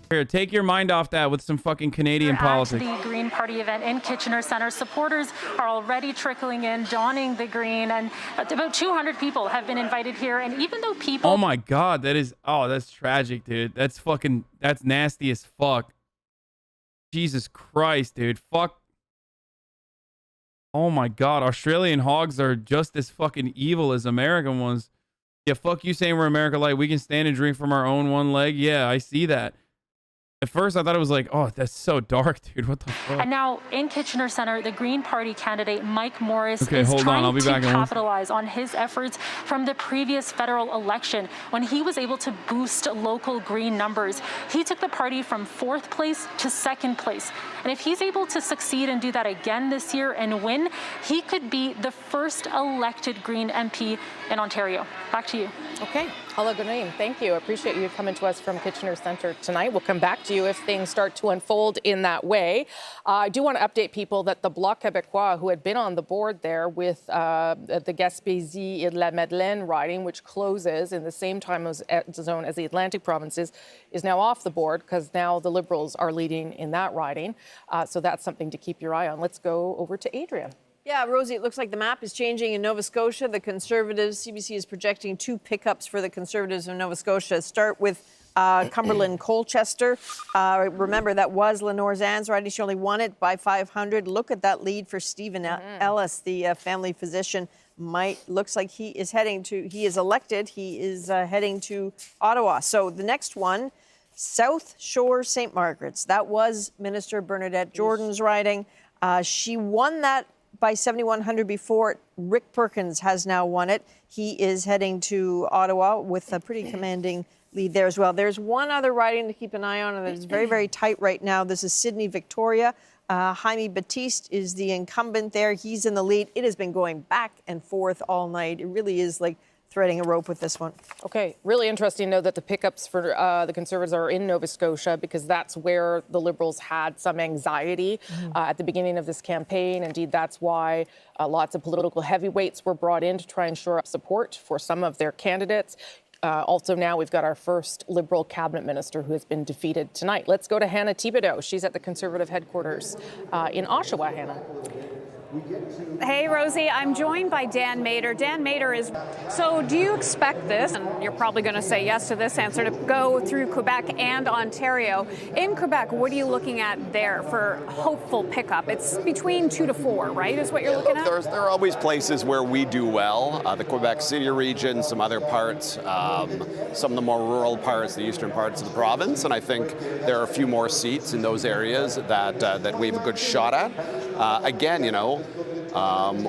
Here, take your mind off that with some fucking Canadian politics. At the Green Party event in Kitchener Centre, supporters are already trickling in, donning the green, and about 200 people have been invited here. And even though people... Oh my God, that's tragic, dude. That's nasty as fuck. Jesus Christ, dude. Fuck. Oh my God, Australian hogs are just as fucking evil as American ones. Yeah, fuck you saying we're America Light. We can stand and drink from our own one leg. Yeah, I see that. At first, I thought it was like, oh, that's so dark, dude. What the fuck? And now in Kitchener Centre, the Green Party candidate Mike Morris is hold on. I'll trying be back to in capitalize on his efforts from the previous federal election when he was able to boost local Green numbers. He took the party from 4th place to 2nd place. And if he's able to succeed and do that again this year and win, he could be the first elected Green MP in Ontario. Back to you. Okay. Hala Gunaim, thank you. I appreciate you coming to us from Kitchener Centre tonight. We'll come back to you if things start to unfold in that way. I do want to update people that the Bloc Québécois, who had been on the board there with the Gaspésie-Île-de-la-Madeleine riding, which closes in the same time zone as the Atlantic provinces, is now off the board because now the Liberals are leading in that riding. So that's something to keep your eye on. Let's go over to Adrian. Yeah, Rosie, it looks like the map is changing in Nova Scotia. The Conservatives, CBC is projecting 2 pickups for the Conservatives of Nova Scotia. Start with Cumberland Colchester. Remember, that was Lenore Zan's riding. She only won it by 500. Look at that lead for Stephen Ellis, the family physician. Looks like he is elected. He is heading to Ottawa. So the next one, South Shore St. Margaret's. That was Minister Bernadette Jordan's riding. She won that by 7,100 before. Rick Perkins has now won it. He is heading to Ottawa with a pretty commanding lead there as well. There's one other riding to keep an eye on, and it's very, very tight right now. This is Sydney Victoria. Jaime Batiste is the incumbent there. He's in the lead. It has been going back and forth all night. It really is like threading a rope with this one. Okay, really interesting, though, that the pickups for the Conservatives are in Nova Scotia because that's where the Liberals had some anxiety at the beginning of this campaign. Indeed, that's why lots of political heavyweights were brought in to try and shore up support for some of their candidates. Also now we've got our first Liberal cabinet minister who has been defeated tonight. Let's go to Hannah Thibodeau. She's at the Conservative headquarters in Oshawa, Hannah. Hey, Rosie, I'm joined by Dan Mater. Dan Mater is... So do you expect this, and you're probably going to say yes to this answer, to go through Quebec and Ontario? In Quebec, what are you looking at there for hopeful pickup? It's between 2 to 4, right, is what you're looking at? There are always places where we do well. The Quebec City region, some other parts, some of the more rural parts, the eastern parts of the province, and I think there are a few more seats in those areas that we have a good shot at. Again, you know,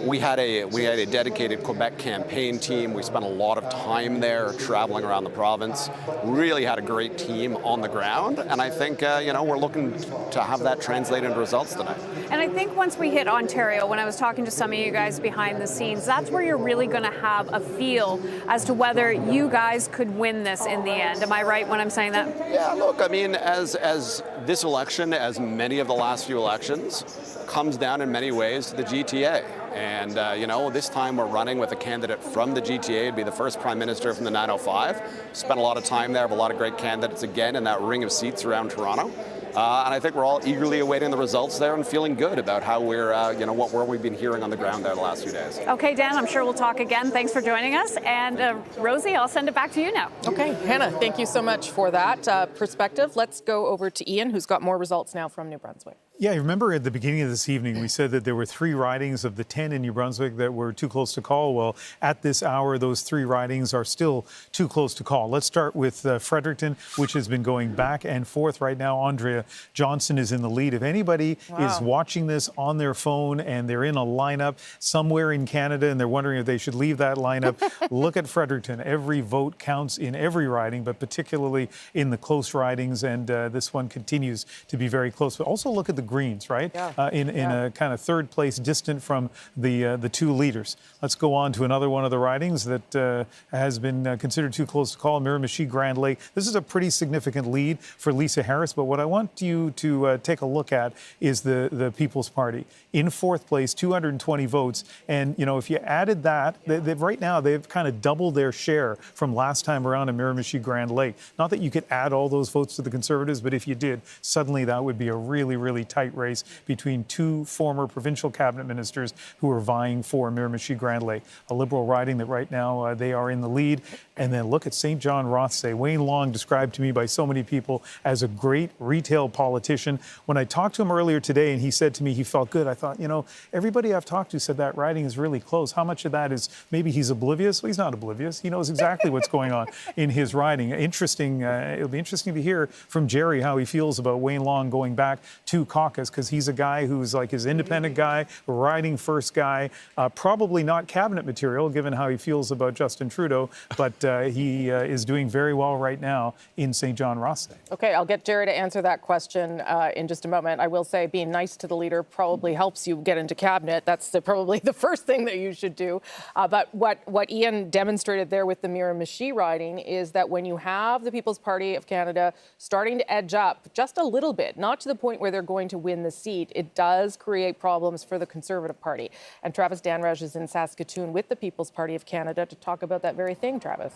we had a dedicated Quebec campaign team. We spent a lot of time there traveling around the province. Really had a great team on the ground, and I think you know, we're looking to have that translate into results tonight. And I think once we hit Ontario, when I was talking to some of you guys behind the scenes, that's where you're really going to have a feel as to whether you guys could win this in the end. Am I right when I'm saying that? Yeah, look, I mean, as this election, as many of the last few elections, comes down in many ways to the GTA. And, you know, this time we're running with a candidate from the GTA. It'd be the first prime minister from the 905. Spent a lot of time there, have a lot of great candidates again in that ring of seats around Toronto. And I think we're all eagerly awaiting the results there and feeling good about how we're, you know, where we've been hearing on the ground there the last few days. Okay, Dan, I'm sure we'll talk again. Thanks for joining us. And Rosie, I'll send it back to you now. Okay, Hannah, thank you so much for that perspective. Let's go over to Ian, who's got more results now from New Brunswick. Yeah, I remember at the beginning of this evening, we said that there were 3 ridings of the 10 in New Brunswick that were too close to call. Well, at this hour, those 3 ridings are still too close to call. Let's start with Fredericton, which has been going back and forth right now. Andrea Johnson is in the lead. If anybody is watching this on their phone and they're in a lineup somewhere in Canada and they're wondering if they should leave that lineup, look at Fredericton. Every vote counts in every riding, but particularly in the close ridings, and this one continues to be very close. But also look at the Greens, right? Yeah. In a kind of third place, distant from the two leaders. Let's go on to another one of the ridings that has been considered too close to call, Miramichi-Grand Lake. This is a pretty significant lead for Lisa Harris, but what I want you to take a look at is the People's Party. In fourth place, 220 votes. And, you know, if you added that, right now they've kind of doubled their share from last time around in Miramichi-Grand Lake. Not that you could add all those votes to the Conservatives, but if you did, suddenly that would be a really, really tight race between two former provincial cabinet ministers who are vying for Miramichi-Grand Lake. A Liberal riding that right now they are in the lead. And then look at St. John Rothsay. Wayne Long, described to me by so many people as a great retail politician. When I talked to him earlier today and he said to me he felt good, I thought, you know, everybody I've talked to said that riding is really close. How much of that is maybe he's oblivious? Well, he's not oblivious. He knows exactly what's going on in his riding. Interesting. It'll be interesting to hear from Jerry how he feels about Wayne Long going back to caucus, because he's a guy who's like his independent guy, riding first guy, probably not cabinet material given how he feels about Justin Trudeau, but he is doing very well right now in St. John Rothsay. Okay, I'll get Jerry to answer that question in just a moment. I will say being nice to the leader probably helps you get into cabinet. That's probably the first thing that you should do. But what Ian demonstrated there with the Miramichi riding is that when you have the People's Party of Canada starting to edge up just a little bit, not to the point where they're going to win the seat, it does create problems for the Conservative Party. And Travis Danraj is in Saskatoon with the People's Party of Canada to talk about that very thing, Travis.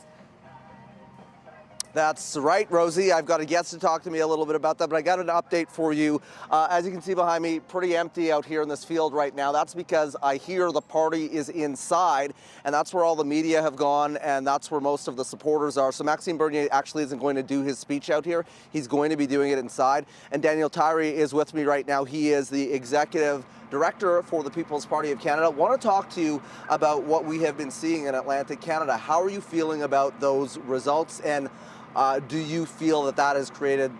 That's right, Rosie. I've got a guest to talk to me a little bit about that, but I got an update for you. As you can see behind me, pretty empty out here in this field right now. That's because I hear the party is inside, and that's where all the media have gone, and that's where most of the supporters are. So Maxime Bernier actually isn't going to do his speech out here. He's going to be doing it inside. And Daniel Tyree is with me right now. He is the executive director for the People's Party of Canada. I want to talk to you about what we have been seeing in Atlantic Canada. How are you feeling about those results? And do you feel that that has created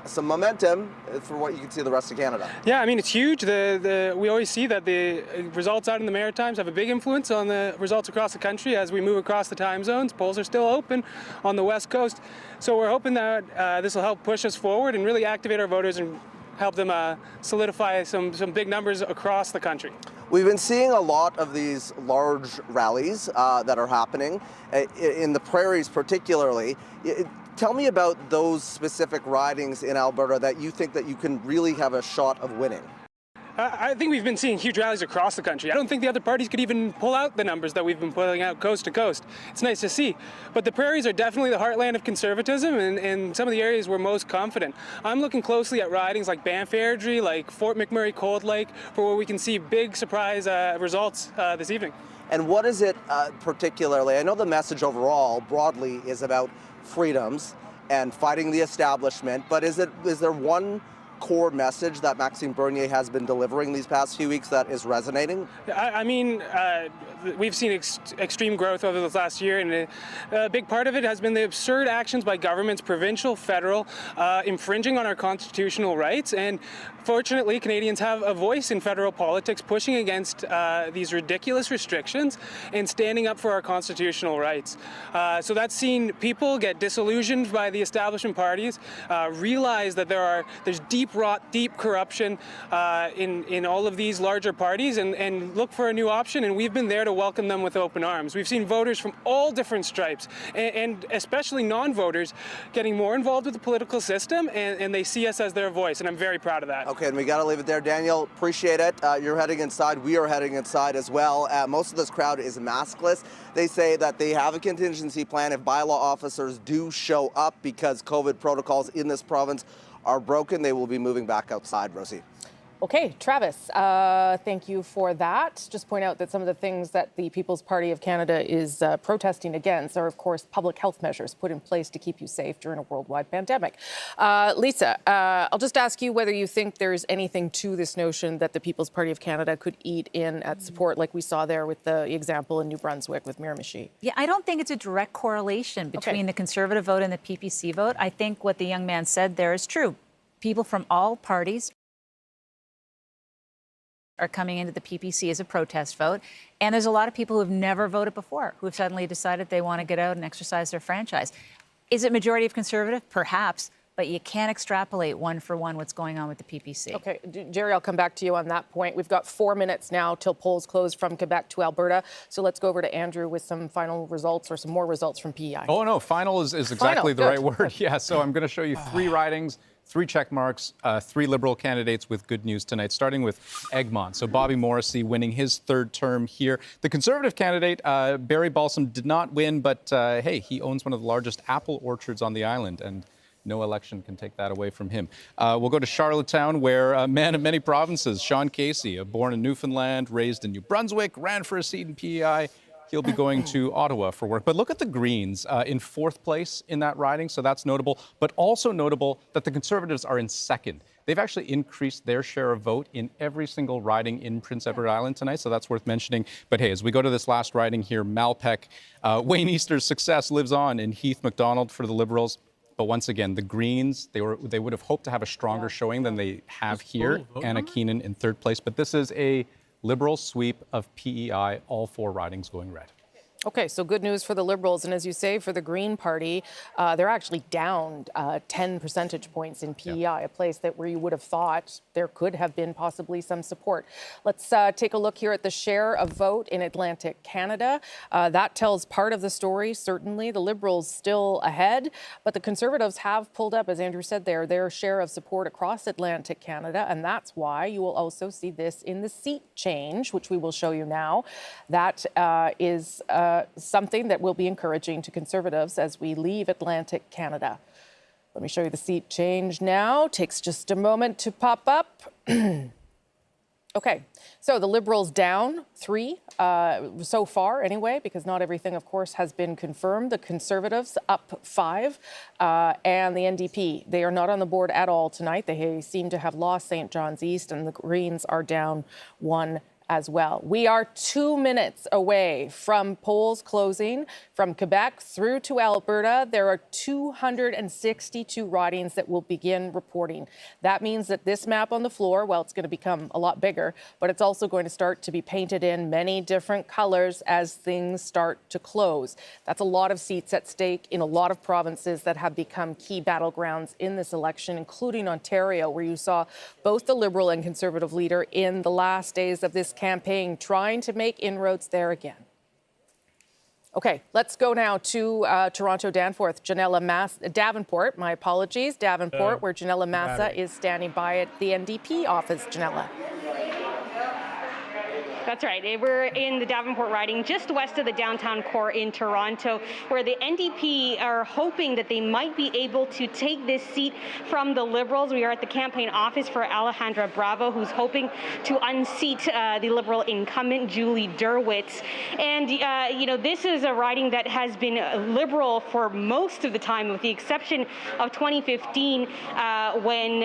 some momentum for what you can see in the rest of Canada? Yeah, I mean, it's huge. We always see that the results out in the Maritimes have a big influence on the results across the country as we move across the time zones. Polls are still open on the West Coast. So we're hoping that this will help push us forward and really activate our voters and help them solidify some big numbers across the country. We've been seeing a lot of these large rallies that are happening in the prairies particularly. Tell me about those specific ridings in Alberta that you think that you can really have a shot of winning. I think we've been seeing huge rallies across the country. I don't think the other parties could even pull out the numbers that we've been pulling out coast to coast. It's nice to see. But the prairies are definitely the heartland of conservatism and some of the areas we're most confident. I'm looking closely at ridings like Banff Airdrie, like Fort McMurray Cold Lake, for where we can see big surprise results this evening. And what is it particularly? I know the message overall, broadly, is about freedoms and fighting the establishment, but is there one core message that Maxime Bernier has been delivering these past few weeks that is resonating? I mean, we've seen extreme growth over this last year, and a big part of it has been the absurd actions by governments, provincial, federal, infringing on our constitutional rights. And fortunately, Canadians have a voice in federal politics pushing against these ridiculous restrictions and standing up for our constitutional rights. So that's seen people get disillusioned by the establishment parties, realize that there's deep corruption in all of these larger parties, and look for a new option. And we've been there to welcome them with open arms. We've seen voters from all different stripes, and especially non-voters, getting more involved with the political system, and they see us as their voice, and I'm very proud of that. Okay, and we got to leave it there. Daniel, appreciate it. You're heading inside. We are heading inside as well. Most of this crowd is maskless. They say that they have a contingency plan if bylaw officers do show up because COVID protocols in this province are broken. They will be moving back outside, Rosie. Okay, Travis, thank you for that. Just point out that some of the things that the People's Party of Canada is protesting against are, of course, public health measures put in place to keep you safe during a worldwide pandemic. Lisa, I'll just ask you whether you think there's anything to this notion that the People's Party of Canada could eat in at support, like we saw there with the example in New Brunswick with Miramichi. Yeah, I don't think it's a direct correlation between the Conservative vote and the PPC vote. I think what the young man said there is true. People from all parties are coming into the PPC as a protest vote. And there's a lot of people who have never voted before who have suddenly decided they want to get out and exercise their franchise. Is it majority of Conservative? Perhaps. but you can't extrapolate one for one what's going on with the PPC. Okay, Jerry, I'll come back to you on that point. We've got 4 minutes now till polls close from Quebec to Alberta. So let's go over to Andrew with some final results or some more results from PEI. Oh, no, final is exactly the right word. Yeah, so I'm going to show you 3 ridings, 3 check marks, 3 Liberal candidates with good news tonight, starting with Egmont. So Bobby Morrissey winning his 3rd term here. The Conservative candidate, Barry Balsam, did not win, but hey, he owns one of the largest apple orchards on the island, and no election can take that away from him. We'll go to Charlottetown, where a man of many provinces, Sean Casey, born in Newfoundland, raised in New Brunswick, ran for a seat in PEI. He'll be going to Ottawa for work. But look at the Greens in 4th place in that riding, so that's notable. But also notable that the Conservatives are in 2nd. They've actually increased their share of vote in every single riding in Prince Edward Island tonight, so that's worth mentioning. But hey, as we go to this last riding here, Malpeque, Wayne Easter's success lives on in Heath MacDonald for the Liberals. But once again, the Greens, they would have hoped to have a stronger showing than they have here. Anna Keenan in 3rd place. But this is a Liberal sweep of PEI, all 4 ridings going red. Okay, so good news for the Liberals. And as you say, for the Green Party, they're actually down 10 percentage points in PEI, a place that where you would have thought there could have been possibly some support. Let's take a look here at the share of vote in Atlantic Canada. That tells part of the story, certainly. The Liberals still ahead, but the Conservatives have pulled up, as Andrew said there, their share of support across Atlantic Canada, and that's why you will also see this in the seat change, which we will show you now. That is something that will be encouraging to Conservatives as we leave Atlantic Canada. Let me show you the seat change now. Takes just a moment to pop up. Okay, so the Liberals down 3 so far anyway, because not everything, of course, has been confirmed. The Conservatives up 5 and the NDP, they are not on the board at all tonight. They seem to have lost St. John's East, and the Greens are down 1 as well. We are 2 minutes away from polls closing from Quebec through to Alberta. There are 262 ridings that will begin reporting. That means that this map on the floor, well, it's going to become a lot bigger, but it's also going to start to be painted in many different colors as things start to close. That's a lot of seats at stake in a lot of provinces that have become key battlegrounds in this election, including Ontario, where you saw both the Liberal and Conservative leader in the last days of this campaign trying to make inroads there again. Okay, let's go now to Toronto Danforth. Davenport, my apologies, Davenport, where Janella Massa is standing by at the NDP office. Janella. That's right. We're in the Davenport riding just west of the downtown core in Toronto, where the NDP are hoping that they might be able to take this seat from the Liberals. We are at the campaign office for Alejandra Bravo, who's hoping to unseat the Liberal incumbent, Julie Derwitz. And, you know, this is a riding that has been Liberal for most of the time, with the exception of 2015, when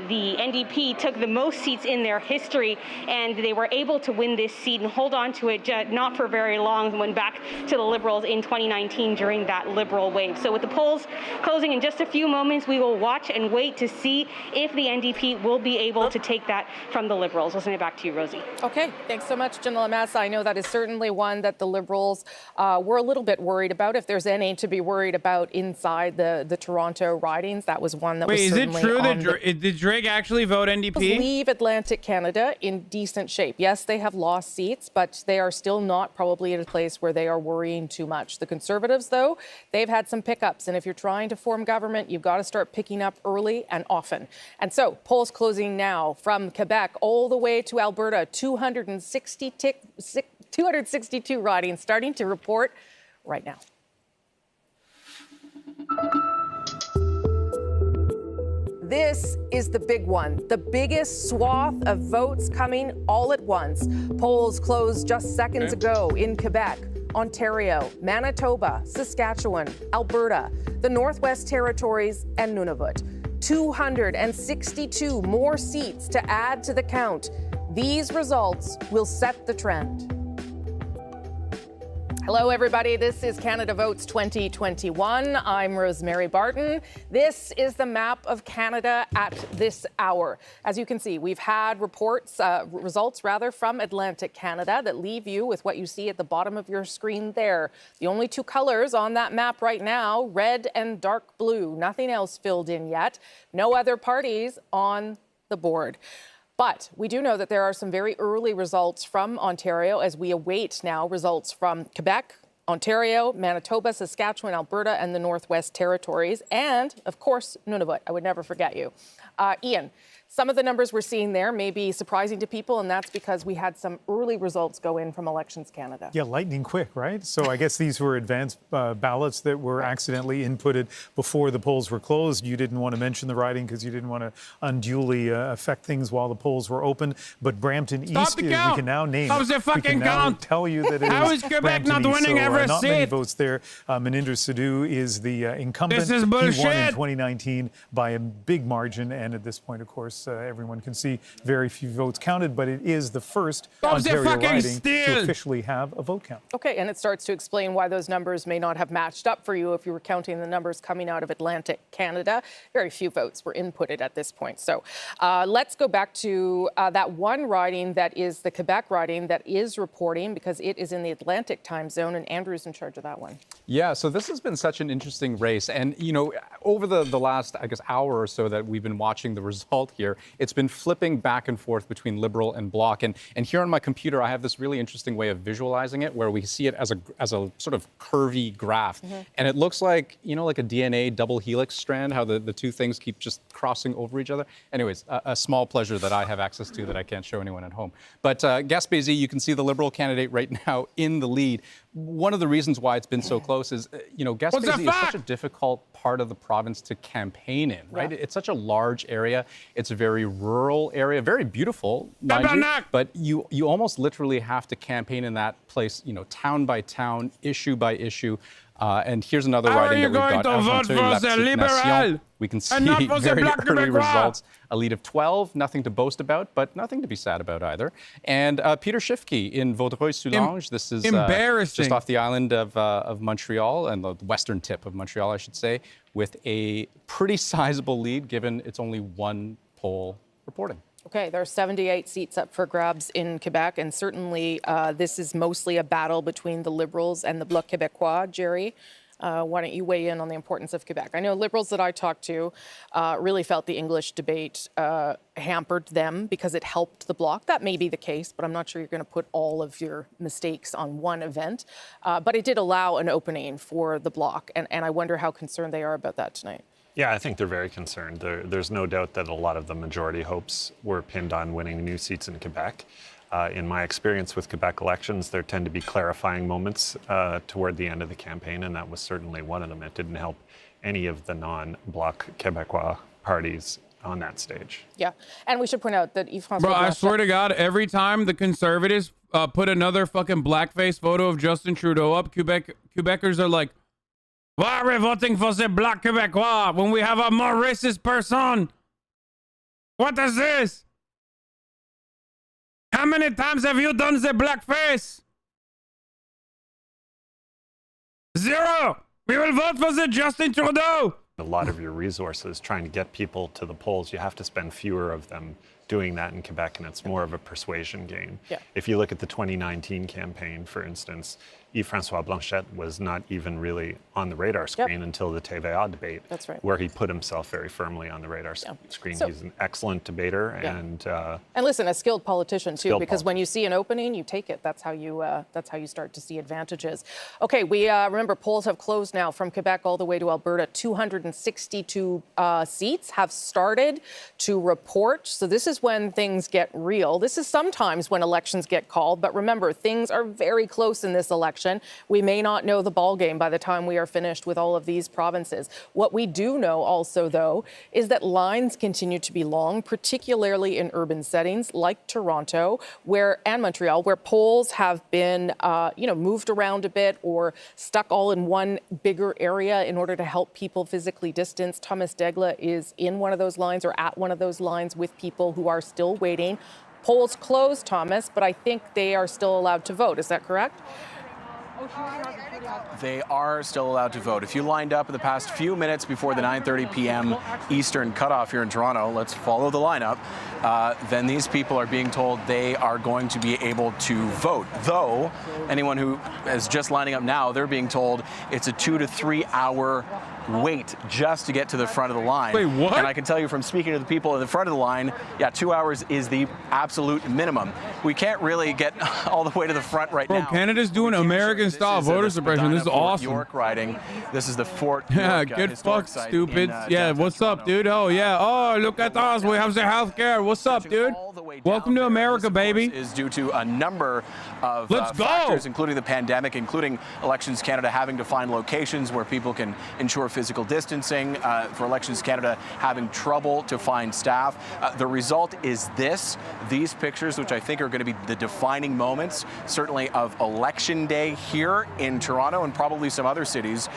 the NDP took the most seats in their history, and they were able to win this seat and hold on to it not for very long, and went back to the Liberals in 2019 during that Liberal wave. So with the polls closing in just a few moments, we will watch and wait to see if the NDP will be able to take that from the Liberals. I'll send it back to you, Rosie. Okay, thanks so much, Janella Massa. I know that is certainly one that the Liberals were a little bit worried about, if there's any to be worried about inside the Toronto ridings. That was one that was certainly is it true that did Drake actually vote NDP? Leave Atlantic Canada in decent shape. Yes, they have lost seats, but they are still not probably at a place where they are worrying too much. The Conservatives, though, they've had some pickups, and if you're trying to form government, you've got to start picking up early and often. And so, polls closing now from Quebec all the way to Alberta, 262 ridings starting to report right now. This is the big one, the biggest swath of votes coming all at once. Polls closed just seconds ago in Quebec, Ontario, Manitoba, Saskatchewan, Alberta, the Northwest Territories, and Nunavut. 262 more seats to add to the count. These results will set the trend. Hello, everybody. This is Canada Votes 2021. I'm Rosemary Barton. This is the map of Canada at this hour. As you can see, we've had results from Atlantic Canada that leave you with what you see at the bottom of your screen there. The only two colors on that map right now, red and dark blue. Nothing else filled in yet. No other parties on the board. But we do know that there are some very early results from Ontario as we await now results from Quebec, Ontario, Manitoba, Saskatchewan, Alberta, and the Northwest Territories. And, of course, Nunavut. I would never forget you. Ian, some of the numbers we're seeing there may be surprising to people, and that's because we had some early results go in from Elections Canada. Yeah, lightning quick, right? So I guess these were advanced ballots that were accidentally inputted before the polls were closed. You didn't want to mention the writing because you didn't want to unduly affect things while the polls were open. But Brampton East, we can now name Stop the fucking count. Tell you that it How is is Quebec Brampton not East. winning every not seat? many votes there. Maninder Sidhu is the incumbent. This is He won in bullshit. 2019 by a big margin, and at this point, of course, everyone can see very few votes counted, but it is the first Ontario riding to officially have a vote count. Okay, and it starts to explain why those numbers may not have matched up for you if you were counting the numbers coming out of Atlantic Canada. Very few votes were inputted at this point. So let's go back to that one riding that is the Quebec riding that is reporting because it is in the Atlantic time zone, and Andrew's in charge of that one. Yeah, so this has been such an interesting race. And, you know, over the last, I guess, hour or so that we've been watching the result here, it's been flipping back and forth between Liberal and Bloc. And here on my computer, I have this really interesting way of visualizing it where we see it as a sort of curvy graph. Mm-hmm. And it looks like, you know, like a DNA double helix strand, how the two things keep just crossing over each other. Anyways, a small pleasure that I have access to that I can't show anyone at home. But Gaspésie, you can see the Liberal candidate right now in the lead. One of the reasons why it's been so close is, you know, Gaspésie is such a difficult part of the province to campaign in, right? Yeah. It's such a large area. It's a very rural area, very beautiful, mind you, but you almost literally have to campaign in that place, you know, town by town, issue by issue. And here's another riding that we've got. We can see very early results. A lead of 12, nothing to boast about, but nothing to be sad about either. And Peter Schiffke in Vaudreuil-Soulanges. This is just off the island of Montreal, and the western tip of Montreal, I should say, with a pretty sizable lead, given it's only one poll reporting. Okay, there are 78 seats up for grabs in Quebec, and certainly this is mostly a battle between the Liberals and the Bloc Québécois. Jerry, why don't you weigh in on the importance of Quebec? I know Liberals that I talked to really felt the English debate hampered them because it helped the Bloc. That may be the case, but I'm not sure you're going to put all of your mistakes on one event. But it did allow an opening for the Bloc, and I wonder how concerned they are about that tonight. Yeah, I think they're very concerned. There's no doubt that a lot of the majority hopes were pinned on winning new seats in Quebec. In my experience with Quebec elections, there tend to be clarifying moments toward the end of the campaign, and that was certainly one of them. It didn't help any of the non-Bloc Québécois parties on that stage. Yeah, and we should point out that Yves-François Bro, I swear to God, every time the Conservatives put another fucking blackface photo of Justin Trudeau up, Quebecers are like, why are we voting for the Bloc Québécois when we have a more racist person? What is this? How many times have you done the blackface? 0. We will vote for the Justin Trudeau. A lot of your resources trying to get people to the polls, you have to spend fewer of them doing that in Quebec, and it's more of a persuasion game. Yeah. If you look at the 2019 campaign, for instance, Yves-François Blanchet was not even really on the radar screen until the TVA debate, where he put himself very firmly on the radar screen. So, he's an excellent debater and listen, a skilled politician too, because when you see an opening, you take it. That's how you start to see advantages. Okay, we remember polls have closed now from Quebec all the way to Alberta. 262 seats have started to report. So this is when things get real. This is sometimes when elections get called, but remember, things are very close in this election. We may not know the ball game by the time we are finished with all of these provinces. What we do know also, though, is that lines continue to be long, particularly in urban settings like Toronto and Montreal, where polls have been, moved around a bit or stuck all in one bigger area in order to help people physically distance. Thomas Degla is in one of those lines or at one of those lines with people who are still waiting. Polls closed, Thomas, but I think they are still allowed to vote. Is that correct? They are still allowed to vote. If you lined up in the past few minutes before the 9:30 p.m. Eastern cutoff here in Toronto, let's follow the lineup, then these people are being told they are going to be able to vote. Though, anyone who is just lining up now, they're being told it's a 2 to 3 hour wait just to get to the front of the line. Wait, what? And I can tell you from speaking to the people at the front of the line, yeah, 2 hours is the absolute minimum. We can't really get all the way to the front right now. Bro, Canada's doing American-style voter suppression. This is awesome. York riding. This is the Fort Yeah, York, get historic fucked, site stupid. in, Yeah, what's up, dude? Oh, yeah. Oh, look at us. We have the health care. What's up, dude? Welcome to America, baby. Is due to a number of Let's go. factors, including the pandemic, including Elections Canada having to find locations where people can ensure physical distancing, for Elections Canada having trouble to find staff. The result is these pictures, which I think are going to be the defining moments, certainly of Election Day here in Toronto and probably some other cities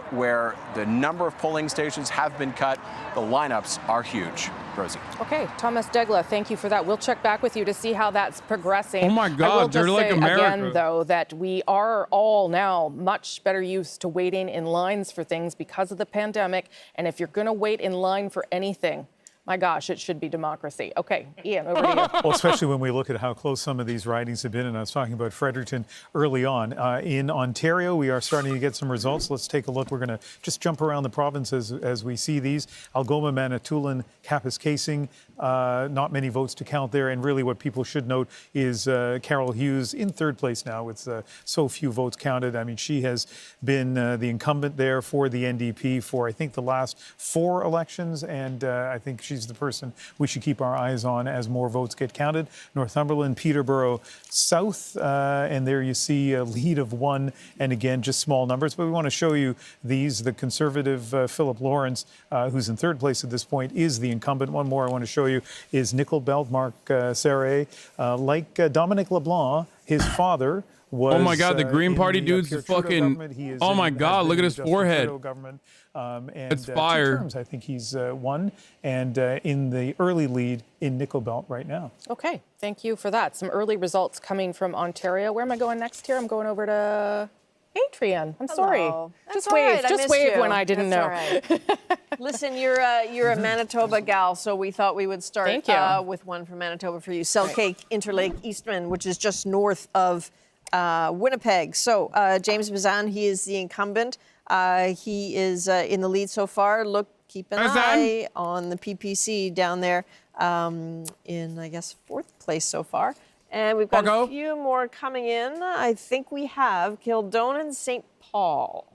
where the number of polling stations have been cut. The lineups are huge. Rosie. Okay, Thomas Degla, thank you for that. We'll check back with you to see how that's progressing. Oh my God, I will they're just like say America. again, though, that we are all now much better used to waiting in lines for things because of the pandemic. And if you're going to wait in line for anything, my gosh, it should be democracy. Okay, Ian, over to you. Well, especially when we look at how close some of these ridings have been. And I was talking about Fredericton early on. In Ontario, we are starting to get some results. Let's take a look. We're going to just jump around the province as we see these. Algoma, Manitoulin, Kapuskasing, not many votes to count there. And really what people should note is Carol Hughes in third place now with so few votes counted. I mean, she has been the incumbent there for the NDP for, I think, the last 4 elections. And I think she's the person we should keep our eyes on as more votes get counted. Northumberland, Peterborough South, and there you see a lead of 1, and again, just small numbers. But we want to show you these. The Conservative Philip Lawrence, who's in third place at this point, is the incumbent. One more I want to show you is Nickel Belt, Marc Serre. Like Dominic LeBlanc, his father was... Oh my God, the Green Party dude's Pierre fucking... Trudeau Oh my God, look at his Justin forehead. Trudeau government. And It's fire. 2 terms, I think he's won, and in the early lead in Nickel Belt right now. Okay, thank you for that. Some early results coming from Ontario. Where am I going next here? I'm going over to Adrian. I'm sorry. Just wave. Right. Just wave when I didn't know. Right. Listen, you're a Manitoba gal, so we thought we would start with one from Manitoba for you. Selkirk, Interlake, Eastman, which is just north of Winnipeg. So James Bazan, he is the incumbent. He is in the lead so far. Keep an eye on the PPC down there in, I guess, 4th place so far. And we've got a few more coming in. I think we have Kildonan St. Paul.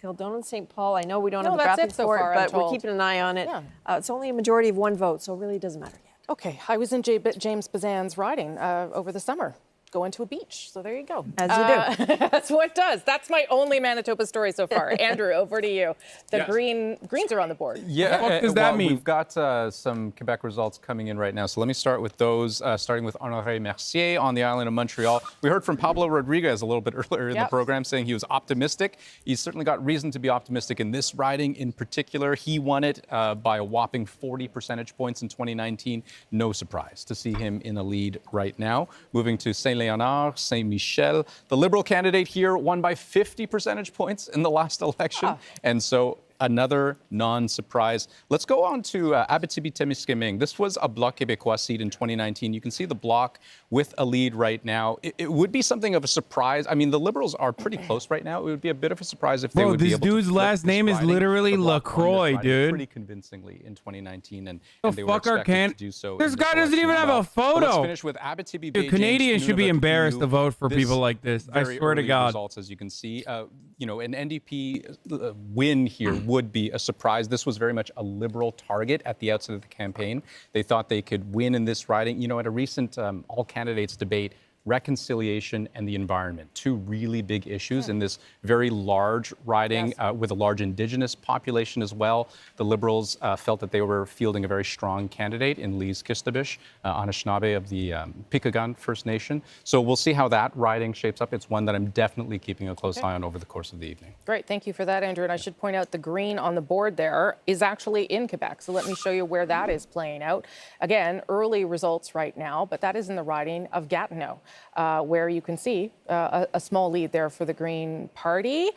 Kildonan St. Paul. I know we don't have the graphic for it, but we're keeping an eye on it. Yeah. It's only a majority of 1 vote, so it really doesn't matter yet. Okay, I was in James Bazan's riding over the summer. Going to a beach. So there you go. As you do. That's what it does. That's my only Manitoba story so far. Andrew, over to you. The Greens are on the board. Yeah. What does that mean? We've got some Quebec results coming in right now. So let me start with those, starting with Honoré Mercier on the island of Montreal. We heard from Pablo Rodriguez a little bit earlier in the program saying he was optimistic. He's certainly got reason to be optimistic in this riding in particular. He won it by a whopping 40 percentage points in 2019. No surprise to see him in the lead right now. Moving to Saint-Léonard, Saint-Michel. The Liberal candidate here won by 50 percentage points in the last election. And so another non-surprise. Let's go on to Abitibi-Témiscamingue. This was a Bloc Québécois seat in 2019. You can see the Bloc with a lead right now. It would be something of a surprise. I mean, the Liberals are pretty close right now. It would be a bit of a surprise if they would be able to. Bro, this dude's last name is literally LaCroix, dude. Pretty convincingly in 2019, and they were fuck our expected to do so. This guy doesn't even have a photo. Let's finish with Abitibi. Dude, Canadians should be embarrassed to vote for people like this. I swear to God. Results, as you can see, an NDP win here would be a surprise. This was very much a Liberal target at the outset of the campaign. They thought they could win in this riding. At a recent all-candidates debate, reconciliation and the environment, 2 really big issues in this very large riding with a large Indigenous population as well. The Liberals felt that they were fielding a very strong candidate in Lise Kistabish, Anishinaabe of the Pikagan First Nation. So we'll see how that riding shapes up. It's one that I'm definitely keeping a close eye on over the course of the evening. Great. Thank you for that, Andrew. And I should point out the green on the board there is actually in Quebec. So let me show you where that is playing out. Again, early results right now, but that is in the riding of Gatineau. where you can see a small lead there for the Green Party.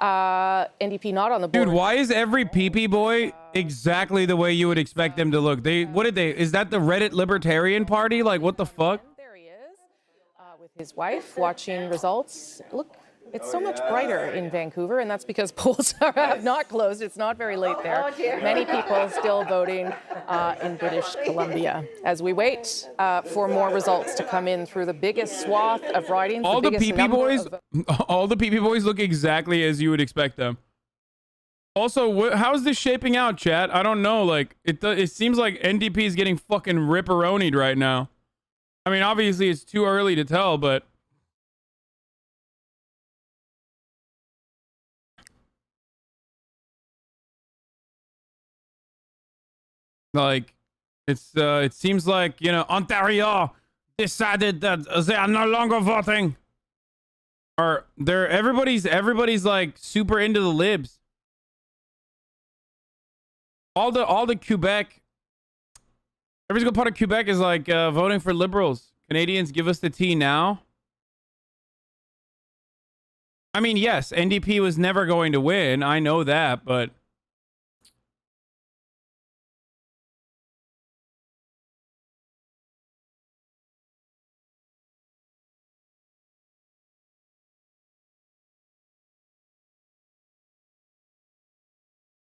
NDP not on the board. Dude, why is every PP boy exactly the way you would expect them to look? Is that the Reddit Libertarian Party? Like, what the fuck? There he is with his wife watching results. Look, it's so much brighter in Vancouver, and that's because polls have not closed. It's not very late there. Many people still voting in British Columbia as we wait for more results to come in through the biggest swath of ridings. All the PP boys look exactly as you would expect them. Also, how's this shaping out, chat? I don't know. Like, it seems like NDP is getting fucking ripperonied right now. I mean, obviously it's too early to tell, but like, it seems like, you know, Ontario decided that they are no longer voting. Or everybody's like super into the libs. All the Quebec, every single part of Quebec is like voting for liberals. Canadians, give us the tea now. I mean, yes, NDP was never going to win. I know that, but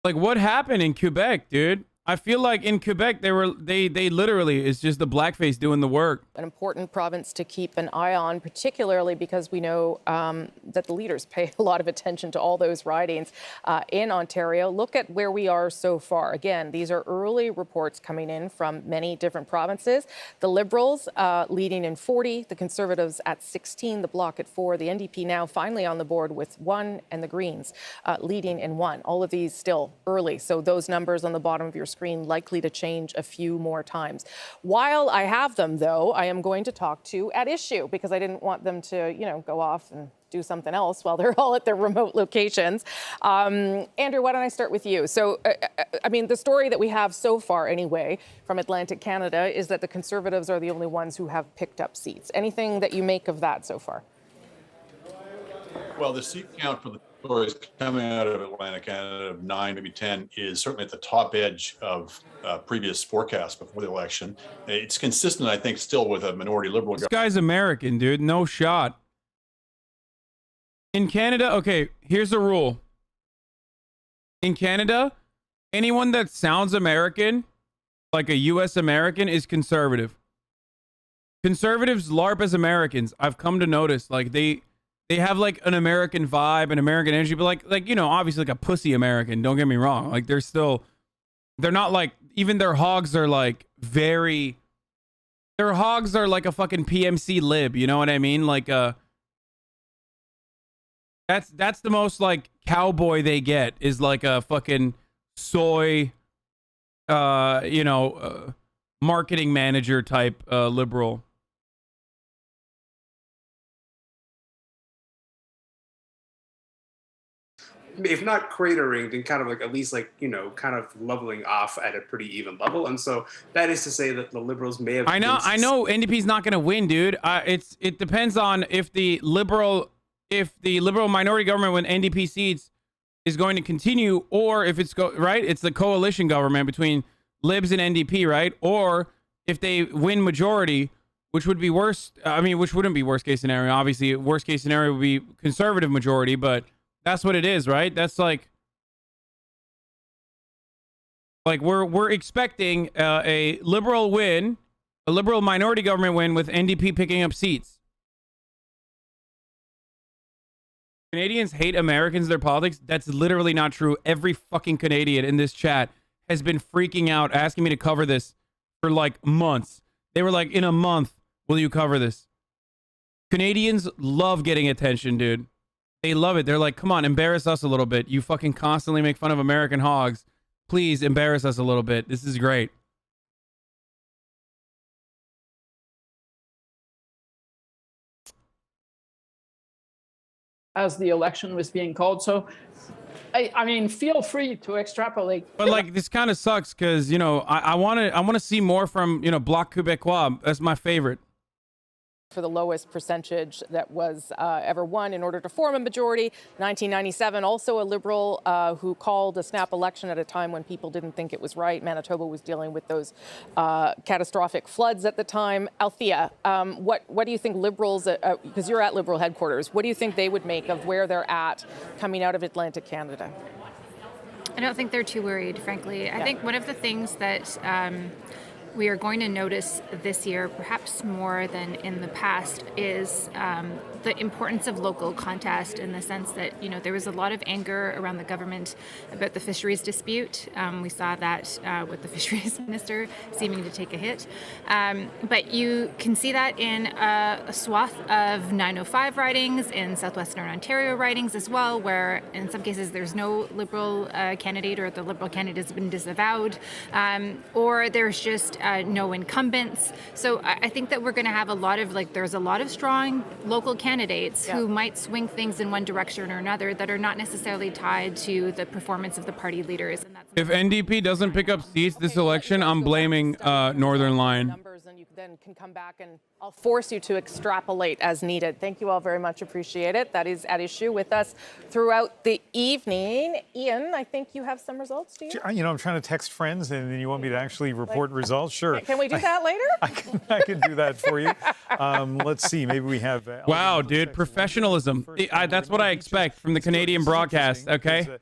like, what happened in Quebec, dude? I feel like in Quebec they literally, it's just the blackface doing the work. An important province to keep an eye on, particularly because we know that the leaders pay a lot of attention to all those ridings in Ontario. Look at where we are so far. Again, these are early reports coming in from many different provinces. The Liberals leading in 40, the Conservatives at 16, the Bloc at 4, the NDP now finally on the board with 1, and the Greens leading in 1. All of these still early, so those numbers on the bottom of your screen likely to change a few more times. While I have them, though, I am going to talk to at issue because I didn't want them to, you know, go off and do something else while they're all at their remote locations. Andrew, why don't I start with you? So, I mean, the story that we have so far anyway from Atlantic Canada is that the Conservatives are the only ones who have picked up seats. Anything that you make of that so far? Well, the seat count for the stories coming out of Atlantic Canada of 9, maybe 10, is certainly at the top edge of previous forecasts before the election. It's consistent, I think, still with a minority Liberal government. This guy's American, dude. No shot. In Canada, okay, here's the rule. In Canada, anyone that sounds American, like a U.S. American, is conservative. Conservatives LARP as Americans. I've come to notice, like, they have like an American vibe and American energy, but like, you know, obviously like a pussy American. Don't get me wrong. Like, they're not like, even their hogs are like their hogs are like a fucking PMC lib. You know what I mean? Like, that's the most like cowboy they get is like a fucking soy, you know, marketing manager type liberal. If not cratering, then kind of like at least like, you know, kind of leveling off at a pretty even level. And so that is to say that the Liberals may have. I know NDP's not going to win, dude. It depends on if the liberal minority government with NDP seats is going to continue, or if it's right. It's the coalition government between Libs and NDP, right? Or if they win majority, which would be worse. I mean, which wouldn't be worst case scenario. Obviously, worst case scenario would be conservative majority, but that's what it is, right? That's like we're expecting a liberal win, a liberal minority government win with NDP picking up seats. Canadians hate Americans, their politics. That's literally not true. Every fucking Canadian in this chat has been freaking out, asking me to cover this for like months. They were like, in a month, will you cover this? Canadians love getting attention, dude. They love it. They're like, come on, embarrass us a little bit. You fucking constantly make fun of American hogs. Please embarrass us a little bit. This is great. As the election was being called. So, I mean, feel free to extrapolate. But like, this kind of sucks because, you know, I want to see more from, you know, Bloc Québécois. That's my favorite. for the lowest percentage that was ever won in order to form a majority. 1997, also a Liberal who called a snap election at a time when people didn't think it was right. Manitoba was dealing with those catastrophic floods at the time. Althea, what do you think Liberals, because you're at Liberal headquarters, what do you think they would make of where they're at coming out of Atlantic Canada? I don't think they're too worried, frankly. I think one of the things that we are going to notice this year, perhaps more than in the past, is the importance of local contest, in the sense that, you know, there was a lot of anger around the government about the fisheries dispute. We saw that with the fisheries minister seeming to take a hit. But you can see that in a swath of 905 ridings, in southwestern Ontario ridings as well, where in some cases there's no Liberal candidate, or the Liberal candidate has been disavowed, or there's just no incumbents. So I think that we're going to have a lot of, there's a lot of strong local candidates who might swing things in one direction or another that are not necessarily tied to the performance of the party leaders. And that's if NDP doesn't pick up seats this election, I'm blaming Northern Line. And you then can come back and I'll force you to extrapolate as needed. Thank you all very much. Appreciate it. That is at issue with us throughout the evening. Ian, I think you have some results, do you? You know, I'm trying to text friends and then you want me to actually report results? Sure. Can we do that later? I can do that for you. Let's see. Maybe we have... wow, dude. Professionalism. That's what I expect from the Canadian broadcast, okay?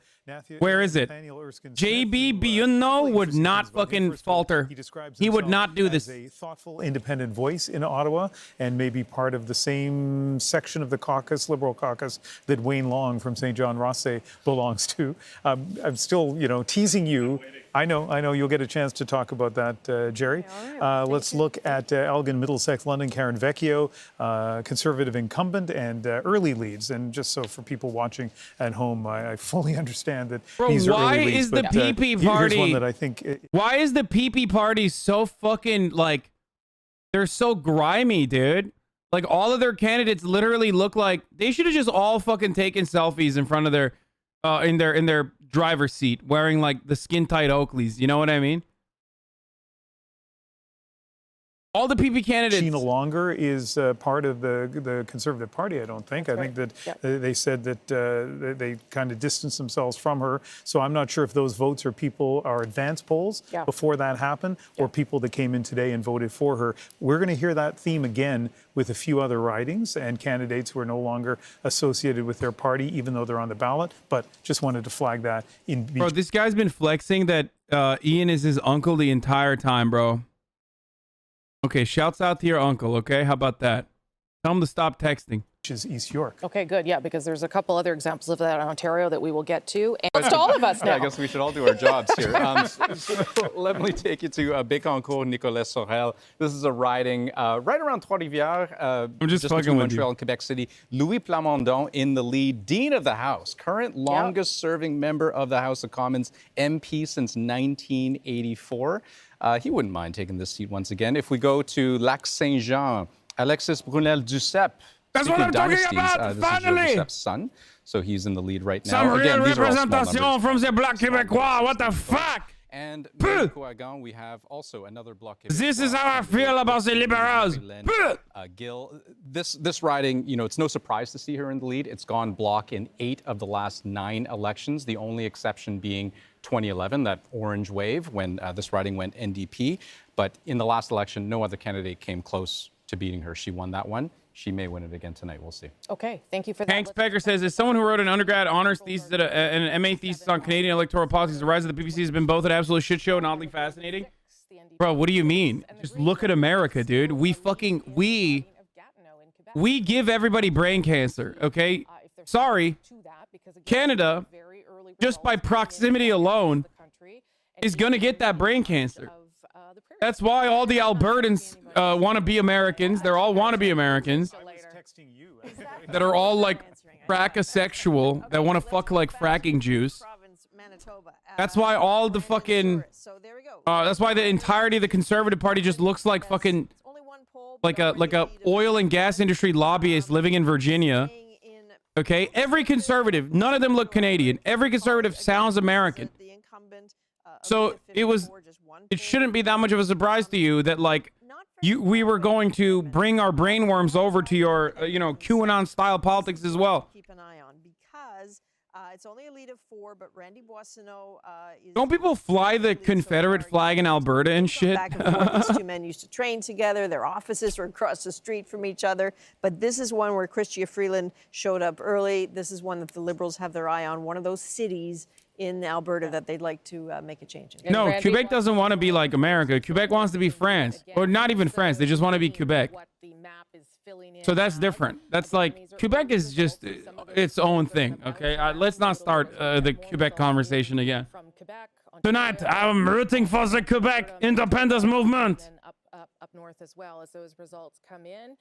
Where is it? JB Biyunno would not fucking falter. He would not do this. A thoughtful, independent voice in Ottawa, and maybe part of the same section of the caucus, Liberal caucus, that Wayne Long from St. John Rothsay belongs to. I'm still, teasing you. I know. You'll get a chance to talk about that, Jerry. Let's look at Elgin, Middlesex, London, Karen Vecchio, Conservative incumbent, and early leads. And just so for people watching at home, I fully understand that these are early leads. Why is the PP party? Here's one that I think. Why is the PP party so fucking they're so grimy, dude? Like, all of their candidates literally look like they should have just all fucking taken selfies in front of their in their driver's seat, wearing the skin tight Oakleys. You know what I mean? All the PP candidates. She no longer is part of the Conservative Party, I don't think. I think that they said that they kind of distanced themselves from her. So I'm not sure if those votes are advance polls before that happened, or people that came in today and voted for her. We're going to hear that theme again with a few other ridings and candidates who are no longer associated with their party, even though they're on the ballot. But just wanted to flag that. Bro, this guy's been flexing that Ian is his uncle the entire time, bro. Okay, shouts out to your uncle, okay? How about that? Tell him to stop texting. Which is East York. Okay, good. Yeah, because there's a couple other examples of that in Ontario that we will get to. And it's to all of us now. I guess we should all do our jobs here. So let me take you to Bécancour, Nicolas Sorel. This is a riding right around Trois-Rivières, I'm just fucking between with Montreal you. and Quebec City. Louis Plamondon in the lead, Dean of the House, current longest-serving member of the House of Commons, MP since 1984. He wouldn't mind taking this seat once again. If we go to Lac Saint-Jean, Alexis Brunel-Duceppe. That's what I'm talking about, finally! This is Duceppe's son, so he's in the lead right now. Some Again, real these are all small representation numbers. from the Bloc Québécois. What the fuck? And Marie-Coagan, we have also another Bloc Québécois. This is how I feel about the Liberals. Gil, this riding, it's no surprise to see her in the lead. It's gone Bloc in 8 of the last 9 elections, the only exception being 2011, that orange wave when this riding went NDP. But in the last election, no other candidate came close to beating her. She won that one. She may win it again tonight. We'll see. Okay, thank you for that. Hanks Pecker says, as someone who wrote an undergrad honors thesis and an MA thesis on Canadian electoral politics, the rise of the PPC has been both an absolute shit show and oddly fascinating. Bro, what do you mean? Just look at America, dude. We give everybody brain cancer, okay? Sorry. Canada, just by proximity alone, is going to get that brain cancer. That's why all the Albertans want to be Americans. They're all want to be Americans. That are all frack-asexual, that want to fuck like fracking juice. That's why all the fucking... that's why the entirety of the Conservative Party just looks like fucking... Like a oil and gas industry lobbyist living in Virginia. Okay? Every conservative, none of them look Canadian. Every conservative sounds American. So it shouldn't be that much of a surprise to you that we were going to bring our brainworms over to your, QAnon style politics as well. Keep an eye on because it's only a lead of 4, but Randy Boissonneau is. Don't people fly the Confederate flag in Alberta and shit? Back and forth. These two men used to train together. Their offices were across the street from each other. But this is one where Chrystia Freeland showed up early. This is one that the Liberals have their eye on. One of those cities in Alberta that they'd like to make a change in. No, Quebec doesn't want to be like America. Quebec wants to be France. Or not even France. They just want to be Quebec. So that's different. That's like, Quebec is just its own thing, okay? Let's not start the Quebec conversation again. Tonight, I'm rooting for the Quebec independence movement. Up north as well, as those results come in.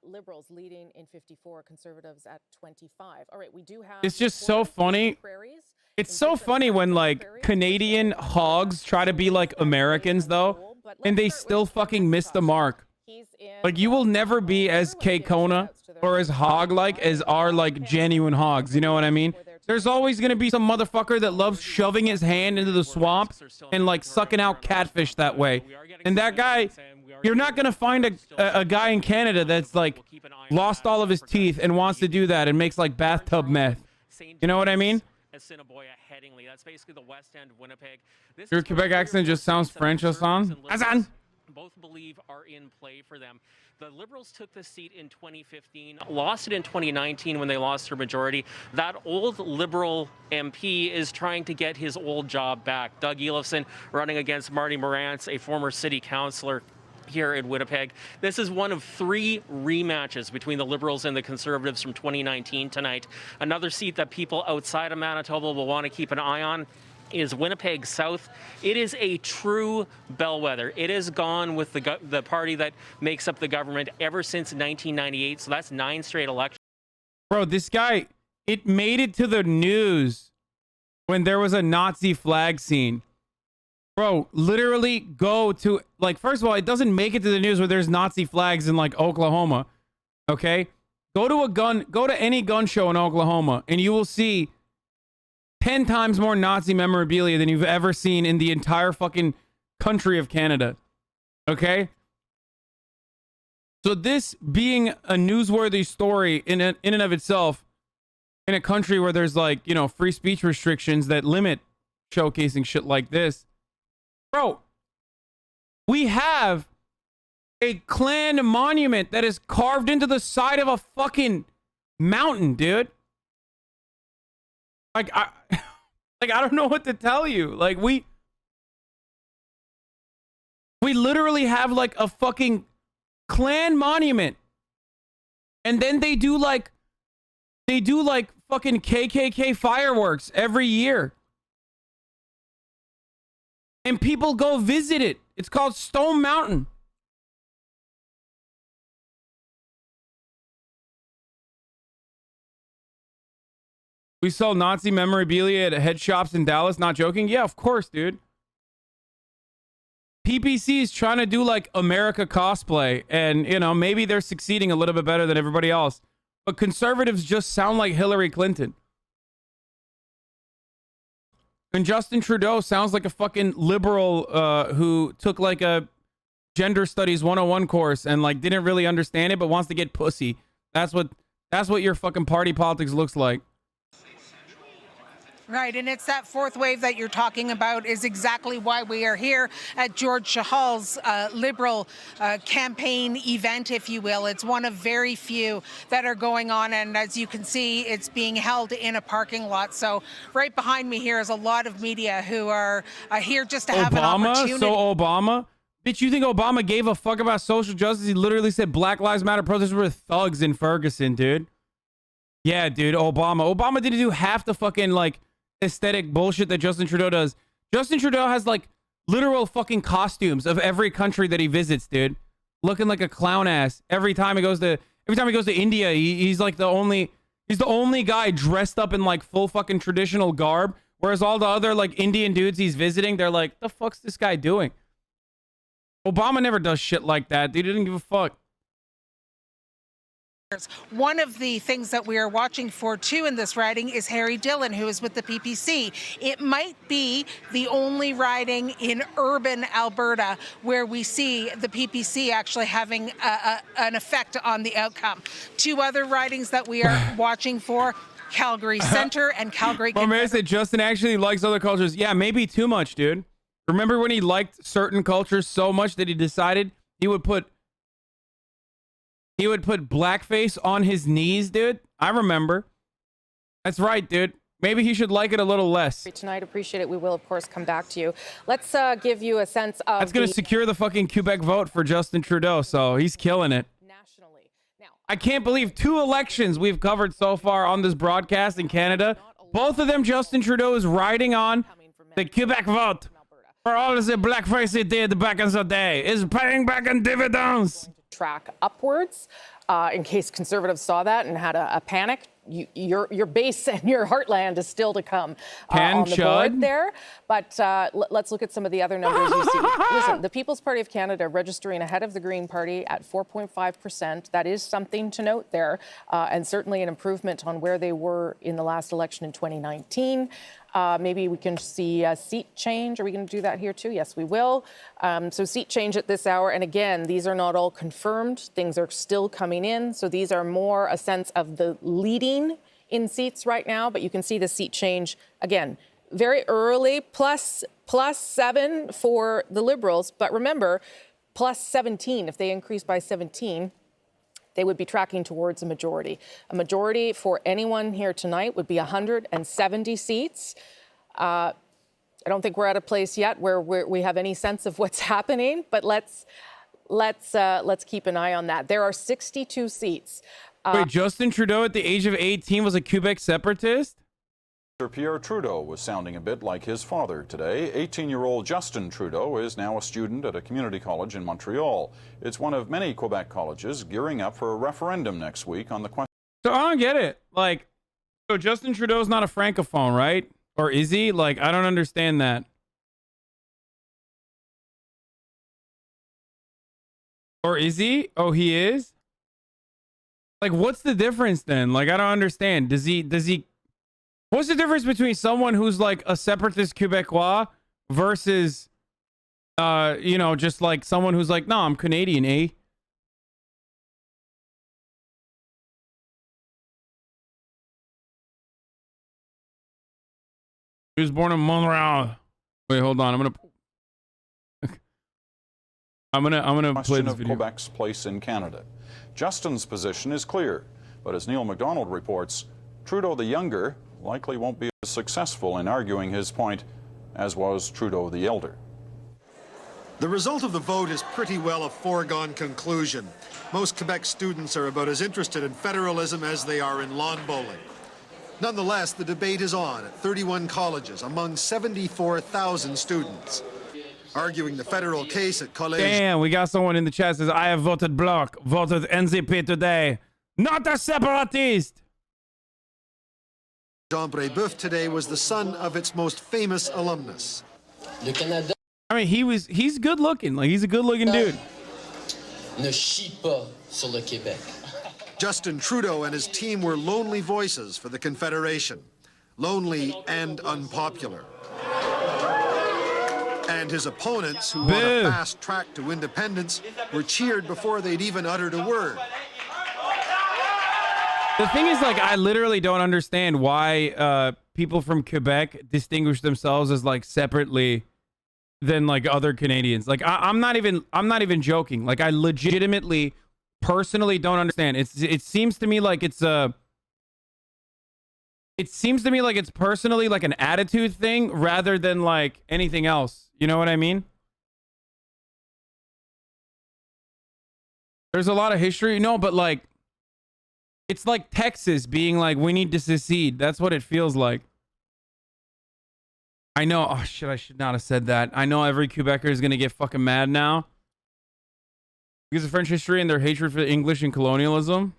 Liberals leading in 54, Conservatives at 25. All right, we do have... It's just so funny. It's so funny when, like, Canadian hogs try to be like Americans, though, and they still fucking miss the mark. Like, you will never be as K-Kona or as hog-like as our, like, genuine hogs. You know what I mean? There's always going to be some motherfucker that loves shoving his hand into the swamp and, like, sucking out catfish that way. And that guy, you're not going to find a guy in Canada that's, like, lost all of his teeth and wants to do that and makes, like, bathtub meth. You know what I mean? That's basically the west end of Winnipeg. Your Quebec accent just sounds French, Hasan. Hasan! Both believe are in play for them. The Liberals took the seat in 2015, lost it in 2019 when they lost their majority. That old Liberal MP is trying to get his old job back. Doug Elifson running against Marty Morantz, a former city councillor here in Winnipeg. This is one of 3 rematches between the Liberals and the Conservatives from 2019 tonight. Another seat that people outside of Manitoba will want to keep an eye on is Winnipeg South. It is a true bellwether. It has gone with the party that makes up the government ever since 1998, so that's 9 straight elections. Bro, this guy, it made it to the news when there was a Nazi flag scene. Bro, literally go to, like, first of all, it doesn't make it to the news where there's Nazi flags in, like, Oklahoma, okay? Go to any gun show in Oklahoma, and you will see 10 times more Nazi memorabilia than you've ever seen in the entire fucking country of Canada, okay? So this being a newsworthy story in and of itself, in a country where there's, like, free speech restrictions that limit showcasing shit like this, bro, we have a Klan monument that is carved into the side of a fucking mountain, dude. Like, I don't know what to tell you. Like, we literally have, like, a fucking Klan monument. And then they do like fucking KKK fireworks every year. And people go visit it. It's called Stone Mountain. We sell Nazi memorabilia at head shops in Dallas. Not joking. Yeah, of course, dude. PPC is trying to do, like, America cosplay. And, maybe they're succeeding a little bit better than everybody else. But conservatives just sound like Hillary Clinton. And Justin Trudeau sounds like a fucking liberal who took, like, a gender studies 101 course and, like, didn't really understand it but wants to get pussy. That's what your fucking party politics looks like. Right, and it's that 4th wave that you're talking about is exactly why we are here at George Chahal's Liberal campaign event, if you will. It's one of very few that are going on, and as you can see, it's being held in a parking lot. So right behind me here is a lot of media who are here just to have an opportunity. So Obama? Bitch, you think Obama gave a fuck about social justice? He literally said Black Lives Matter protesters were thugs in Ferguson, dude. Yeah, dude, Obama didn't do half the fucking, like, aesthetic bullshit that Justin Trudeau does. Justin Trudeau has, like, literal fucking costumes of every country that he visits, dude. Looking like a clown ass. Every time he goes to India, he's like the only guy dressed up in, like, full fucking traditional garb. Whereas all the other, like, Indian dudes he's visiting, they're like, the fuck's this guy doing? Obama never does shit like that, dude. He didn't give a fuck. One of the things that we are watching for, too, in this riding is Harry Dillon, who is with the PPC. It might be the only riding in urban Alberta where we see the PPC actually having an effect on the outcome. Two other ridings that we are watching for, Calgary Centre and Calgary. Well, may I say Justin actually likes other cultures? Yeah, maybe too much, dude. Remember when he liked certain cultures so much that he decided he would put blackface on his knees, dude? I remember. That's right, dude. Maybe he should like it a little less. Tonight, appreciate it. We will, of course, come back to you. Let's give you a sense of. That's going to secure the fucking Quebec vote for Justin Trudeau, so he's killing it. Nationally. Now, I can't believe 2 elections we've covered so far on this broadcast in Canada. Both of them, Justin Trudeau is riding on the Quebec vote. For all the blackface he did back in the day is paying back in dividends. Track upwards. In case Conservatives saw that and had a panic, your base and your heartland is still to come on the board there. But let's look at some of the other numbers you see. Listen, the People's Party of Canada registering ahead of the Green Party at 4.5%. That is something to note there, and certainly an improvement on where they were in the last election in 2019. Maybe we can see a seat change. Are we going to do that here too? Yes, we will. So seat change at this hour. And again, these are not all confirmed. Things are still coming in. So these are more a sense of the leading in seats right now. But you can see the seat change, again, very early, plus 7 for the Liberals. But remember, plus 17. If they increase by 17, they would be tracking towards a majority. A majority for anyone here tonight would be 170 seats. I don't think we're at a place yet where we have any sense of what's happening, but let's keep an eye on that. There are 62 seats. Wait, Justin Trudeau at the age of 18 was a Quebec separatist? Pierre Trudeau was sounding a bit like his father today. 18-year-old Justin Trudeau is now a student at a community college in Montreal. It's one of many Quebec colleges gearing up for a referendum next week on the question. So I don't get it. Like, so Justin Trudeau's not a francophone, right? Or is he? Like, I don't understand that. Or is he? Oh, he is? Like, what's the difference then? Like, I don't understand. Does he what's the difference between someone who's like a separatist Quebecois versus, just like someone who's like, no, I'm Canadian, eh? He was born in Montreal. Wait, hold on. I'm gonna play this video. Quebec's place in Canada. Justin's position is clear, but as Neil MacDonald reports, Trudeau the younger likely won't be as successful in arguing his point as was Trudeau the elder. The result of the vote is pretty well a foregone conclusion. Most Quebec students are about as interested in federalism as they are in lawn bowling. Nonetheless, the debate is on at 31 colleges among 74,000 students. Arguing the federal case at College. Damn, we got someone in the chat says, I have voted Bloc, voted NCP today. Not a separatist. Jean Brébeuf today was the son of its most famous alumnus. I mean, he's good looking. Like, he's a good looking dude. Ne chie pas sur le Québec. Justin Trudeau and his team were lonely voices for the Confederation. Lonely and unpopular. And his opponents, who want a fast track to independence, were cheered before they'd even uttered a word. The thing is, like, I literally don't understand why people from Quebec distinguish themselves as like separately than like other Canadians. Like, I'm not even joking. Like, I legitimately, personally don't understand. It seems to me like it's personally like an attitude thing rather than like anything else. You know what I mean? There's a lot of history. No, but like, it's like Texas being like, we need to secede. That's what it feels like. I know. Oh, shit. I should not have said that. I know every Quebecer is going to get fucking mad now because of French history and their hatred for English and colonialism.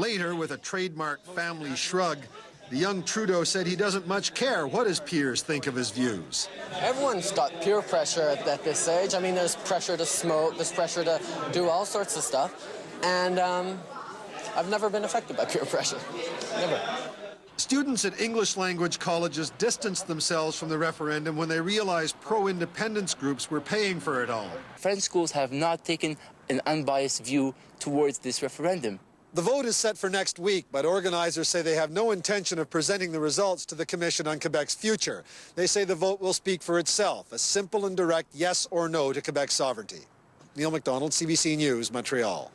Later, with a trademark family shrug, the young Trudeau said he doesn't much care what his peers think of his views. Everyone's got peer pressure at this age. I mean, there's pressure to smoke, there's pressure to do all sorts of stuff. And I've never been affected by peer pressure. Never. Students at English language colleges distanced themselves from the referendum when they realized pro-independence groups were paying for it all. French schools have not taken an unbiased view towards this referendum. The vote is set for next week, but organizers say they have no intention of presenting the results to the Commission on Quebec's future. They say the vote will speak for itself, a simple and direct yes or no to Quebec's sovereignty. Neil MacDonald, CBC News, Montreal.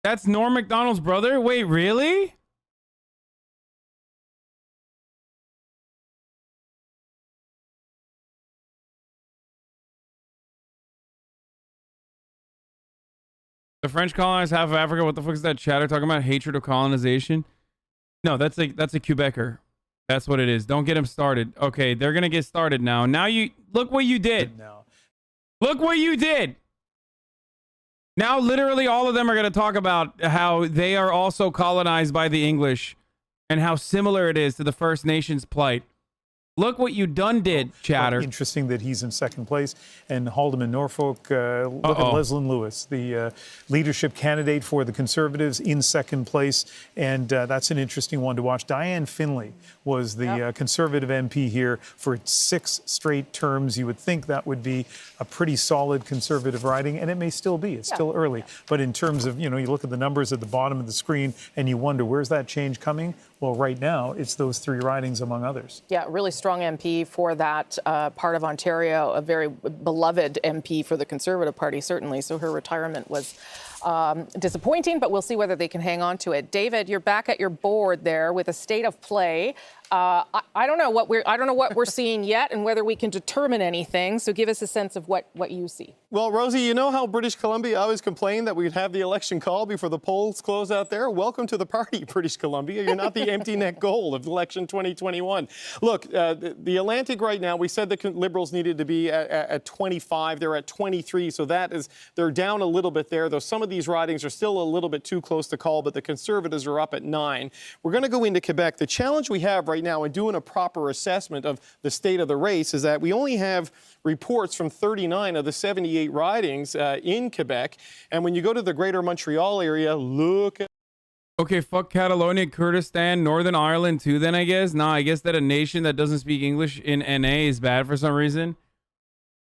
That's Norm Macdonald's brother? Wait, really? The French colonized half of Africa. What the fuck is that chatter talking about? Hatred of colonization? No, that's a Quebecer. That's what it is. Don't get him started. Okay, they're gonna get started now. Now you look what you did. Look what you did. Now, literally, all of them are going to talk about how they are also colonized by the English and how similar it is to the First Nations plight. Look what you done did, chatter. Interesting that he's in second place. And Haldeman Norfolk, look at Leslyn Lewis, the leadership candidate for the Conservatives, in second place. And that's an interesting one to watch. Diane Finley was the Conservative MP here for 6 straight terms. You would think that would be a pretty solid Conservative riding, and it may still be. It's still early. But in terms of, you look at the numbers at the bottom of the screen and you wonder, where's that change coming? Well, right now, it's those 3 ridings, among others. Yeah, really strong MP for that part of Ontario, a very beloved MP for the Conservative Party, certainly. So her retirement was disappointing, but we'll see whether they can hang on to it. David, you're back at your board there with a state of play. I don't know what we're seeing yet and whether we can determine anything. So give us a sense of what you see. Well, Rosie, you know how British Columbia always complained that we'd have the election called before the polls close out there? Welcome to the party, British Columbia. You're not the empty net goal of election 2021. Look, the Atlantic right now, we said the Liberals needed to be at 25. They're at 23, so they're down a little bit there, though some of these ridings are still a little bit too close to call, but the Conservatives are up at 9. We're going to go into Quebec. The challenge we have right now in doing a proper assessment of the state of the race is that we only have reports from 39 of the 78 ridings in Quebec. And when you go to the greater Montreal area, look at... Okay, fuck Catalonia, Kurdistan, Northern Ireland too then, I guess. Nah, I guess that a nation that doesn't speak English in NA is bad for some reason.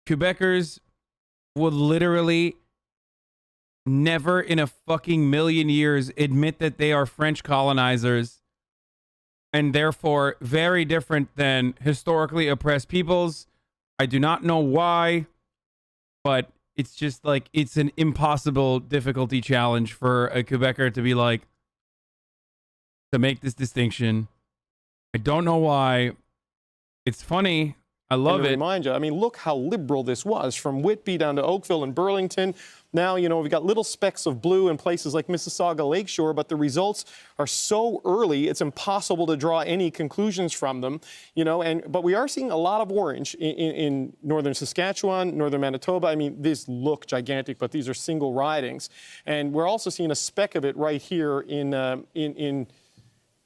Quebecers would literally never in a fucking million years admit that they are French colonizers and therefore very different than historically oppressed peoples. I do not know why, but it's just like, it's an impossible difficulty challenge for a Quebecer to be like, to make this distinction. I don't know why. It's funny. I love it. Remind you, I mean, look how liberal this was, from Whitby down to Oakville and Burlington. Now, we've got little specks of blue in places like Mississauga Lakeshore, but the results are so early, it's impossible to draw any conclusions from them, but we are seeing a lot of orange in northern Saskatchewan, northern Manitoba. I mean, these look gigantic, but these are single ridings. And we're also seeing a speck of it right here in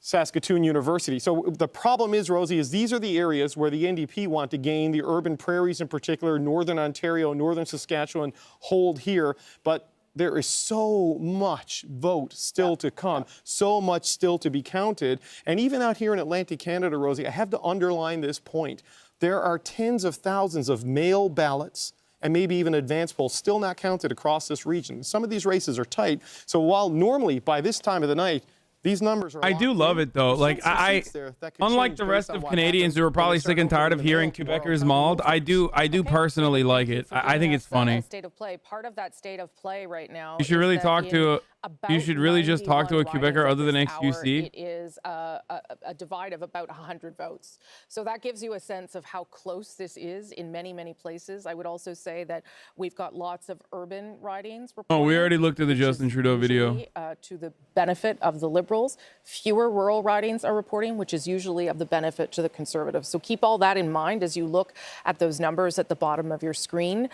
Saskatoon University. So the problem is, Rosie, is these are the areas where the NDP want to gain, the urban prairies in particular, northern Ontario, northern Saskatchewan hold here. But there is so much vote still to come, so much still to be counted. And even out here in Atlantic Canada, Rosie, I have to underline this point. There are tens of thousands of mail ballots and maybe even advance polls still not counted across this region. Some of these races are tight. So while normally by this time of the night, these numbers are... I do love it, though. Like, unlike the rest of Canadians who are probably sick and tired of hearing Quebecers mauled, I do personally like it. I think it's funny. State of play. Part of that state of play right now. You should really talk to about You should really just talk to a 91 Quebecer ridings other than at this hour. XQC. It is a divide of about 100 votes. So that gives you a sense of how close this is in many, many places. I would also say that we've got lots of urban ridings. Oh, we already looked at the Justin Trudeau video. Usually, to the benefit of the Liberals. Fewer rural ridings are reporting, which is usually of the benefit to the Conservatives. So keep all that in mind as you look at those numbers at the bottom of your screen.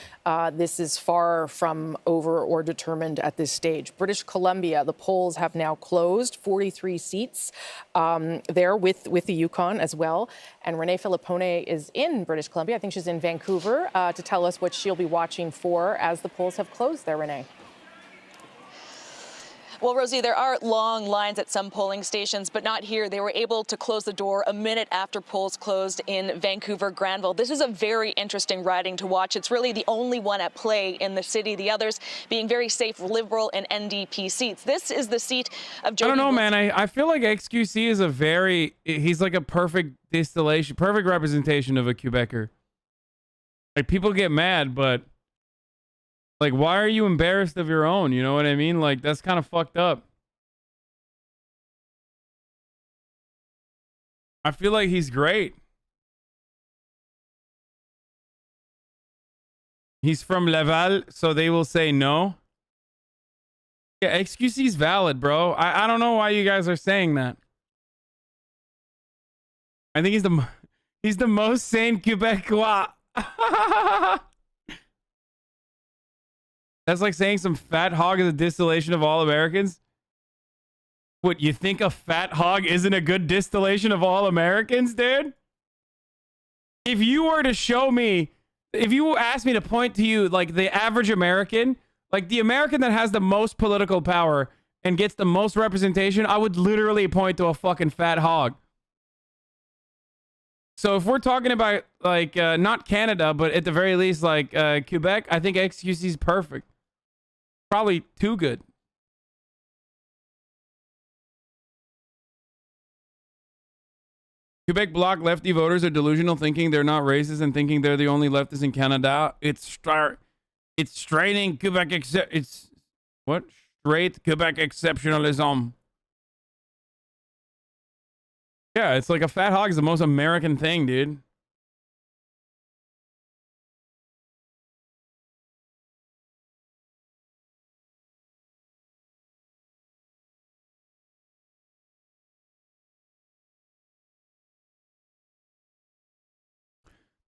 This is far from over or determined at this stage. British Columbia, the polls have now closed, 43 seats there with the Yukon as well. And Renee Filippone is in British Columbia. I think she's in Vancouver to tell us what she'll be watching for as the polls have closed there, Renee. Well, Rosie, there are long lines at some polling stations, but not here. They were able to close the door a minute after polls closed in Vancouver, Granville. This is a very interesting riding to watch. It's really the only one at play in the city, the others being very safe Liberal and NDP seats. This is the seat of Jody I don't know, Wilson. man. I feel like XQC is he's like a perfect distillation, perfect representation of a Quebecer. Like, people get mad, but like, why are you embarrassed of your own? You know what I mean? Like, that's kind of fucked up. I feel like he's great. He's from Laval, so they will say no. Yeah, XQC's valid, bro. I don't know why you guys are saying that. I think he's the most sane Quebecois. That's like saying some fat hog is a distillation of all Americans. What, you think a fat hog isn't a good distillation of all Americans, dude? If you were to show me, if you asked me to point to you, like, the average American, like the American that has the most political power and gets the most representation, I would literally point to a fucking fat hog. So if we're talking about, like, not Canada, but at the very least, like, Quebec, I think XQC is perfect. Probably too good. Quebec Bloc lefty voters are delusional, thinking they're not racist and thinking they're the only leftists in Canada. It's straining Quebec straight Quebec exceptionalism. Yeah, it's like a fat hog is the most American thing, dude.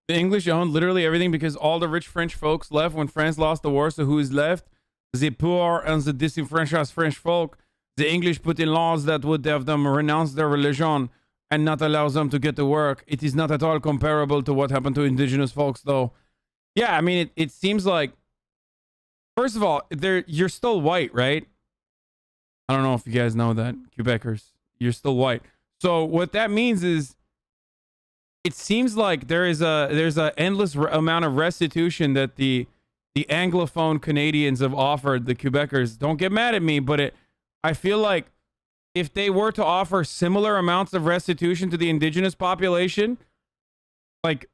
The English owned literally everything because all the rich French folks left when France lost the war. So who is left? The poor and the disenfranchised French folk. The English put in laws that would have them renounce their religion and not allow them to get to work. It is not at all comparable to what happened to indigenous folks, though. Yeah, I mean, it seems like, first of all, you're still white, right? I don't know if you guys know that, Quebecers. You're still white. So what that means is, it seems like there's a endless amount of restitution that the Anglophone Canadians have offered the Quebecers. Don't get mad at me, but I feel like if they were to offer similar amounts of restitution to the indigenous population, like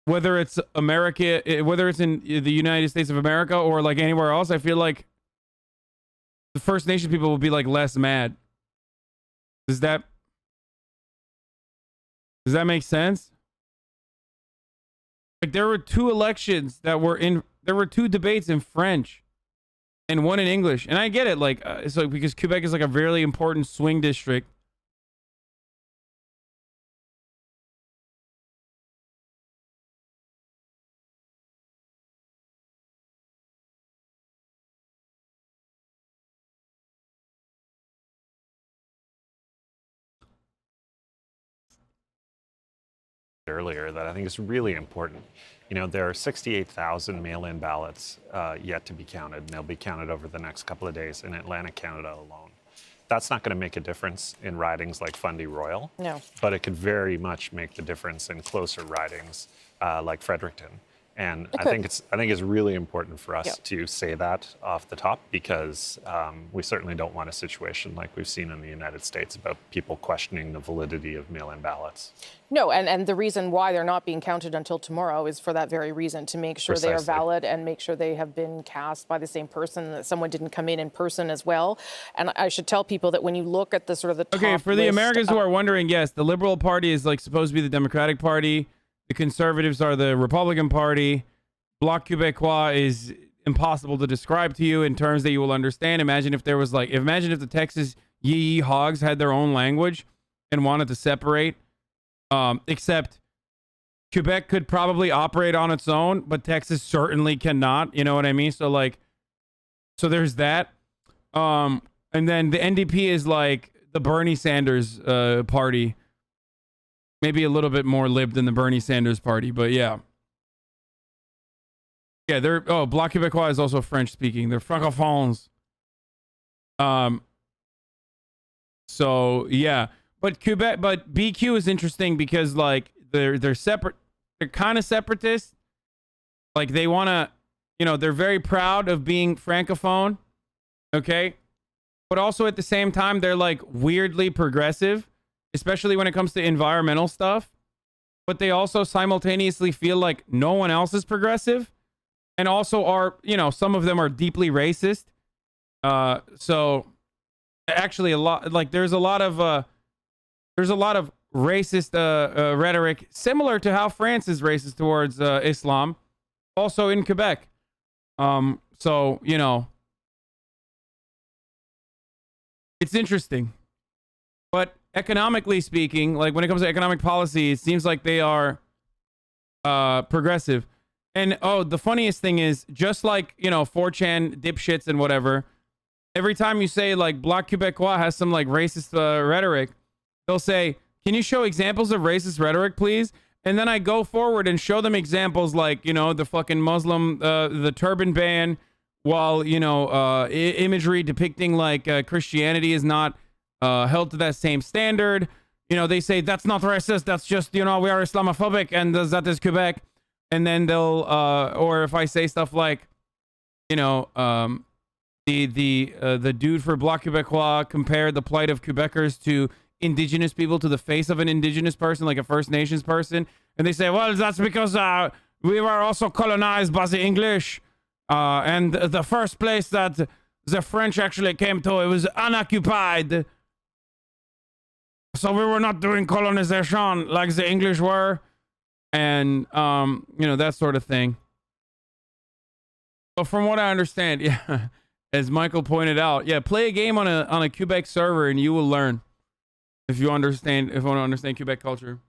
whether it's America, whether it's in the United States of America or like anywhere else, I feel like the First Nation people will be like less mad. Does that make sense? Like, there were two elections that were there were two debates in French and one in English. And I get it, like, it's like because Quebec is like a really important swing district. Earlier that I think is really important. You know, there are 68,000 mail-in ballots yet to be counted, and they'll be counted over the next couple of days in Atlantic, Canada alone. That's not going to make a difference in ridings like Fundy Royal, no, but it could very much make the difference in closer ridings like Fredericton. And I think it's really important for us Yep. to say that off the top, because we certainly don't want a situation like we've seen in the United States about people questioning the validity of mail-in ballots. No, and the reason why they're not being counted until tomorrow is for that very reason, to make sure they are Precisely. valid and make sure they have been cast by the same person, that someone didn't come in person as well. And I should tell people that when you look at the sort of the top Okay, for the list Americans who are wondering, yes, the Liberal Party is like supposed to be the Democratic Party. The Conservatives are the Republican Party. Bloc Québécois is impossible to describe to you in terms that you will understand. Imagine if the Texas Yee Hogs had their own language and wanted to separate. Except Quebec could probably operate on its own, but Texas certainly cannot. You know what I mean? So there's that. And then the NDP is like the Bernie Sanders party. Maybe a little bit more lib than the Bernie Sanders party, but yeah. Yeah, Bloc Québécois is also French speaking. They're francophones. So yeah, but BQ is interesting because like they're separate. They're kind of separatist. Like they want to, they're very proud of being francophone. Okay, but also at the same time they're like weirdly progressive, especially when it comes to environmental stuff. But they also simultaneously feel like no one else is progressive. And also are, some of them are deeply racist. So actually there's a lot of racist rhetoric similar to how France is racist towards Islam, also in Quebec. So, it's interesting. But economically speaking, like when it comes to economic policy, it seems like they are progressive. And the funniest thing is, just like 4chan dipshits and whatever, every time you say like Bloc Québécois has some like racist rhetoric, they'll say, "Can you show examples of racist rhetoric, please?" And then I go forward and show them examples like the fucking Muslim, the turban ban, while imagery depicting like Christianity is not held to that same standard. They say that's not racist. That's just we are Islamophobic, and that is Quebec. And then they'll, or if I say stuff like, the dude for Bloc Québécois compared the plight of Quebecers to indigenous people to the face of an indigenous person, like a First Nations person, and they say, well, that's because we were also colonized by the English, and the first place that the French actually came to, it was unoccupied, so we were not doing colonization like the English were. And that sort of thing. But from what I understand, yeah, as Michael pointed out, yeah, play a game on a Quebec server and you will learn if you want to understand Quebec culture.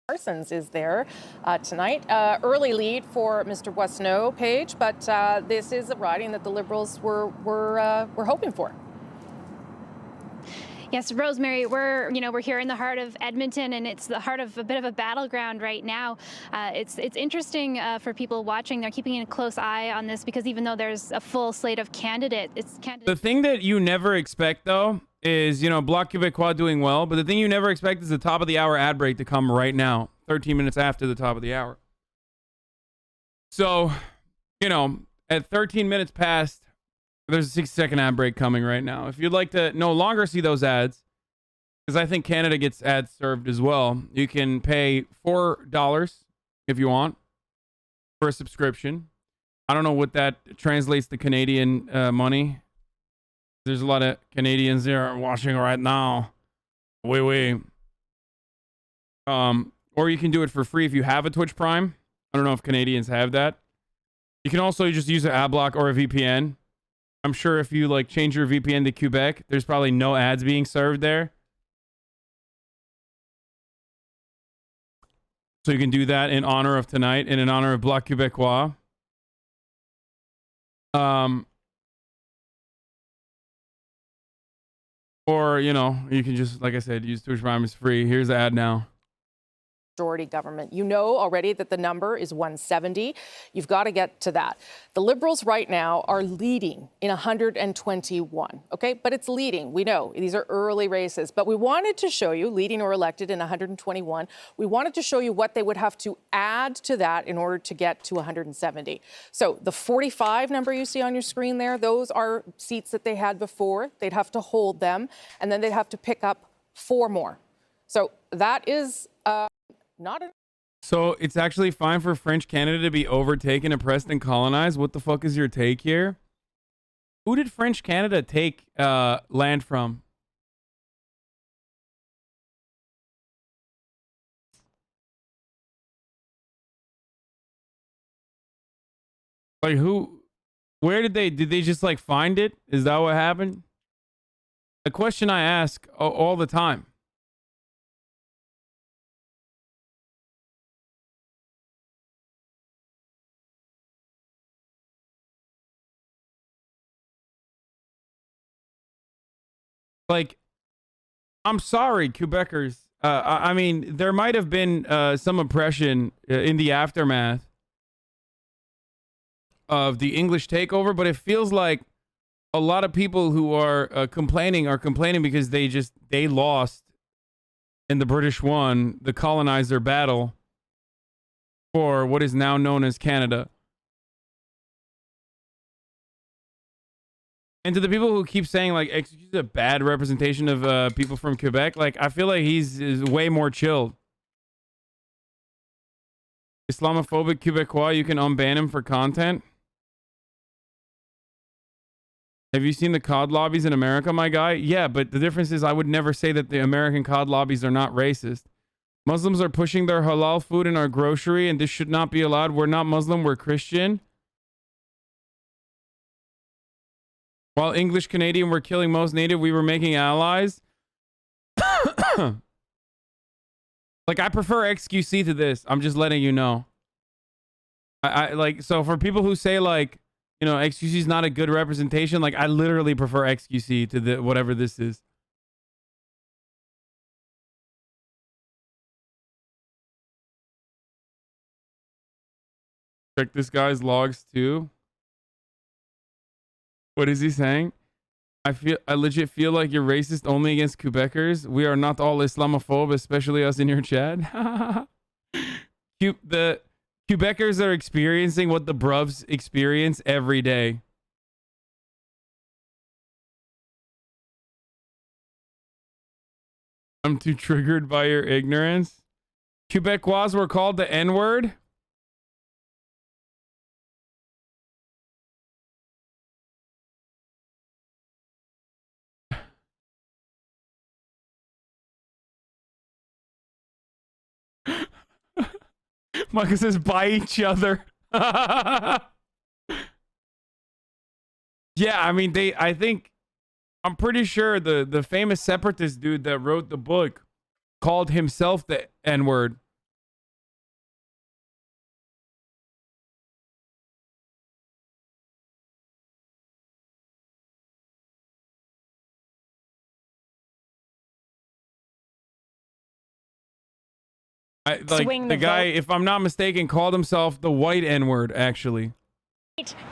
Parsons is there tonight. Early lead for Mr. Boissonneau, Paige, but this is a riding that the Liberals were hoping for. Yes, Rosemary, we're here in the heart of Edmonton, and it's the heart of a bit of a battleground right now. It's interesting for people watching. They're keeping a close eye on this because even though there's a full slate of candidates, The thing that you never expect, though, is, Bloc Québécois doing well, but the thing you never expect is the top of the hour ad break to come right now, 13 minutes after the top of the hour. So, at 13 minutes past, there's a 60-second ad break coming right now. If you'd like to no longer see those ads, because I think Canada gets ads served as well, you can pay $4 if you want for a subscription. I don't know what that translates to Canadian money. There's a lot of Canadians there watching right now. Oui. Or you can do it for free if you have a Twitch Prime. I don't know if Canadians have that. You can also just use an ad block or a VPN. I'm sure if you change your VPN to Quebec, there's probably no ads being served there. So you can do that in honor of tonight and in honor of Bloc Québécois. Or, you can just, like I said, use Twitch Prime. It's free. Here's the ad now. majority government. You know already that the number is 170. You've got to get to that. The Liberals right now are leading in 121, okay? But it's leading. We know these are early races, but we wanted to show you, leading or elected in 121, we wanted to show you what they would have to add to that in order to get to 170. So the 45 number you see on your screen there, those are seats that they had before. They'd have to hold them, and then they'd have to pick up 4 more. So that is So it's actually fine for French Canada to be overtaken, oppressed, and colonized. What the fuck is your take here? Who did French Canada take land from? Like who? Where did they just like find it? Is that what happened? A question I ask all the time. Like, I'm sorry, Quebecers. I mean, there might have been some oppression in the aftermath of the English takeover, but it feels like a lot of people who are complaining because they lost and the British won the colonizer battle for what is now known as Canada. And to the people who keep saying, like, excuse a bad representation of people from Quebec, like, I feel like he's way more chilled. Islamophobic Quebecois, you can unban him for content. Have you seen the COD lobbies in America, my guy? Yeah, but the difference is I would never say that the American COD lobbies are not racist. Muslims are pushing their halal food in our grocery, and this should not be allowed. We're not Muslim, we're Christian. While English Canadian were killing most native, we were making allies. Like, I prefer XQC to this. I'm just letting you know. I like, so for people who say, like, you know, XQC is not a good representation, like, I literally prefer XQC to the whatever this is. Check this guy's logs too. What is he saying? I legit feel like you're racist only against Quebecers. We are not all Islamophobe, especially us in your chat. The Quebecers are experiencing what the bruvs experience every day. I'm too triggered by your ignorance. Quebecois were called the N-word. Michael says, by each other. Yeah, I mean, I'm pretty sure the famous separatist dude that wrote the book called himself the N-word. The guy, if I'm not mistaken, called himself the white N-word, actually.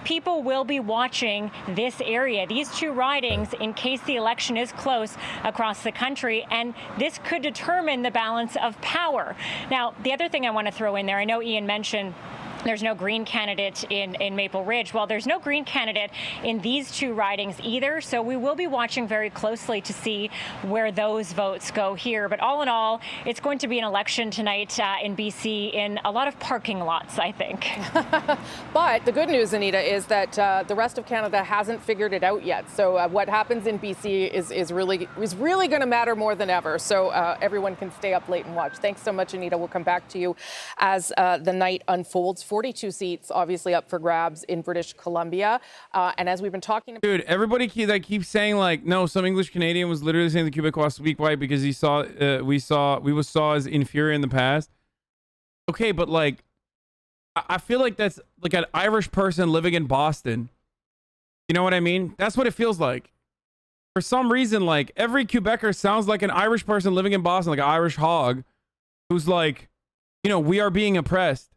People will be watching this area, these 2 ridings, in case the election is close across the country, and this could determine the balance of power. Now, the other thing I want to throw in there, I know Ian mentioned there's no Green candidate in Maple Ridge. Well, there's no Green candidate in these 2 ridings either, so we will be watching very closely to see where those votes go here. But all in all, it's going to be an election tonight in BC in a lot of parking lots, I think. But the good news, Anita, is that the rest of Canada hasn't figured it out yet. So what happens in BC is really going to matter more than ever. So everyone can stay up late and watch. Thanks so much, Anita. We'll come back to you as the night unfolds. 42 seats obviously up for grabs in British Columbia. And as we've been talking about... Dude, everybody keeps saying, like, no, some English Canadian was literally saying the Quebecois speak white because we saw as inferior in the past. Okay, but, like, I feel like that's like an Irish person living in Boston. You know what I mean? That's what it feels like. For some reason, like, every Quebecer sounds like an Irish person living in Boston, like an Irish hog who's like, You know, we are being oppressed.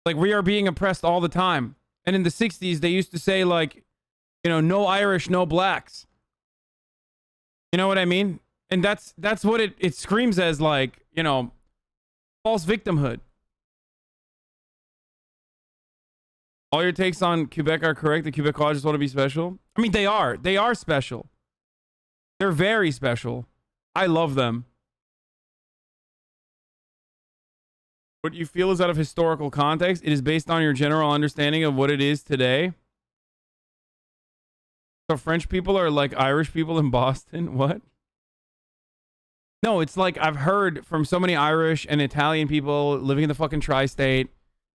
Like, we are being oppressed all the time. And in the 60s, they used to say, like, you know, no Irish, no blacks. You know what I mean? And that's what it screams as, like, you know, false victimhood. All your takes on Quebec are correct. The Quebecois just want to be special. I mean, they are. They are special. They're very special. I love them. What you feel is out of historical context. It is based on your general understanding of what it is today. So French people are like Irish people in Boston? What? No, it's like I've heard from so many Irish and Italian people living in the fucking tri-state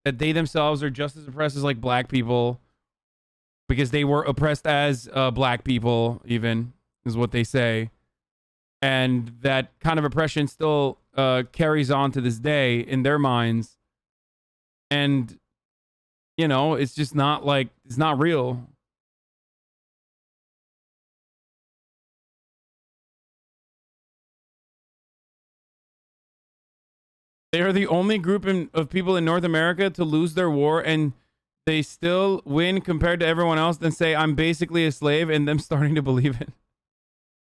that they themselves are just as oppressed as like black people because they were oppressed as black people, even, is what they say. And that kind of oppression still carries on to this day in their minds. And, you know, it's just not like, it's not real. They are the only group of people in North America to lose their war, and they still win compared to everyone else, then say, I'm basically a slave, and them starting to believe it.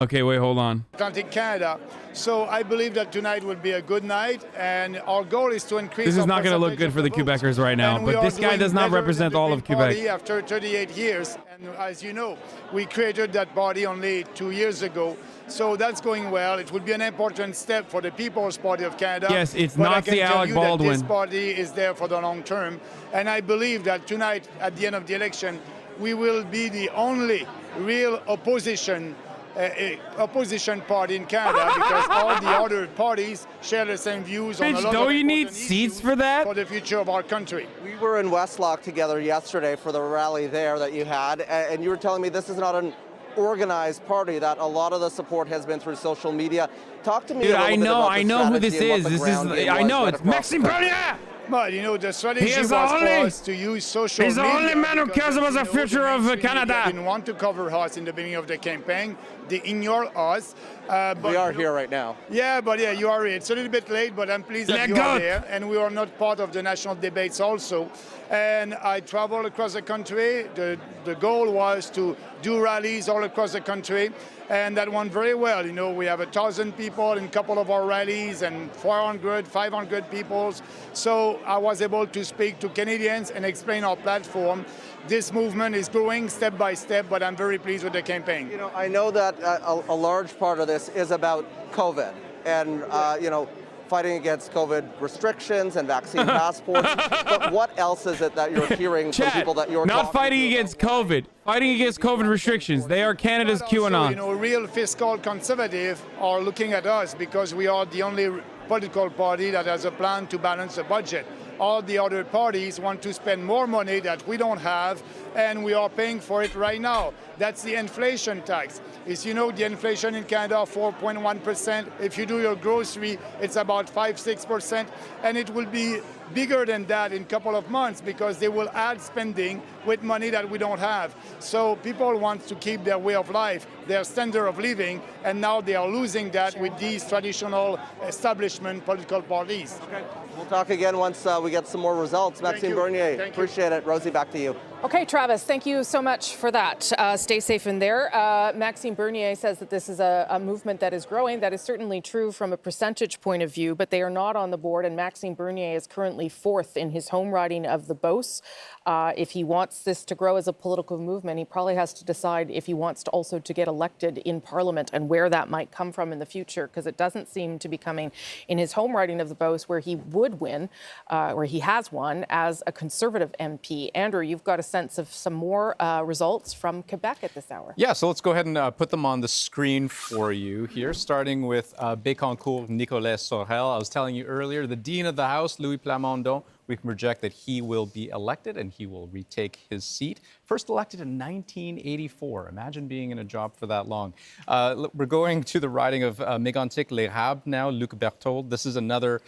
Okay, wait, hold on. Atlantic Canada. So I believe that tonight will be a good night, and our goal is to increase. This is not going to look good for the Quebecers right now, but this guy does not represent all of Quebec. After 38 years, and as you know, we created that body only 2 years ago. So that's going well. It would be an important step for the People's Party of Canada. Yes, it's but Nazi Alec Baldwin. This party is there for the long term. And I believe that tonight, at the end of the election, we will be the only real opposition party in Canada because all the other parties share the same views on a lot don't of you need seats for that? For the future of our country. We were in Westlock together yesterday for the rally there that you had, and you were telling me this is not an organized party, that a lot of the support has been through social media. Talk to me Dude, a little bit about I know who this is. This is, I know, it's Maxime Bernier! But, you know, the strategy was for us to use social media. He's the only man who cares about the future of Canada. They didn't want to cover us in the beginning of the campaign. They ignore us. But we are here right now. Yeah, but yeah, you are here. It's a little bit late, but I'm pleased that you are there. And we are not part of the national debates also. And I travel across the country. The goal was to do rallies all across the country. And that went very well. You know, we have 1,000 people in a couple of our rallies and 400, 500 people. So I was able to speak to Canadians and explain our platform. This movement is growing step by step, but I'm very pleased with the campaign. You know, I know that a large part of this is about COVID and, you know, fighting against COVID restrictions and vaccine passports. But what else is it that you're hearing from people that you're not fighting against COVID, fighting against COVID restrictions? They are Canada's QAnon. Also, you know, real fiscal conservative are looking at us because we are the only political party that has a plan to balance the budget. All the other parties want to spend more money that we don't have, and we are paying for it right now. That's the inflation tax. As you know, the inflation in Canada, 4.1%. If you do your grocery, it's about 5-6%, and it will be bigger than that in a couple of months because they will add spending with money that we don't have. So people want to keep their way of life, their standard of living, and now they are losing that with these traditional establishment political parties. Okay. We'll talk again once we get some more results. Maxime Bernier, appreciate it. Rosie, back to you. Okay, Travis, thank you so much for that. Stay safe in there. Maxime Bernier says that this is a movement that is growing. That is certainly true from a percentage point of view, but they are not on the board, and Maxime Bernier is currently fourth in his home riding of the Beauce. If he wants this to grow as a political movement, he probably has to decide if he wants to also to get elected in Parliament and where that might come from in the future, because it doesn't seem to be coming in his home riding of the Beauce, where he would win, where he has won as a Conservative MP. Andrew, you've got a sense of some more results from Quebec at this hour. Yeah, so let's go ahead and put them on the screen for you here, starting with Bécancour Nicolas Sorel. I was telling you earlier, the Dean of the House, Louis Plamondon, we can project that he will be elected and he will retake his seat. First elected in 1984. Imagine being in a job for that long. We're going to the riding of Mégantic-l'Érable now, Luc Berthold. This is another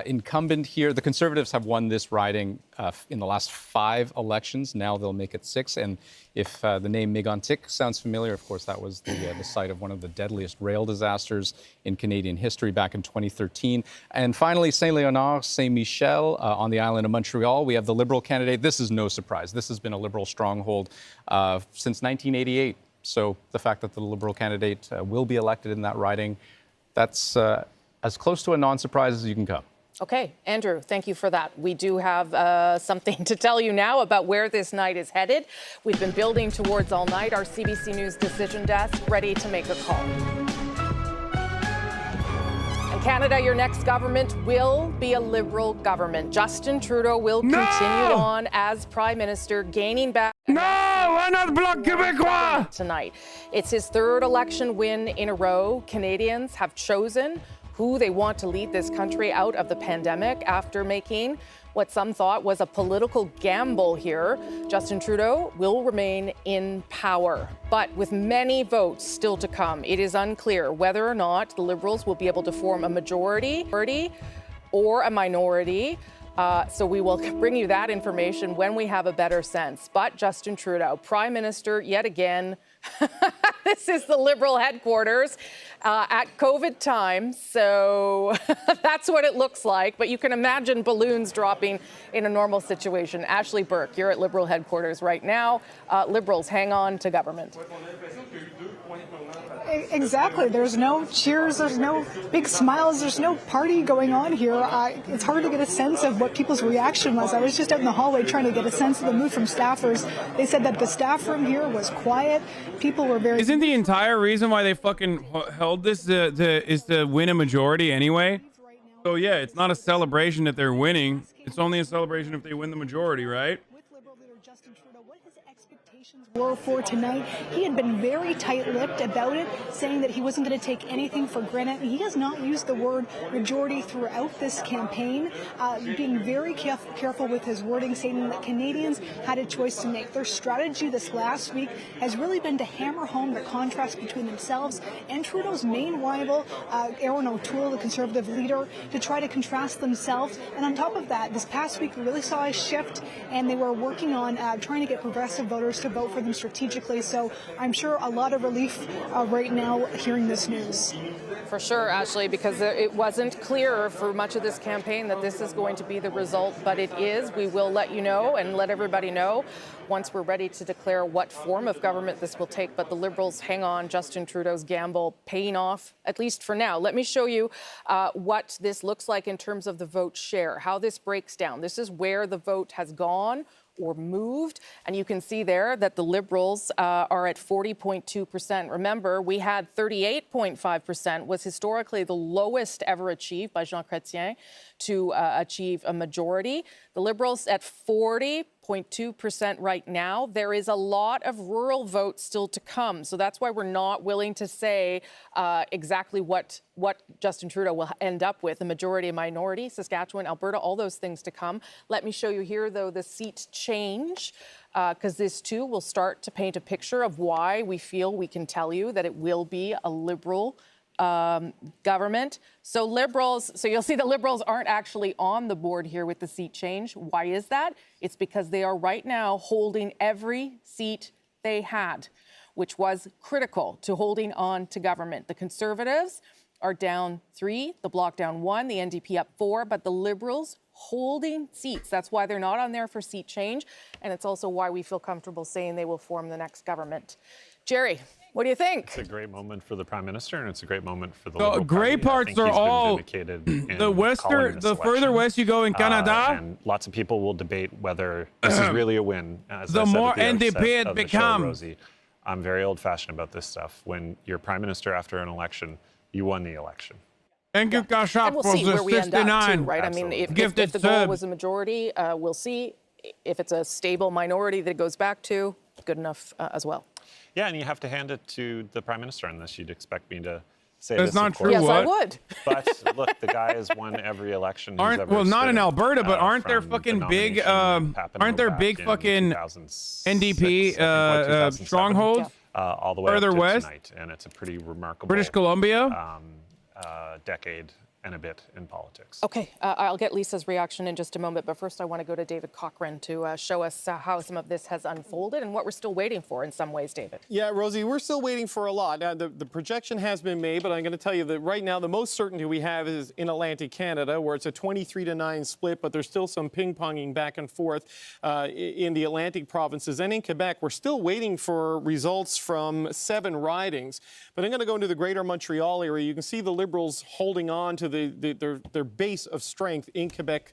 incumbent here. The Conservatives have won this riding in the last 5 elections. Now they'll make it 6. And if the name Mégantic sounds familiar, of course, that was the site of one of the deadliest rail disasters in Canadian history back in 2013. And finally, Saint-Léonard, Saint-Michel on the island of Montreal. We have the Liberal candidate. This is no surprise. This has been a Liberal stronghold since 1988. So the fact that the Liberal candidate will be elected in that riding, that's as close to a non-surprise as you can come. Okay, Andrew, thank you for that. We do have something to tell you now about where this night is headed. We've been building towards all night. Our CBC News decision desk ready to make a call. In Canada, your next government will be a Liberal government. Justin Trudeau will continue on as Prime Minister, gaining back. No, we're not Bloc Québécois! Tonight. It's his 3rd election win in a row. Canadians have chosen who they want to lead this country out of the pandemic after making what some thought was a political gamble here. Justin Trudeau will remain in power, but with many votes still to come, it is unclear whether or not the Liberals will be able to form a majority or a minority. So we will bring you that information when we have a better sense. But Justin Trudeau, Prime Minister yet again. This is the Liberal headquarters at COVID time. So that's what it looks like. But you can imagine balloons dropping in a normal situation. Ashley Burke, you're at Liberal headquarters right now. Liberals, hang on to government. Exactly. There's no cheers. There's no big smiles. There's no party going on here. It's hard to get a sense of what people's reaction was. I was just out in the hallway trying to get a sense of the mood from staffers. They said that the staff room here was quiet. People were very... Isn't the entire reason why they fucking held this is to win a majority anyway? So yeah, it's not a celebration that they're winning. It's only a celebration if they win the majority, right? Were for tonight. He had been very tight-lipped about it, saying that he wasn't going to take anything for granted. He has not used the word majority throughout this campaign, being very careful with his wording, saying that Canadians had a choice to make. Their strategy this last week has really been to hammer home the contrast between themselves and Trudeau's main rival, Erin O'Toole, the Conservative leader, to try to contrast themselves. And on top of that, this past week we really saw a shift, and they were working on trying to get progressive voters to vote for them strategically. So I'm sure a lot of relief right now hearing this news. For sure, Ashley, because it wasn't clear for much of this campaign that this is going to be the result, but it is. We will let you know and let everybody know once we're ready to declare what form of government this will take. But the Liberals hang on. Justin Trudeau's gamble paying off, at least for now. Let me show you what this looks like in terms of the vote share, how this breaks down. This is where the vote has gone or moved. And you can see there that the Liberals are at 40.2%. Remember, we had 38.5%, was historically the lowest ever achieved by Jean Chrétien to achieve a majority. The Liberals at 40.2% right now. There is a lot of rural votes still to come. So that's why we're not willing to say exactly what Justin Trudeau will end up with, a majority, a minority, Saskatchewan, Alberta, all those things to come. Let me show you here, though, the seat change, because this, too, will start to paint a picture of why we feel we can tell you that it will be a Liberal government. So Liberals, so you'll see the Liberals aren't actually on the board here with the seat change. Why is that? It's because they are right now holding every seat they had, which was critical to holding on to government. The Conservatives are down 3, the Bloc down 1, the NDP up 4, but the Liberals holding seats. That's why they're not on there for seat change, and it's also why we feel comfortable saying they will form the next government. Jerry, what do you think? It's a great moment for the Prime Minister, and it's a great moment for the The Liberal great Party. parts are all the further west you go in Canada, and lots of people will debate whether this is really a win. As the I said more at the NDP outset it of the show, becomes. Rosie, I'm very old-fashioned about this stuff. When you're Prime Minister after an election, you won the election. Thank you, Kasha, And we'll for see the where we end up, 69. too, right? I mean, if the goal was a majority, we'll see. If it's a stable minority that it goes back to, good enough as well. Yeah, and you have to hand it to the Prime Minister on this. You'd expect me to say That's this, not of course. true. Yes, I would. But look, the guy has won every election. Well, not in Alberta, but aren't there fucking big, aren't there big fucking NDP strongholds all the way further up to west? Tonight, and it's a pretty remarkable British Columbia? decade and a bit in politics. Okay, I'll get Lisa's reaction in just a moment, but first I want to go to David Cochran to show us how some of this has unfolded and what we're still waiting for in some ways, David. Yeah, Rosie, we're still waiting for a lot. Now, the projection has been made, but I'm going to tell you that right now the most certainty we have is in Atlantic Canada, where it's a 23-9 split, but there's still some ping-ponging back and forth in the Atlantic provinces. And in Quebec, we're still waiting for results from 7 ridings. But I'm going to go into the greater Montreal area. You can see the Liberals holding on to their base of strength in Quebec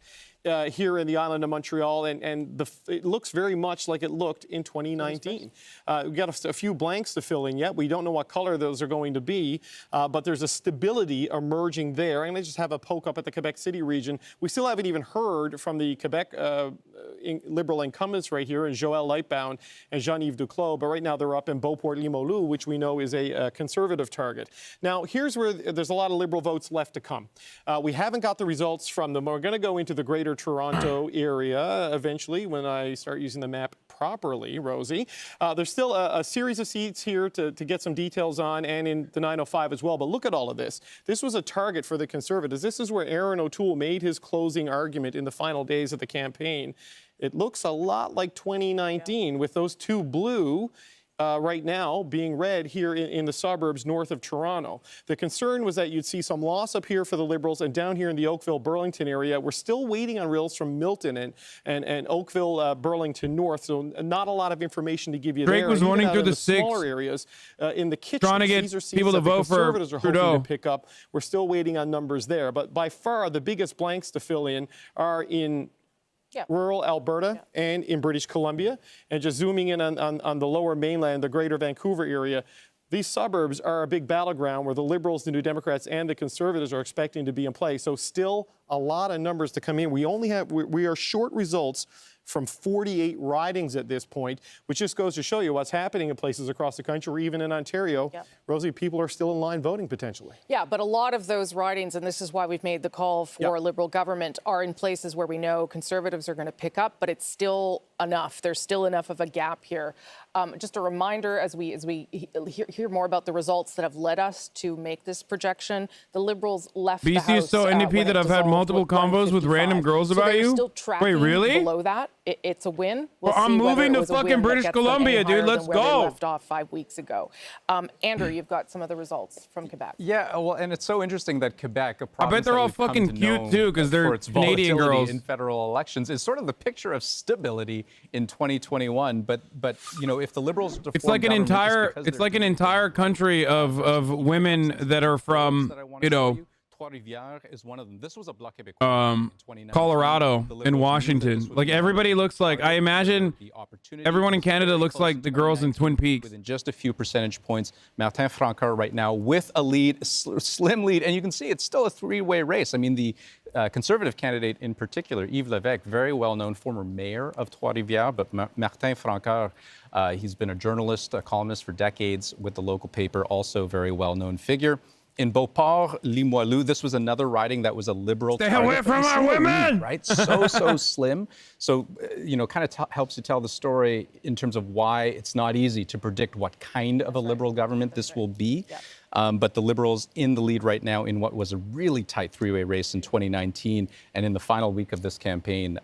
here in the island of Montreal, and it looks very much like it looked in 2019. We've got a few blanks to fill in yet. We don't know what color those are going to be, but there's a stability emerging there. I'm going to just have a poke up at the Quebec City region. We still haven't even heard from the Quebec Liberal incumbents right here, and Joël Lightbound and Jean-Yves Duclos, but right now they're up in Beauport-Limoilou, which we know is a Conservative target. Now, here's where there's a lot of Liberal votes left to come. We haven't got the results from them. We're going to go into the greater Toronto area eventually when I start using the map properly, Rosie. There's still a series of seats here to get some details on, and in the 905 as well. But look at all of this. This was a target for the Conservatives. This is where Erin O'Toole made his closing argument in the final days of the campaign. It looks a lot like 2019 with those 2 blue right now being red here in the suburbs north of Toronto. The concern was that you'd see some loss up here for the Liberals, and down here in the Oakville-Burlington area, we're still waiting on results from Milton and Oakville-Burlington North, so not a lot of information to give you Drake there. was Even running out through in the smaller 6, areas in the kitchen. trying to get These are seats people to that the vote for Conservatives are hoping Trudeau to pick up. We're still waiting on numbers there, but by far the biggest blanks to fill in are in rural Alberta and in British Columbia. And just zooming in on the lower mainland, the greater Vancouver area, these suburbs are a big battleground where the Liberals, the New Democrats, and the Conservatives are expecting to be in play. So still a lot of numbers to come in. We are short results from 48 ridings at this point, which just goes to show you what's happening in places across the country, or even in Ontario. Rosie, people are still in line voting potentially. Yeah, but a lot of those ridings, and this is why we've made the call for Liberal government, are in places where we know Conservatives are going to pick up, but it's still enough. There's still enough of a gap here. Just a reminder, as we hear more about the results that have led us to make this projection, the Liberals left the House. BC is so NDP that I've had multiple combos with random girls about you. Still tracking Wait, really? below that. It's a win. Well, I'm moving to fucking British Columbia, dude. Let's go. They left off 5 weeks ago. Andrew, you've got some of the results from Quebec. Yeah, well, and it's so interesting that Quebec, a province I bet they're all fucking cute too, because they're Canadian girls. In federal elections, is sort of the picture of stability in 2021. But you know, if the Liberals, it's like an entire country of women that are from, you know, is one of them. This was a Bloc Québécois Colorado and Washington. Like everybody looks like, I imagine everyone in Canada looks like the girls in Twin Peaks. Within just a few percentage points, Martin Francard right now with a lead, slim lead, and you can see it's still a 3-way race. I mean, the Conservative candidate in particular, Yves Lévesque, very well-known former mayor of Trois-Rivières, but Martin Francard, he's been a journalist, a columnist for decades with the local paper, also very well-known figure. In Beauport-Limoilou, this was another riding that was a Liberal target. Stay away from our women! Right? So slim. So, you know, kind of helps you tell the story in terms of why it's not easy to predict what kind of a Liberal government this will be. But the Liberals in the lead right now in what was a really tight 3-way race in 2019. And in the final week of this campaign,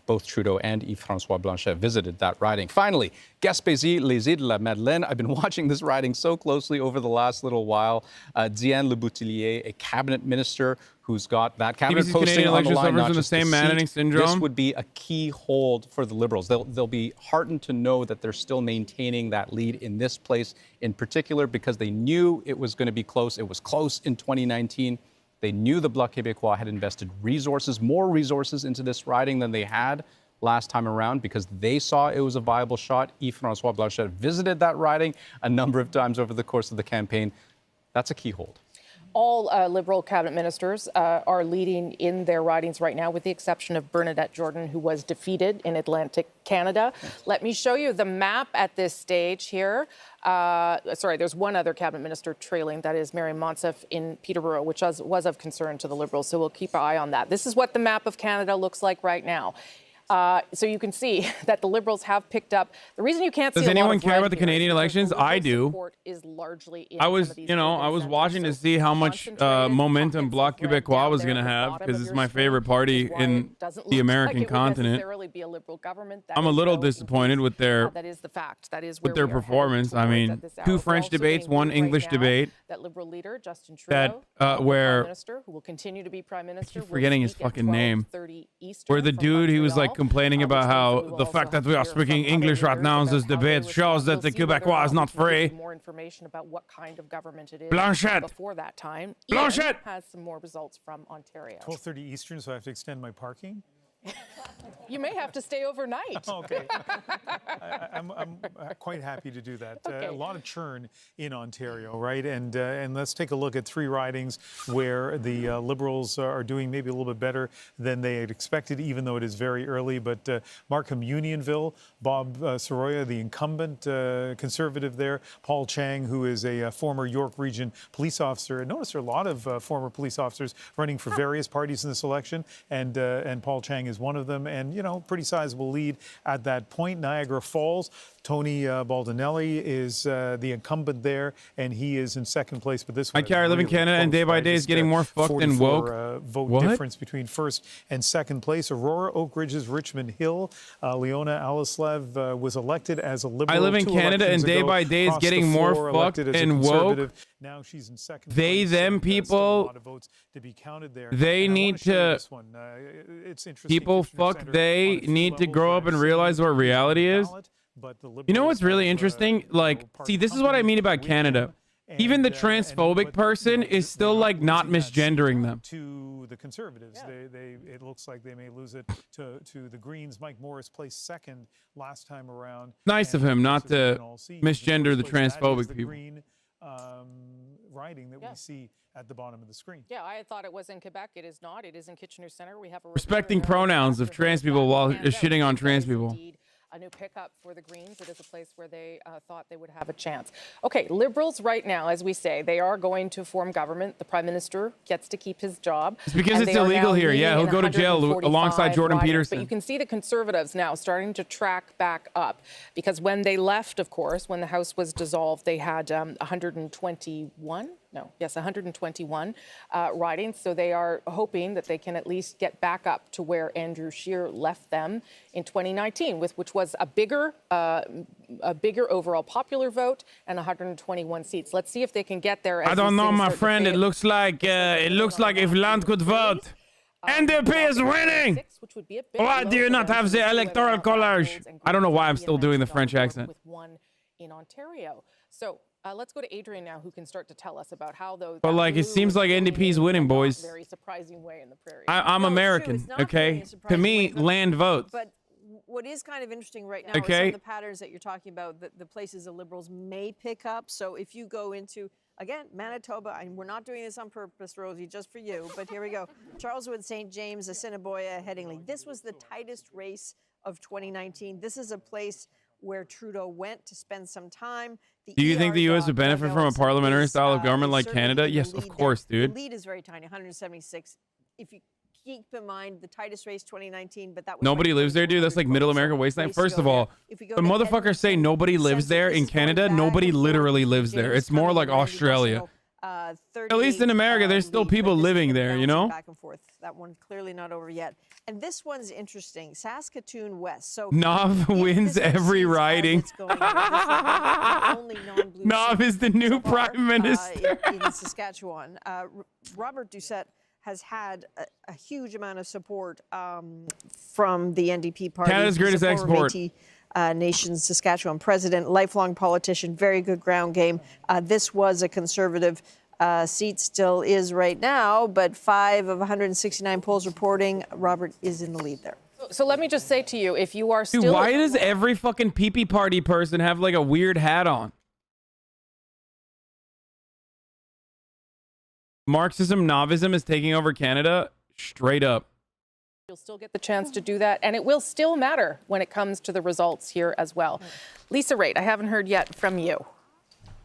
both Trudeau and Yves-François Blanchet visited that riding. Finally, Gaspésie-les-Îles-de-la-Madeleine. I've been watching this riding so closely over the last little while. Diane Leboutillier, a cabinet minister who's got that cabinet posting on the line, not just the seat. This would be a key hold for the Liberals. They'll be heartened to know that they're still maintaining that lead in this place in particular, because they knew it was going to be close. It was close in 2019. They knew the Bloc Québécois had invested more resources into this riding than they had last time around, because they saw it was a viable shot. Yves-François Blanchet visited that riding a number of times over the course of the campaign. That's a key hold. All Liberal cabinet ministers are leading in their ridings right now, with the exception of Bernadette Jordan, who was defeated in Atlantic Canada. Let me show you the map at this stage here. There's one other cabinet minister trailing, that is Mary Monsef in Peterborough, which was of concern to the Liberals, so we'll keep our eye on that. This is what the map of Canada looks like right now. So you can see that the Liberals have picked up. The reason you can't see Does a lot anyone of care red about the here is Canadian because elections? the Liberal I do. support is largely in I was, some of these you know, urban I was centers. watching to see how much momentum Bloc Québécois was going to have, because it's my favorite party in the American continent. Be a Liberal government. I'm a little disappointed with their that is the fact. That is with their performance. I mean, 2 French debates, 1 English debate. That Liberal leader Justin Trudeau, where Prime Minister, who will continue to be Prime Minister, forgetting his fucking name. Where the dude, he was like complaining about how the fact that we are speaking English right now in this debate shows that the Quebecois is not free. More information about what kind of government it is. Blanchette. Before that time, Blanchette Ian has some more results from Ontario. 12:30 Eastern, so I have to extend my parking. You may have to stay overnight. Okay. I'm quite happy to do that. Okay. A lot of churn in Ontario, right? And let's take a look at 3 ridings where the Liberals are doing maybe a little bit better than they had expected, even though it is very early. But Markham Unionville, Bob Soroya, the incumbent Conservative there, Paul Chang, who is a former York Region police officer. I noticed there are a lot of former police officers running for various parties in this election, and Paul Chang is one of them. And, you know, pretty sizable lead at that point. Niagara Falls, Tony Baldinelli is the incumbent there, and he is in second place. But this one, I live in Canada, and day by day is getting more fucked and woke. Vote difference between first and second place. Aurora, Oak Ridges, Richmond Hill. Leona Alislev was elected as a Liberal. I live in Canada, and day by day is getting more fucked and woke. Now she's in second they, place. them, people, to be counted there. they need to, people, fuck, they need to grow up and realize what reality is. You know what's really interesting? Like, see, this is what I mean about Canada. Even the transphobic person is still, like, not misgendering them. To the Conservatives, it looks like they may lose it to the Greens. Mike Morris placed second last time around. Nice of him not to misgender the transphobic people. Riding that we see at the bottom of the screen. Yeah, I thought it was in Quebec. It is not. It is in Kitchener Centre. We have a respecting pronouns of trans people while shitting on trans people. A new pickup for the Greens. It is a place where they thought they would have a chance. Okay, Liberals right now, as we say, they are going to form government. The Prime Minister gets to keep his job. It's because it's illegal here. Yeah, he'll go to jail alongside Jordan Peterson. But you can see the Conservatives now starting to track back up, because when they left, of course, when the House was dissolved, they had 121 ridings. So they are hoping that they can at least get back up to where Andrew Scheer left them in 2019, which was a bigger overall popular vote and 121 seats. Let's see if they can get there. I don't know, my friend. It looks like if land could vote. NDP is winning. Why do you not have the electoral college? I don't know why I'm still doing the French accent. With one in Ontario. So let's go to Adrian now, who can start to tell us about how those. But like, it seems like NDP's winning, boys. Very surprising way in the prairie. I'm American, okay? To me, land votes. But what is kind of interesting right now is some of the patterns that you're talking about, the places the Liberals may pick up. So if you go into, again, Manitoba, and we're not doing this on purpose, Rosie, just for you, but here we go. Charleswood, St. James, Assiniboia, Headingley. This was the tightest race of 2019. This is a place where Trudeau went to spend some time. Do you think the U.S. would benefit from a parliamentary style of government like Canada? Yes, of course, dude. The lead is very tiny, 176. If you keep in mind the tightest race 2019, but that was nobody lives there, dude. That's like Middle America wasteland. First of all, when motherfuckers say nobody lives there in Canada, nobody literally lives there. It's more like Australia. At least in America, there's still people living there, you know? Back and forth. That one clearly not over yet. And this one's interesting. Saskatoon West. So Nav wins every riding. Nav is the new prime minister. In Saskatchewan. Robert Doucette has had a huge amount of support from the NDP party. Canada's greatest export. Nation, Saskatchewan president, lifelong politician, very good ground game. This was a Conservative seat, still is right now, but 5 of 169 polls reporting Robert is in the lead there. So let me just say to you, if you are still... Dude, why does every fucking pee-pee party person have like a weird hat on? Marxism, novism is taking over Canada straight up. You'll still get the chance to do that, and it will still matter when it comes to the results here as well. Lisa Raitt, I haven't heard yet from you.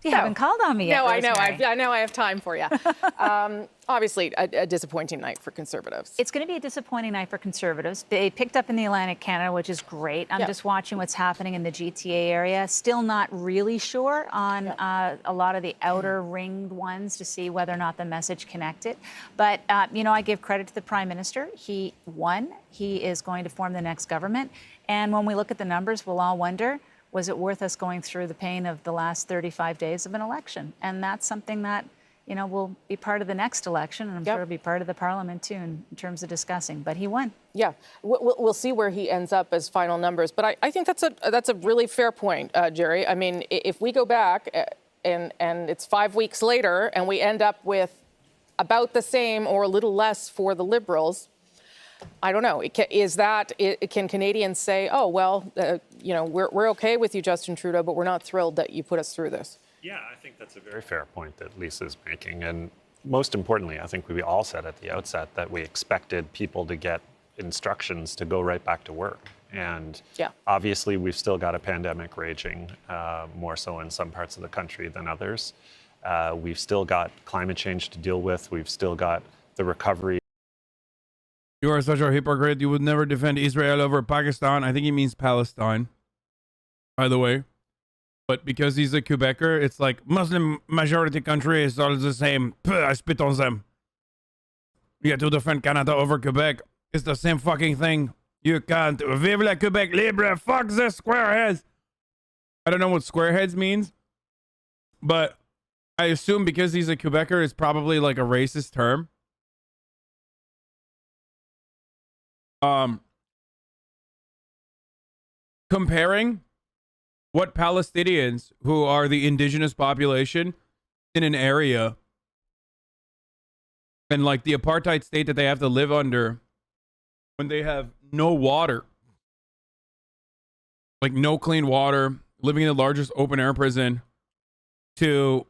You haven't called on me yet. No, I know. Rosemary. I know I have time for you. Obviously, a disappointing night for Conservatives. It's going to be a disappointing night for Conservatives. They picked up in the Atlantic Canada, which is great. I'm just watching what's happening in the GTA area. Still not really sure on a lot of the outer ringed ones to see whether or not the message connected. But, you know, I give credit to the Prime Minister. He won. He is going to form the next government. And when we look at the numbers, we'll all wonder, was it worth us going through the pain of the last 35 days of an election? And that's something that, you know, will be part of the next election, and I'm sure it'll be part of the parliament too in terms of discussing. But he won. Yeah, we'll see where he ends up as final numbers. But I think that's a really fair point, Jerry. I mean, if we go back and it's 5 weeks later and we end up with about the same or a little less for the Liberals, I don't know. Can Canadians say, oh, well, you know, we're okay with you, Justin Trudeau, but we're not thrilled that you put us through this? Yeah, I think that's a very fair point that Lisa's making. And most importantly, I think we all said at the outset that we expected people to get instructions to go right back to work. And obviously, we've still got a pandemic raging, more so in some parts of the country than others. We've still got climate change to deal with. We've still got the recovery. You are such a hypocrite. You would never defend Israel over Pakistan. I think he means Palestine, by the way. But because he's a Quebecer, it's like Muslim majority country is all the same. Puh, I spit on them. You have to defend Canada over Quebec. It's the same fucking thing. You can't. Vive la Quebec libre. Fuck the squareheads. I don't know what squareheads means, but I assume because he's a Quebecer, it's probably like a racist term. Comparing what Palestinians, who are the indigenous population in an area, and like the apartheid state that they have to live under when they have no water, like no clean water, living in the largest open air prison, to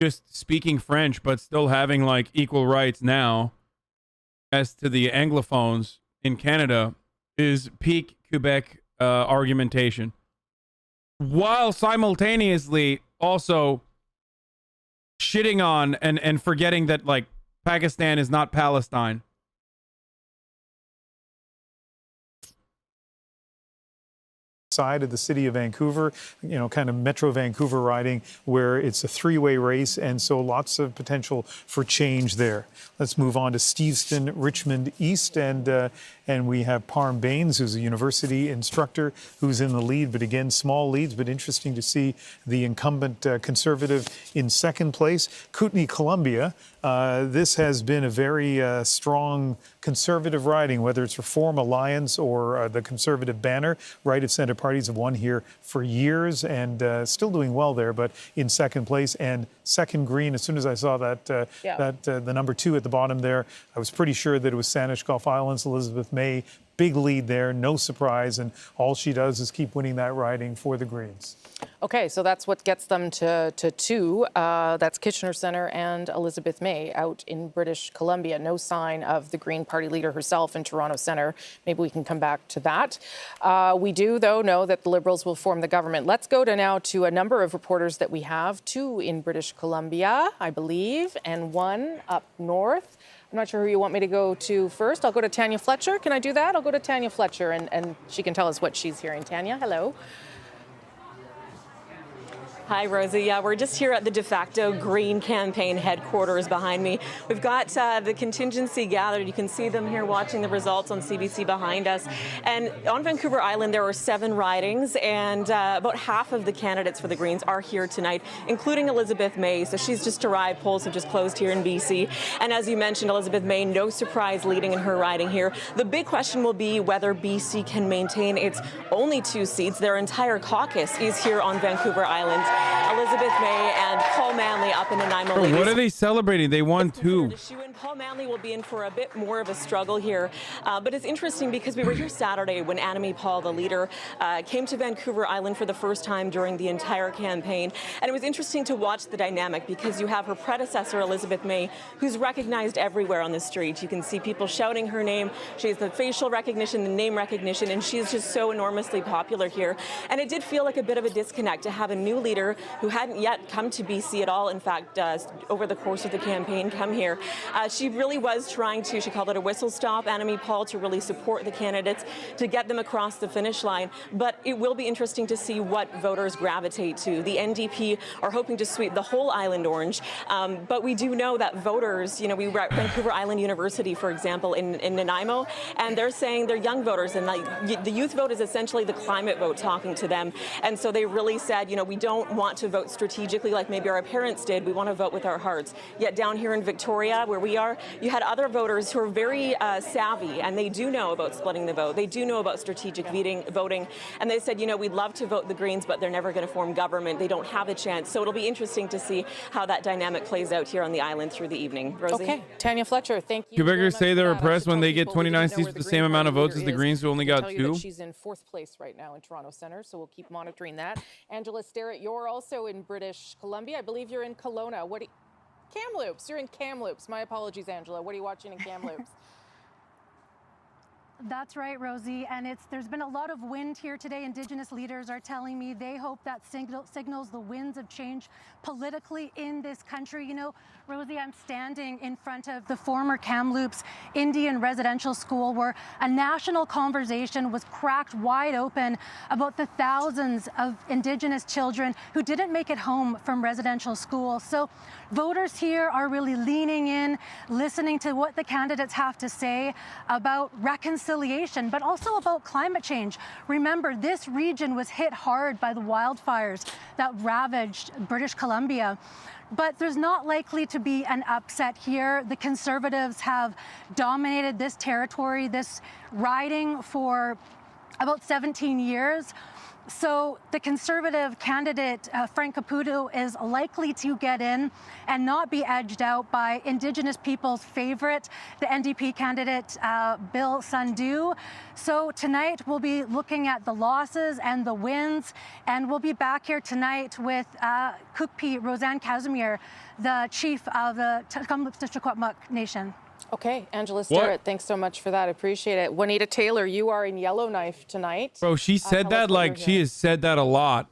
just speaking French but still having like equal rights now as to the Anglophones in Canada, is peak Quebec argumentation, while simultaneously also shitting on and forgetting that like Pakistan is not Palestine. Side of the city of Vancouver, you know, kind of Metro Vancouver riding, where it's a three-way race, and so lots of potential for change there. Let's move on to Steveston, Richmond East, and we have Parm Baines, who's a university instructor, who's in the lead, but again, small leads, but interesting to see the incumbent Conservative in second place. Kootenay, Columbia, this has been a very strong Conservative riding, whether it's Reform Alliance or the Conservative banner. Right-of-centre parties have won here for years and still doing well there, but in second place. And second green, as soon as I saw that, the number 2 at the bottom there, I was pretty sure that it was Saanich Gulf Islands, Elizabeth May. Big lead there, no surprise, and all she does is keep winning that riding for the Greens. Okay, so that's what gets them to 2. That's Kitchener Centre and Elizabeth May out in British Columbia. No sign of the Green Party leader herself in Toronto Centre. Maybe we can come back to that. We do, though, know that the Liberals will form the government. Let's go now to a number of reporters that we have. 2 in British Columbia, I believe, and 1 up north. I'm not sure who you want me to go to first. I'll go to Tanya Fletcher. Can I do that? I'll go to Tanya Fletcher, and she can tell us what she's hearing. Tanya, hello. Hi, Rosie. Yeah, we're just here at the de facto Green campaign headquarters behind me. We've got the contingency gathered. You can see them here watching the results on CBC behind us. And on Vancouver Island, there were 7 ridings, and about half of the candidates for the Greens are here tonight, including Elizabeth May. So she's just arrived. Polls have just closed here in BC. And as you mentioned, Elizabeth May, no surprise, leading in her riding here. The big question will be whether BC can maintain its only 2 seats. Their entire caucus is here on Vancouver Island. Elizabeth May and Paul Manley up in Nanaimo. What are they celebrating? They won 2. Paul Manley will be in for a bit more of a struggle here. But it's interesting because we were here Saturday when Annamie Paul, the leader, came to Vancouver Island for the first time during the entire campaign. And it was interesting to watch the dynamic because you have her predecessor, Elizabeth May, who's recognized everywhere on the street. You can see people shouting her name. She has the facial recognition, the name recognition, and she's just so enormously popular here. And it did feel like a bit of a disconnect to have a new leader here who hadn't yet come to BC at all, in fact, over the course of the campaign, come here. She really was trying to, she called it a whistle stop, Annamie Paul, to really support the candidates, to get them across the finish line. But it will be interesting to see what voters gravitate to. The NDP are hoping to sweep the whole island orange, but we do know that voters, you know, we were at Vancouver Island University, for example, in Nanaimo, and they're saying they're young voters, and like, the youth vote is essentially the climate vote talking to them. And so they really said, you know, we don't want to vote strategically like maybe our parents did. We want to vote with our hearts. Yet down here in Victoria, where we are, you had other voters who are very savvy, and they do know about splitting the vote. They do know about strategic voting, and they said, you know, we'd love to vote the Greens, but they're never going to form government. They don't have a chance. So it'll be interesting to see how that dynamic plays out here on the island through the evening. Rosie? Okay, Tanya Fletcher, thank you. Quebecers say they're oppressed when they get 29 seats with the same amount of votes as the Greens, who only got 2. She's in 4th place right now in Toronto Centre, so we'll keep monitoring that. Angela Starrett, you're also in British Columbia. I believe you're in Kelowna. Kamloops. You're in Kamloops. My apologies, Angela. What are you watching in Kamloops? That's right, Rosie, and there's been a lot of wind here today. Indigenous leaders are telling me they hope that signals the winds of change politically in this country. You know, Rosie, I'm standing in front of the former Kamloops Indian Residential School, where a national conversation was cracked wide open about the thousands of Indigenous children who didn't make it home from residential school. So voters here are really leaning in, listening to what the candidates have to say about reconciliation, but also about climate change. Remember, this region was hit hard by the wildfires that ravaged British Columbia. But there's not likely to be an upset here. The Conservatives have dominated this territory, this riding, for about 17 years. So the Conservative candidate, Frank Caputo, is likely to get in and not be edged out by Indigenous people's favorite, the NDP candidate, Bill Sandhu. So tonight we'll be looking at the losses and the wins, and we'll be back here tonight with Cookpee Roseanne Casimir, the chief of the Kamloops District Nation. Okay, Angela Starrett, thanks so much for that. I appreciate it. Juanita Taylor, you are in Yellowknife tonight. Bro, she said that like she has said that a lot.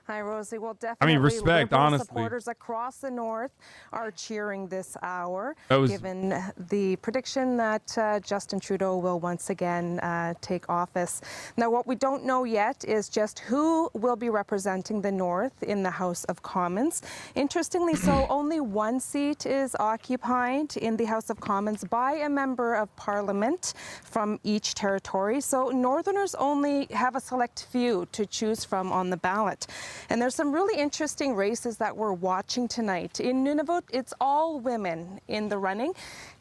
Hi, Rosie. Well, definitely. I mean, respect, honestly. Supporters across the north are cheering this hour, given the prediction that Justin Trudeau will once again take office. Now, what we don't know yet is just who will be representing the north in the House of Commons. Interestingly, so only one seat is occupied in the House of Commons by a member of Parliament from each territory. So Northerners only have a select few to choose from on the ballot. And there's some really interesting races that we're watching tonight. In Nunavut, it's all women in the running.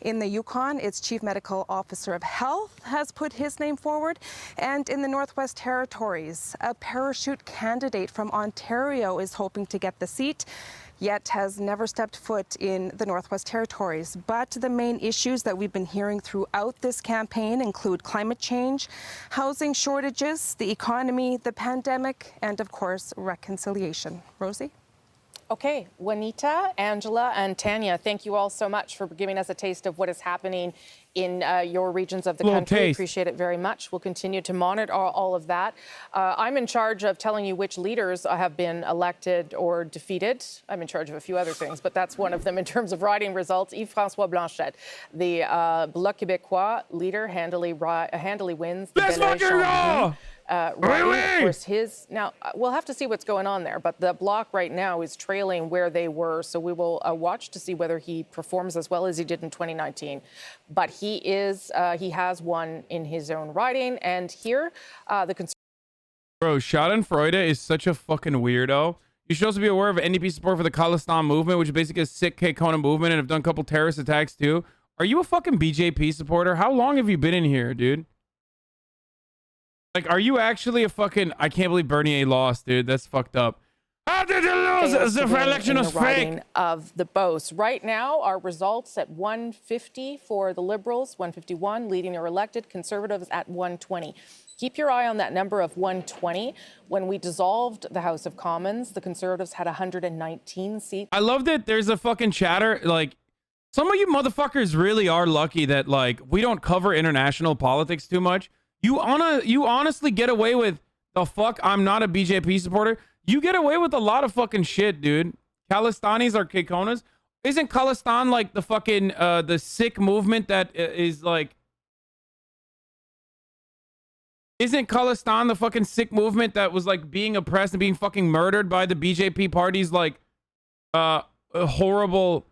In the Yukon, it's Chief Medical Officer of Health has put his name forward. And in the Northwest Territories, a parachute candidate from Ontario is hoping to get the seat, yet has never stepped foot in the Northwest Territories. But the main issues that we've been hearing throughout this campaign include climate change, housing shortages, the economy, the pandemic, and of course, reconciliation. Rosie? Okay, Juanita, Angela, and Tanya, thank you all so much for giving us a taste of what is happening in your regions of the country. Appreciate it very much. We'll continue to monitor all of that. I'm in charge of telling you which leaders have been elected or defeated. I'm in charge of a few other things, but that's one of them in terms of riding results. Yves-François Blanchet, the Bloc Québécois leader, handily wins the Belair-Chambly. Of course, now we'll have to see what's going on there, but the Bloc right now is trailing where they were, so we will watch to see whether he performs as well as he did in 2019. But he has won in his own riding, and here Bro, Schadenfreude is such a fucking weirdo. You should also be aware of NDP support for the Khalistan movement, which is basically a sick K-Kona movement, and have done a couple terrorist attacks too. Are you a fucking BJP supporter? How long have you been in here, dude? Like, are you actually a fucking... I can't believe Bernier lost, dude. That's fucked up. How did you lose? The election was fake. Of the Beauce. Right now, our results at 150 for the Liberals, 151, leading or elected. Conservatives at 120. Keep your eye on that number of 120. When we dissolved the House of Commons, the Conservatives had 119 seats. I love that there's a fucking chatter. Like, some of you motherfuckers really are lucky that, like, we don't cover international politics too much. You honestly get away with the fuck I'm not a BJP supporter. You get away with a lot of fucking shit, dude. Khalistanis are Kekonas. Isn't Khalistan like the fucking the Sikh movement that is like? Isn't Khalistan the fucking Sikh movement that was like being oppressed and being fucking murdered by the BJP party's like horrible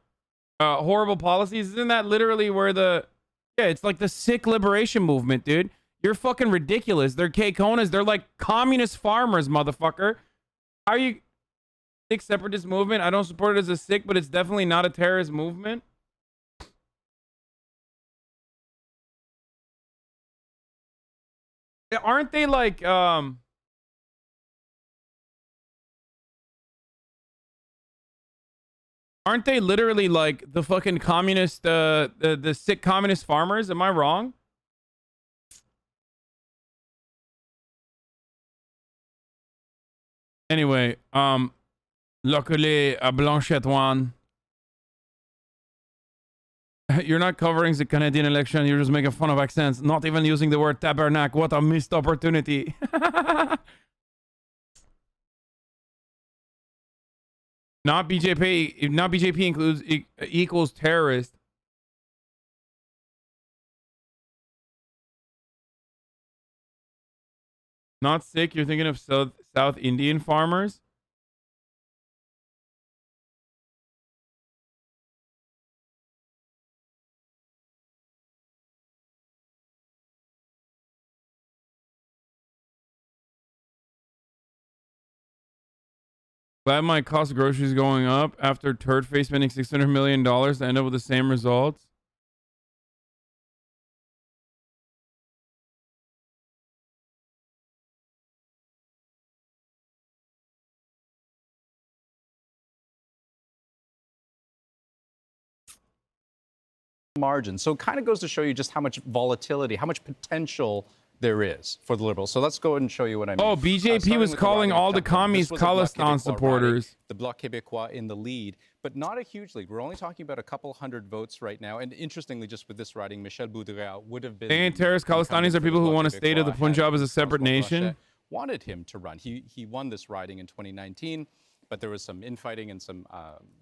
policies? Isn't that literally where it's like the Sikh liberation movement, dude? You're fucking ridiculous. They're Kekonas. They're like communist farmers, motherfucker. How are you? Sikh separatist movement? I don't support it as a Sikh, but it's definitely not a terrorist movement. Aren't they like aren't they literally like the fucking communist the Sikh communist farmers? Am I wrong? Anyway, luckily Blanchette won. You're not covering the Canadian election. You're just making fun of accents. Not even using the word tabernacle. What a missed opportunity. Not BJP. Not BJP equals terrorist. Not Sikh. You're thinking of South Indian farmers. Glad my cost of groceries going up after turd face spending $600 million to end up with the same results. Margin. So it kind of goes to show you just how much volatility, how much potential there is for the Liberals. So let's go ahead and show you what I mean. Oh, BJP was calling all the commies Khalistan supporters. The Bloc Québécois in the lead, but not a huge lead. We're only talking about a couple hundred votes right now. And interestingly, just with this riding, Michel Boudreau would have been... Anti-terrorist Khalistanis are people who want to stay to the Punjab as a separate nation. Wanted him to run. He won this riding in 2019. But there was some infighting and some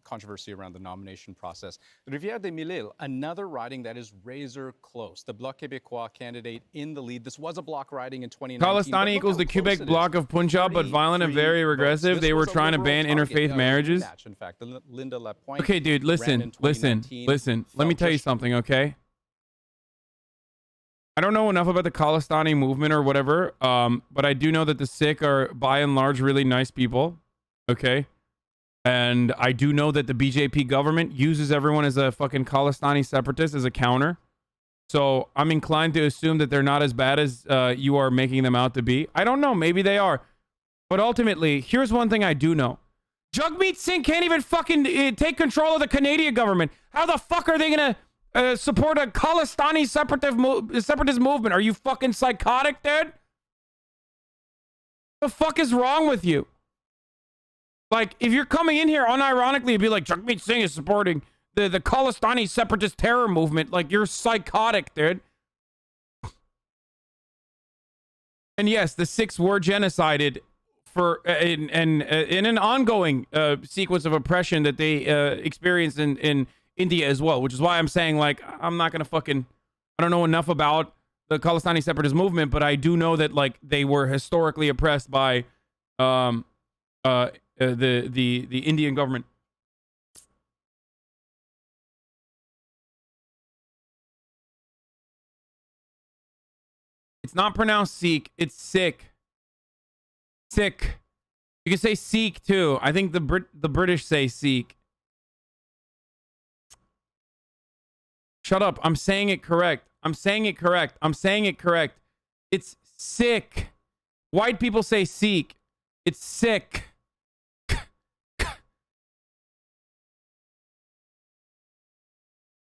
controversy around the nomination process. Rivière-des-Mille, another riding that is razor close. The Bloc Québécois candidate in the lead. This was a bloc riding in 2019. Khalistani equals the Quebec bloc of Punjab, but violent and very regressive. They were trying to ban interfaith marriages. In fact, Linda Lapointe. Okay, dude, listen. Let me tell you something, okay? I don't know enough about the Khalistani movement or whatever, but I do know that the Sikh are, by and large, really nice people. Okay, and I do know that the BJP government uses everyone as a fucking Khalistani separatist as a counter. So I'm inclined to assume that they're not as bad as you are making them out to be. I don't know. Maybe they are. But ultimately, here's one thing I do know. Jagmeet Singh can't even fucking take control of the Canadian government. How the fuck are they going to support a Khalistani separatist movement? Are you fucking psychotic, dude? The fuck is wrong with you? Like, if you're coming in here unironically and be like, Jagmeet Singh is supporting the Khalistani separatist terror movement, like, you're psychotic, dude. And yes, the Sikhs were genocided for in an ongoing sequence of oppression that they experienced in India as well, which is why I'm saying, like, I'm not going to fucking... I don't know enough about the Khalistani separatist movement, but I do know that, like, they were historically oppressed by... the Indian government. It's not pronounced Sikh. It's Sikh. Sikh. You can say Sikh too. I think the British say Sikh. Shut up. I'm saying it correct. I'm saying it correct. I'm saying it correct. It's Sikh. White people say Sikh. It's sick.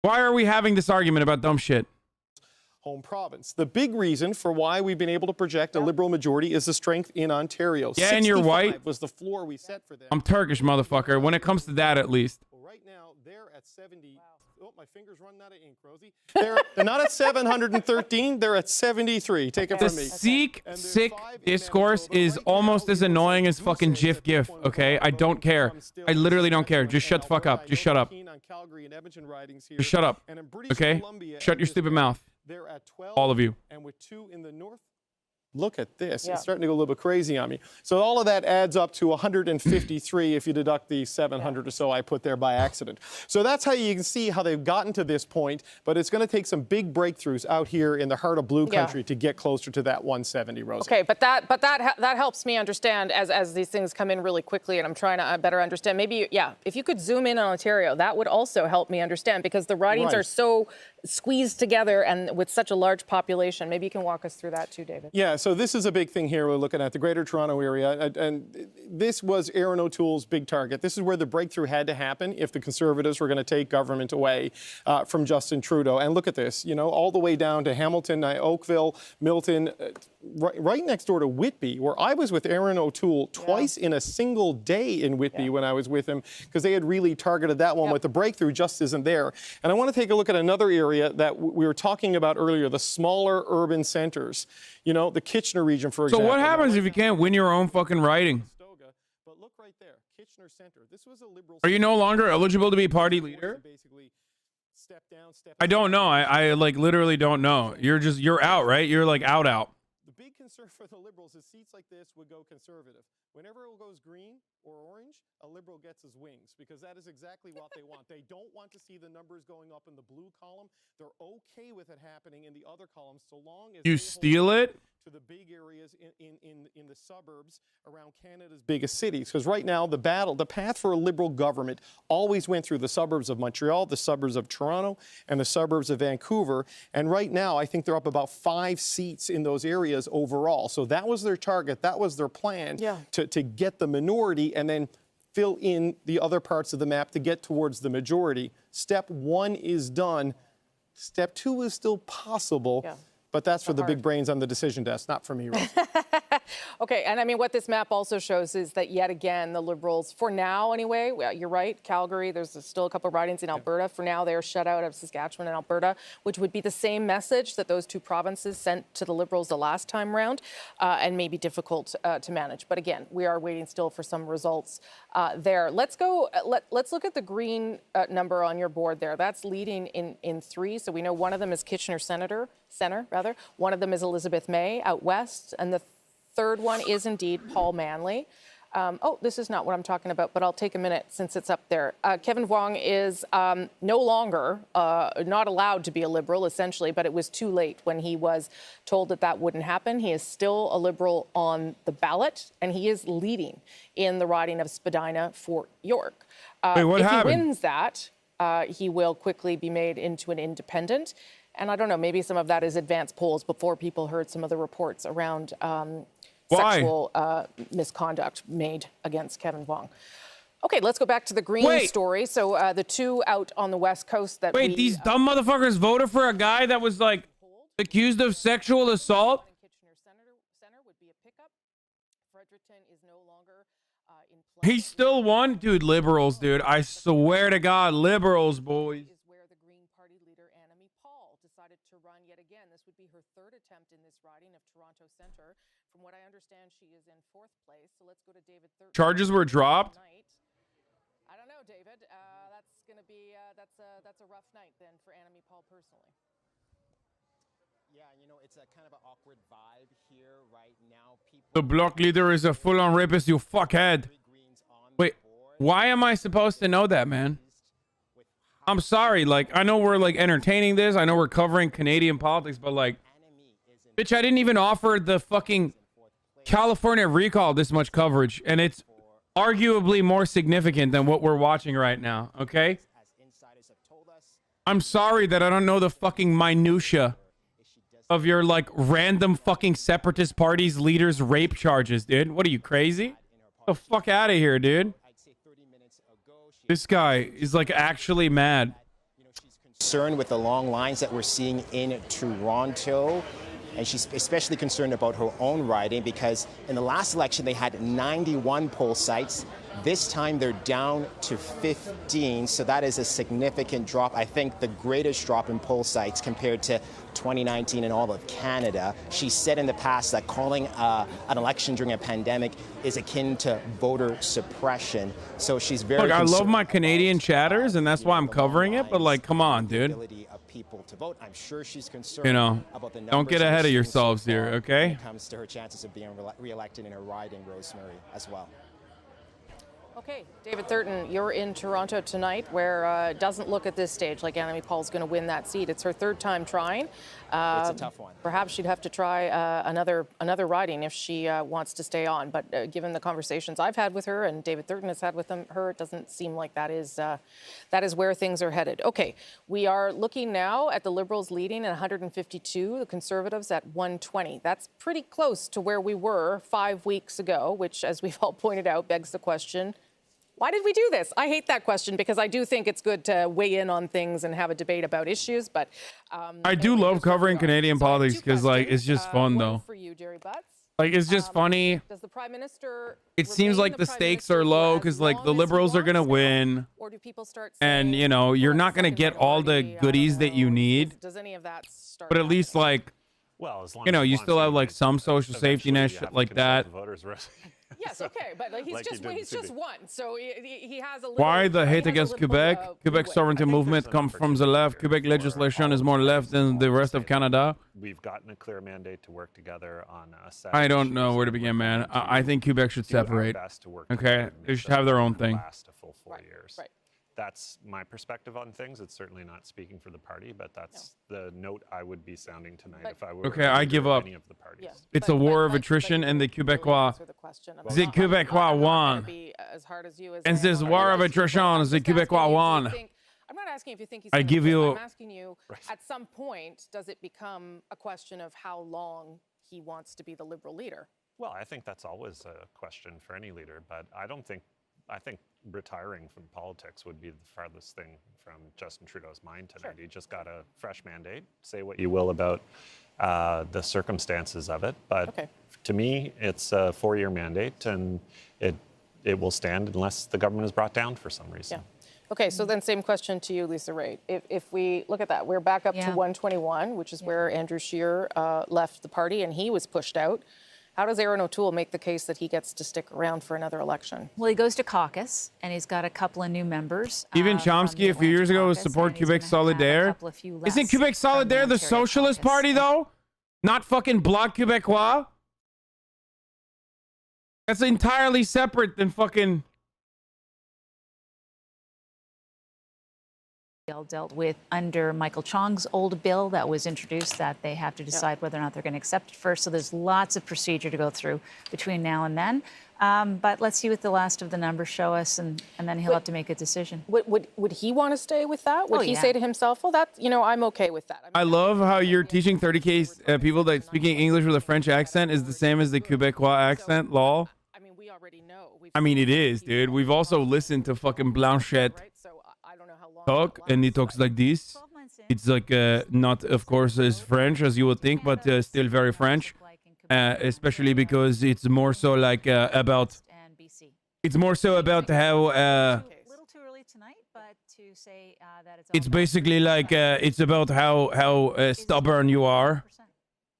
Why are we having this argument about dumb shit? Home province. The big reason for why we've been able to project a Liberal majority is the strength in Ontario. Yeah, and you're white. Was the floor we set for them. I'm Turkish, motherfucker. When it comes to that, at least. Right now, They're at 70. Oh, my finger's running out of ink, Rosie. They're not at 713. They're at 73. Take it The from me. sick discourse is almost as annoying as fucking GIF GIF, okay? I don't care. I literally don't care. Just shut the fuck up. Just shut up. Just shut up, okay? Shut your stupid mouth. All of you. And with 2 in the north. Look at this. It's starting to go a little bit crazy on me. So all of that adds up to 153 if you deduct the 700 or so I put there by accident. So that's how you can see how they've gotten to this point, but it's going to take some big breakthroughs out here in the heart of blue country to get closer to that 170, Rosie. Okay, but that helps me understand as these things come in really quickly, and I'm trying to better understand. Maybe, if you could zoom in on Ontario, that would also help me understand, because the ridings are so squeezed together and with such a large population. Maybe you can walk us through that too, David. Yeah, so this is a big thing here. We're looking at the Greater Toronto Area, and this was Erin O'Toole's big target. This is where the breakthrough had to happen if the Conservatives were going to take government away from Justin Trudeau. And look at this, all the way down to Hamilton, Oakville, Milton, right next door to Whitby, where I was with Erin O'Toole twice in a single day in Whitby when I was with him, because they had really targeted that one, but the breakthrough just isn't there. And I want to take a look at another area that we were talking about earlier, the smaller urban centers, the Kitchener region, for example. So what happens if you can't win your own fucking riding? But look right there, Kitchener Center. This was a Liberal. Are you no longer eligible to be party leader? I don't know. I like literally don't know. You're out, right? You're like out. The big concern for the Liberals is seats like this would go Conservative. Whenever it goes green or orange, a Liberal gets his wings, because that is exactly what they want. They don't want to see the numbers going up in the blue column. They're okay with it happening in the other columns, so long as you steal it to the big areas in the suburbs around Canada's biggest cities. Because right now, the path for a Liberal government always went through the suburbs of Montreal, the suburbs of Toronto, and the suburbs of Vancouver. And right now, I think they're up about 5 seats in those areas overall. So that was their target. That was their plan to get the minority and then fill in the other parts of the map to get towards the majority. Step 1 is done. Step 2 is still possible. But that's for the big brains on the decision desk, not for me, Rosie. Okay, and I mean, what this map also shows is that yet again, the Liberals, for now anyway, you're right, Calgary, there's still a couple of ridings in Alberta. For now, they're shut out of Saskatchewan and Alberta, which would be the same message that those 2 provinces sent to the Liberals the last time round, and may be difficult to manage. But again, we are waiting still for some results there. Let's look at the green number on your board there. That's leading in 3. So we know one of them is Kitchener Center. One of them is Elizabeth May out west, and the third one is indeed Paul Manley. This is not what I'm talking about, but I'll take a minute since it's up there. Kevin Vuong is no longer not allowed to be a Liberal, essentially, but it was too late when he was told that wouldn't happen. He is still a Liberal on the ballot, and he is leading in the riding of Spadina for York. Wait, what happened? If he wins that, he will quickly be made into an independent. And I don't know, maybe some of that is advanced polls before people heard some of the reports around sexual misconduct made against Kevin Vuong. Okay, let's go back to the green story. So the 2 out on the West Coast that these dumb motherfuckers voted for a guy that was like accused of sexual assault? He still won? Dude, Liberals, dude. I swear to God, Liberals, boys. Her 3rd attempt in this riding of Toronto Centre. From what I understand, she is in 4th place. So let's go to David. Charges were dropped? I don't know, David. That's going to be that's a rough night then for Annamie Paul personally. Yeah, it's a kind of an awkward vibe here right now. The bloc leader is a full-on rapist, you fuckhead. Wait, why am I supposed to know that, man? I'm sorry, like, I know we're, like, entertaining this. I know we're covering Canadian politics, but, like, bitch, I didn't even offer the fucking California recall this much coverage, and it's arguably more significant than what we're watching right now, okay? I'm sorry that I don't know the fucking minutia of your, like, random fucking separatist parties leaders' rape charges, dude. What are you, crazy? Get the fuck out of here, dude. This guy is like actually mad. Concerned with the long lines that we're seeing in Toronto, and she's especially concerned about her own riding because in the last election they had 91 poll sites. This time they're down to 15, so that is a significant drop. I think the greatest drop in poll sites compared to 2019 in all of Canada. She said in the past that calling an election during a pandemic is akin to voter suppression. So she's very Look, I love my Canadian chatters, and that's why I'm covering it, but like, come on, dude. People to vote. I'm sure she's concerned You know, about the don't get ahead of yourselves here, when okay? it comes to her chances of being re-elected in her riding, Rosemary, as well. Okay, David Thurton, you're in Toronto tonight, where it doesn't look at this stage like Annamie Paul's going to win that seat. It's her third time trying. It's a tough one. Perhaps she'd have to try another riding if she wants to stay on. But given the conversations I've had with her and David Thurton has had with her, it doesn't seem like that is where things are headed. Okay, we are looking now at the Liberals leading at 152, the Conservatives at 120. That's pretty close to where we were 5 weeks ago, which, as we've all pointed out, begs the question, why did we do this? I hate that question because I do think it's good to weigh in on things and have a debate about issues. But I do love covering Canadian politics because, like, it's just fun, though. For you, Jerry Butts. Like, it's just funny. Does the Prime Minister? It seems like the stakes are low because, like, the Liberals are gonna win, or do people start and you know you're not gonna get all the goodies that you need. Does any of that start? But at least, like, well, as long you know, as you still have like some social safety net shit like that. Yes, okay, but like, he's Like just one, so he has a little. Why the hate against Quebec? Quebec sovereignty movement comes from the left. Quebec legislation is more left than the rest of Canada. We've gotten a clear mandate to work together on a set. I don't know where to begin, man. I think Quebec should separate. Okay, they should have their own thing. Last a full 4 years. Right. That's my perspective on things. It's certainly not speaking for the party, but that's the note I would be sounding tonight if I were. Okay, I give up. Any of the parties. It's a war of attrition, and the Quebecois, the Quebecois won. And this war of attrition, the Quebecois won. I'm not asking if you think he's. I give you. I'm asking you. At some point, does it become a question of how long he wants to be the Liberal leader? Well, I think that's always a question for any leader, but I think retiring from politics would be the farthest thing from Justin Trudeau's mind tonight. He just got a fresh mandate. Say what you will about the circumstances of it, but to me, it's a 4-year mandate, and it will stand unless the government is brought down for some reason. Yeah. Okay, so then same question to you, Lisa Raitt. If we look at that, we're back up to 121, which is where Andrew Scheer left the party, and he was pushed out. How does Erin O'Toole make the case that he gets to stick around for another election? Well, he goes to caucus, and he's got a couple of new members. Even Chomsky a few years ago was support Quebec Solidaire. Isn't Quebec Solidaire the Socialist Party, though? Not fucking Bloc Québécois? That's entirely separate than fucking... Dealt with under Michael Chong's old bill that was introduced that they have to decide whether or not they're going to accept it first. So there's lots of procedure to go through between now and then. But let's see what the last of the numbers show us, and then he'll have to make a decision. Would he want to stay with that? Would he say to himself, well, that's, you know, I'm okay with that? I love how you're teaching 30K people that speaking English with a French accent is the same as the Quebecois accent, lol. I mean, we already know. I mean, it is, dude. We've also listened to fucking Blanchette talk, and he talks like this. It's like not, of course, as French as you would think, but still very French, especially because it's more so like about. It's more so about how. A little too early tonight, but to say that it's basically like it's about how stubborn you are.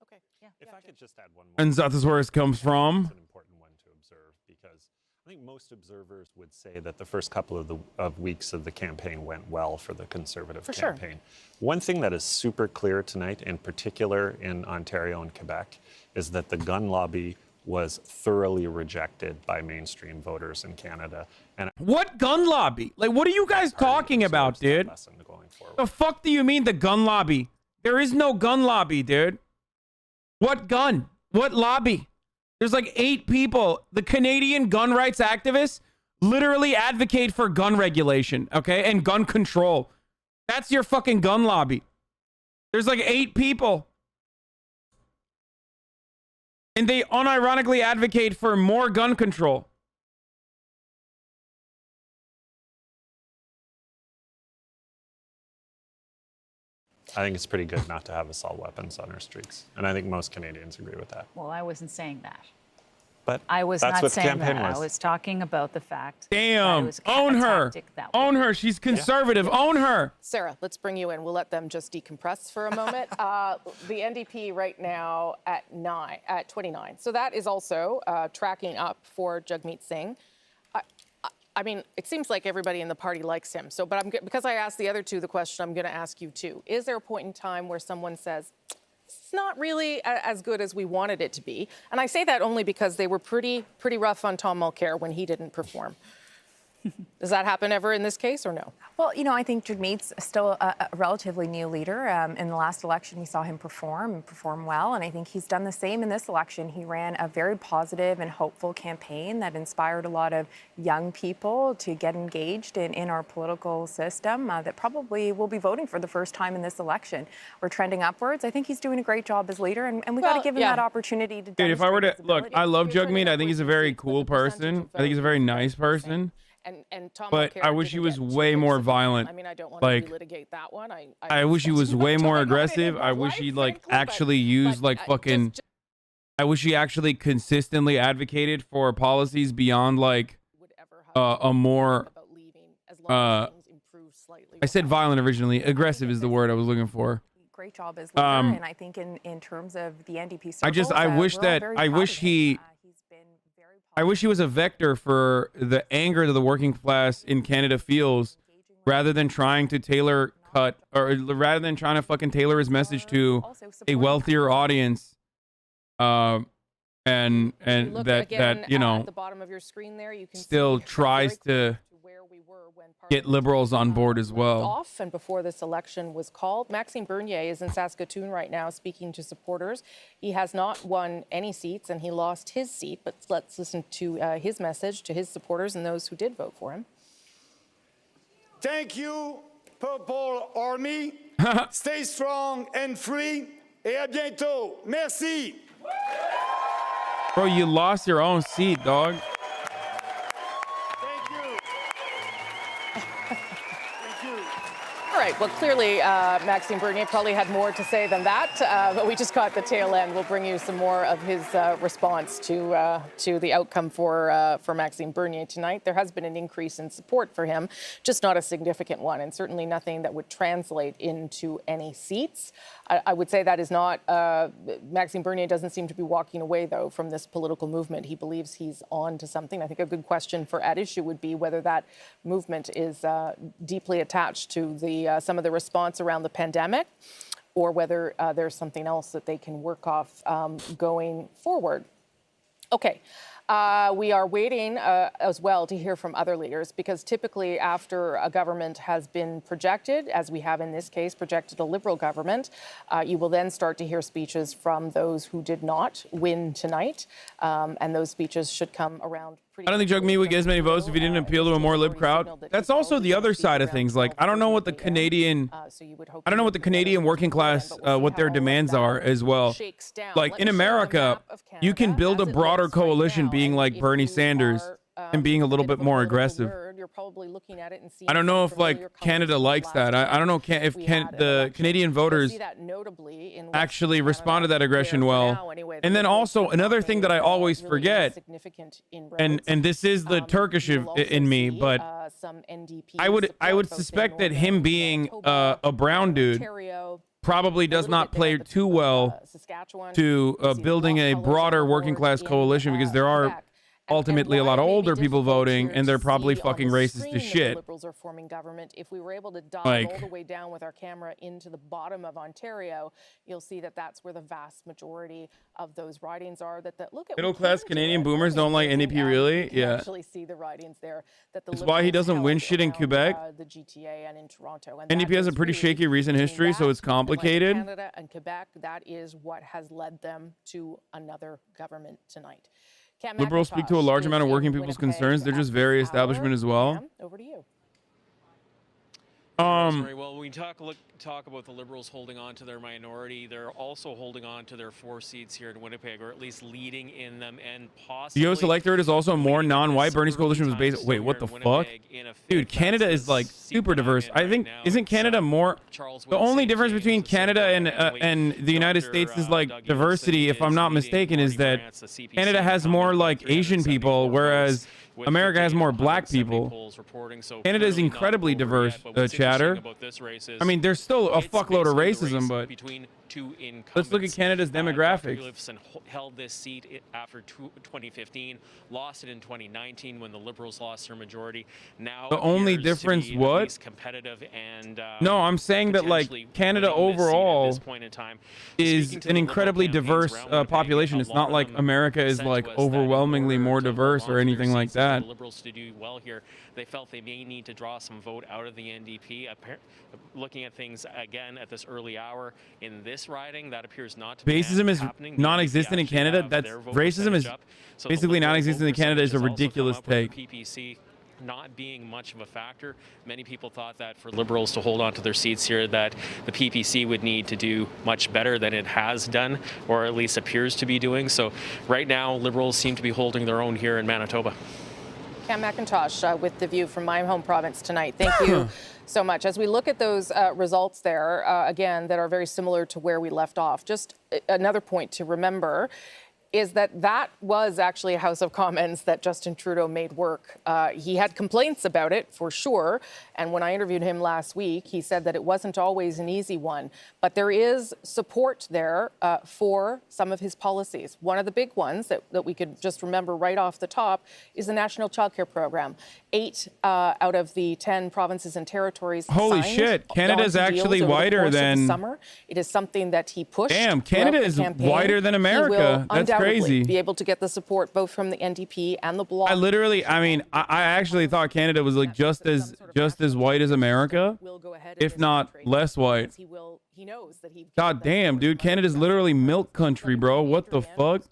Okay. Yeah. If I could just add one more. And that is where it comes from. It's an important one to observe because I think most observers would say that the first couple of weeks of the campaign went well for the Conservative campaign. Sure. One thing that is super clear tonight, in particular in Ontario and Quebec, is that the gun lobby was thoroughly rejected by mainstream voters in Canada. And what gun lobby? Like, what are you guys talking about, dude? The fuck do you mean the gun lobby? There is no gun lobby, dude. What gun? What lobby? There's like 8 people. The Canadian gun rights activists literally advocate for gun regulation, okay? And gun control. That's your fucking gun lobby. There's like 8 people. And they unironically advocate for more gun control. I think it's pretty good not to have assault weapons on our streets. And I think most Canadians agree with that. Well, I wasn't saying that. But I was that's not what the saying campaign that. was. I was talking about the fact. Damn. Own her. Own her. She's conservative. Own her. Sarah, let's bring you in. We'll let them just decompress for a moment. The NDP right now at 29. So that is also tracking up for Jagmeet Singh. I mean, it seems like everybody in the party likes him. So, but because I asked the other two the question, I'm going to ask you too. Is there a point in time where someone says, it's not really as good as we wanted it to be? And I say that only because they were pretty rough on Tom Mulcair when he didn't perform. Does that happen ever in this case or no? Well, you know, I think Jagmeet's still a relatively new leader. In the last election, we saw him perform well, and I think he's done the same in this election. He ran a very positive and hopeful campaign that inspired a lot of young people to get engaged in our political system that probably will be voting for the first time in this election. We're trending upwards. I think he's doing a great job as leader, and we got to give him that opportunity to Dude, if I were to look, I love Jagmeet. I think he's a very cool person. I think he's a very nice person. And Tom but Mulcair I wish he didn't was get way too more much violent. I mean, I don't want like, to relitigate that one. I wish he was way more aggressive. I wish he'd like actually used like fucking. I wish he actually consistently advocated for policies beyond like a more. I said violent originally. Aggressive is the word I was looking for. Great job as leader, and I think in terms of the NDP circles, I wish he was a vector for the anger that the working class in Canada feels, rather than trying to tailor his message to a wealthier audience. And that you know, at the bottom of your screen there, you can still tries to get liberals on board as well. Off and before this election was called, Maxime Bernier is in Saskatoon right now speaking to supporters. He has not won any seats and he lost his seat, but let's listen to his message to his supporters and those who did vote for him. Thank you, Purple Army. Stay strong and free. Et à bientôt. Merci. Bro, you lost your own seat, dog. All right, well, clearly, Maxime Bernier probably had more to say than that, but we just caught the tail end. We'll bring you some more of his response to the outcome for Maxime Bernier tonight. There has been an increase in support for him, just not a significant one, and certainly nothing that would translate into any seats. I would say that is not, Maxime Bernier doesn't seem to be walking away, though, from this political movement. He believes he's on to something. I think a good question for at issue would be whether that movement is deeply attached to some of the response around the pandemic, or whether there's something else that they can work off going forward. Okay. We are waiting as well to hear from other leaders, because typically after a government has been projected, as we have in this case, projected a Liberal government, you will then start to hear speeches from those who did not win tonight. And those speeches should come around. I don't think Jagmeet would get as many votes if he didn't appeal to a more lib crowd. That's also the other side of things. Like, I don't know what the Canadian working class, what their demands are as well. Like in America, you can build a broader coalition being like Bernie Sanders and being a little bit more aggressive. I don't know if like Canada likes that. I don't know if the Canadian voters actually respond to that aggression well. And then also another thing that I always forget, and this is the Turkish in me, but I would suspect that him being a brown dude probably does not play too well to building a broader working class coalition, because there are ultimately a lot of older people voting, and they're probably fucking racist as shit. Liberals are forming government. If we were able to dive all the way down with our camera into the bottom of Ontario, you'll see that that's where the vast majority of those ridings are. Middle class Canadian boomers don't like NDP, really? You can actually see the ridings there. That's why he doesn't win shit in Quebec. The GTA and in Toronto. And NDP has a pretty shaky recent history, so it's complicated. Canada and Quebec, that is what has led them to another government tonight. Liberals speak to a large amount of working people's concerns. They're just very establishment as well. Over to you. Rosemary, well, when we talk about the Liberals holding on to their minority, they're also holding on to their 4 seats here in Winnipeg, or at least leading in them, and possibly. The US electorate is also more non-white. Bernie's coalition was based. Wait, what the fuck? Dude, Canada is like super diverse. I think isn't Canada more? The only difference between Canada and the United States is like diversity, if I'm not mistaken, is that Canada has more like Asian people, whereas America has more black people. Canada is incredibly diverse, chatter. I mean, there's still a fuckload of racism, but let's look at Canada's demographics. Held this seat after 2015, lost it in 2019 when the Liberals lost their majority. Now the only difference, what? Competitive and no, I'm saying that like Canada overall is an incredibly diverse population. It's not like America is like overwhelmingly more diverse or anything like that. The Liberals to do well here, they felt they may need to draw some vote out of the NDP. Looking at things again at this early hour in this riding, that appears not to be racism is non-existent in Canada. That's racism is basically non-existent in Canada is a ridiculous take. PPC not being much of a factor. Many people thought that for Liberals to hold on to their seats here, that the PPC would need to do much better than it has done, or at least appears to be doing. So right now, Liberals seem to be holding their own here in Manitoba. Cam McIntosh with The View from my home province tonight. Thank you so much. As we look at those results there, again, that are very similar to where we left off, just another point to remember is that that was actually a House of Commons that Justin Trudeau made work. He had complaints about it, for sure. And when I interviewed him last week, he said that it wasn't always an easy one. But there is support there for some of his policies. One of the big ones that we could just remember right off the top is the National Childcare Program. 8 out of the 10 provinces and territories Holy shit, Canada's actually whiter than... summer. It is something that he pushed. Damn, Canada is whiter than America. That's crazy. Be able to get the support both from the NDP and the Bloc. I mean, I actually thought Canada was like just as white as America, if not less white. God damn, dude, Canada's literally milk country, bro. What the fuck?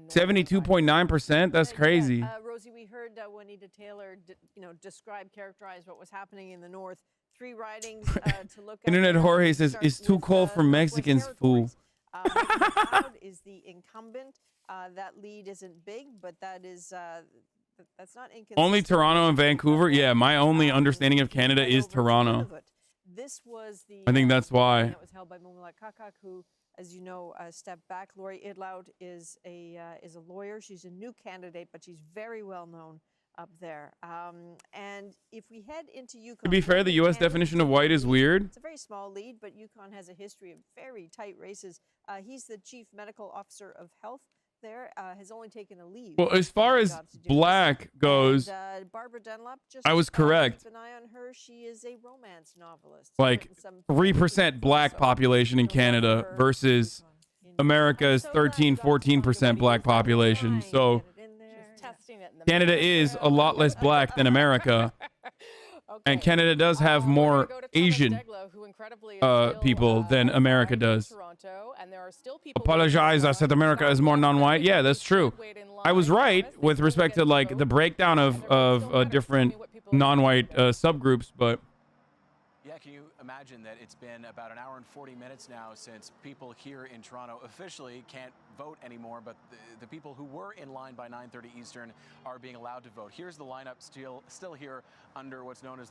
72.9%. That's crazy. Rosie, we heard Juanita Taylor, characterize what was happening in the north. 3 ridings to look at. Internet Jorge says it's too cold for Mexicans, fool. Is the incumbent. That lead isn't big, but that is that's not inconsistent. Only Toronto and Vancouver. Yeah, my only understanding of Canada is Toronto. This was the. I think that's why. That was held by Mumula Kakak, who, as you know, stepped back. Lori Idloud is a lawyer. She's a new candidate, but she's very well known up there. And if we head into Yukon... To be fair, the U.S. definition of white is weird. It's a very small lead, but Yukon has a history of very tight races. He's the chief medical officer of health there, has only taken a leave. Well, as far as black goes, and, Barbara Dunlop, just I was correct. Keep an eye on her. She is a romance novelist. Like 3% black population in Canada versus America's 13-14% black population. So Canada is a lot less black than America. And Canada does have more Asian people than America does. Apologize, I said America is more non-white. Yeah, that's true. I was right with respect to like the breakdown of different non-white subgroups, but... Yeah, can you imagine that it's been about an hour and 40 minutes now since people here in Toronto officially can't vote anymore, but the people who were in line by 9:30 Eastern are being allowed to vote. Here's the lineup still here under what's known as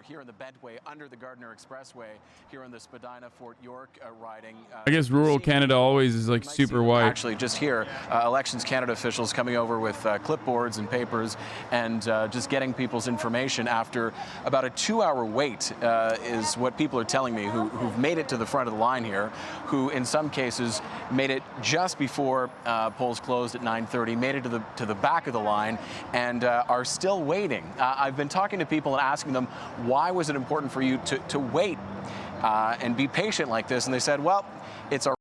here in the Bentway, under the Gardiner Expressway, here in the Spadina-Fort York riding. I guess rural Canada always is like super white. Actually, just here, Elections Canada officials coming over with clipboards and papers and just getting people's information after about a 2-hour wait is what people are telling me who've made it to the front of the line here, who in some cases made it just before polls closed at 9:30, made it to the back of the line, and are still waiting. I've been talking to people and asking them, why was it important for you to wait and be patient like this? And they said, well, it's our...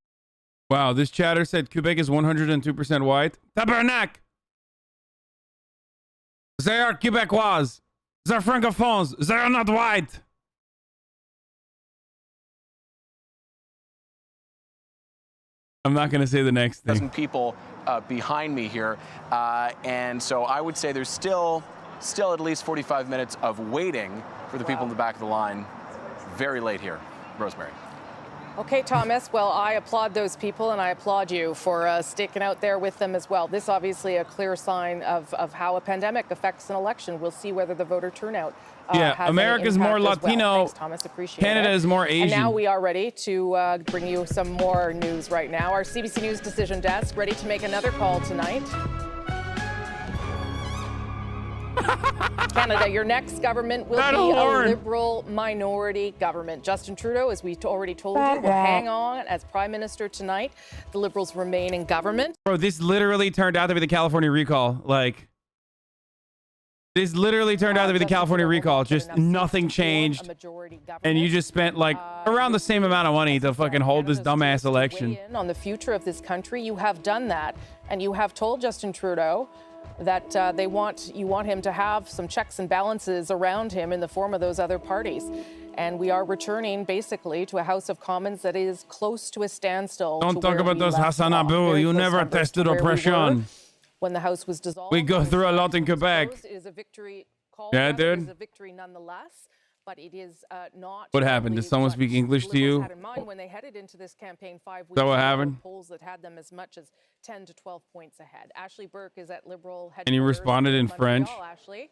Wow, this chatter said Quebec is 102% white. Tabarnak! They are Quebecois. They are francophones. They are not white. I'm not going to say the next thing. People behind me here, and so I would say there's still still at least 45 minutes of waiting for the people in the back of the line. Very late here. Rosemary. Okay, Thomas. Well, I applaud those people, and I applaud you for sticking out there with them as well. This obviously a clear sign of how a pandemic affects an election. We'll see whether the voter turnout has America's any more impact as well. Latino. Thanks, Thomas. Appreciate Canada it. is more Asian. And now we are ready to bring you some more news right now. Our CBC News Decision Desk ready to make another call tonight. Canada, your next government will be a Liberal minority government. Justin Trudeau, as we already told you, will hang on as Prime Minister tonight. The Liberals remain in government. Bro, this literally turned out to be the California recall. Like, this literally turned out to be the California recall. Just nothing changed. And you just spent like around the same amount of money to fucking hold this dumbass election. On the future of this country, you have done that. And you have told Justin Trudeau that you want him to have some checks and balances around him in the form of those other parties. And we are returning basically to a House of Commons that is close to a standstill. Don't talk about those Hasan Abu. You never tested oppression. When the House was dissolved. We go through a lot in Quebec. It is a victory call. Yeah, It dude. is a victory nonetheless. But it is not. What happened? Did someone speak English to you? Had in mind when they headed into this campaign 5 weeks Is that what ago, happened? polls that had them as much as 10 to 12 points ahead. Ashley Burke is at Liberal headquarters. And you responded in French. Ashley.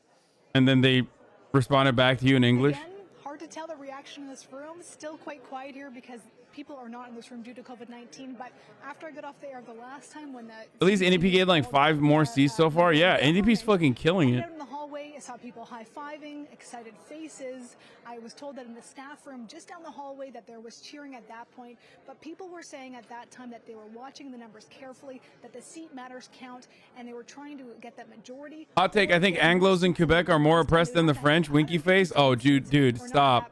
And then they responded back to you in English. Again, hard to tell the reaction in this room. Still quite quiet here because people are not in this room due to COVID-19. But after I got off the air the last time when the At least NDP gave like 5 more seats so far. Yeah, NDP's fucking killing it. out in the hallway, I saw people high-fiving, excited faces. I was told that in the staff room just down the hallway that there was cheering at that point. But people were saying at that time that they were watching the numbers carefully, that the seat matters count, and they were trying to get that majority. Hot take, I think Anglos in Quebec are more oppressed than the French. Winky face. Oh, dude, stop.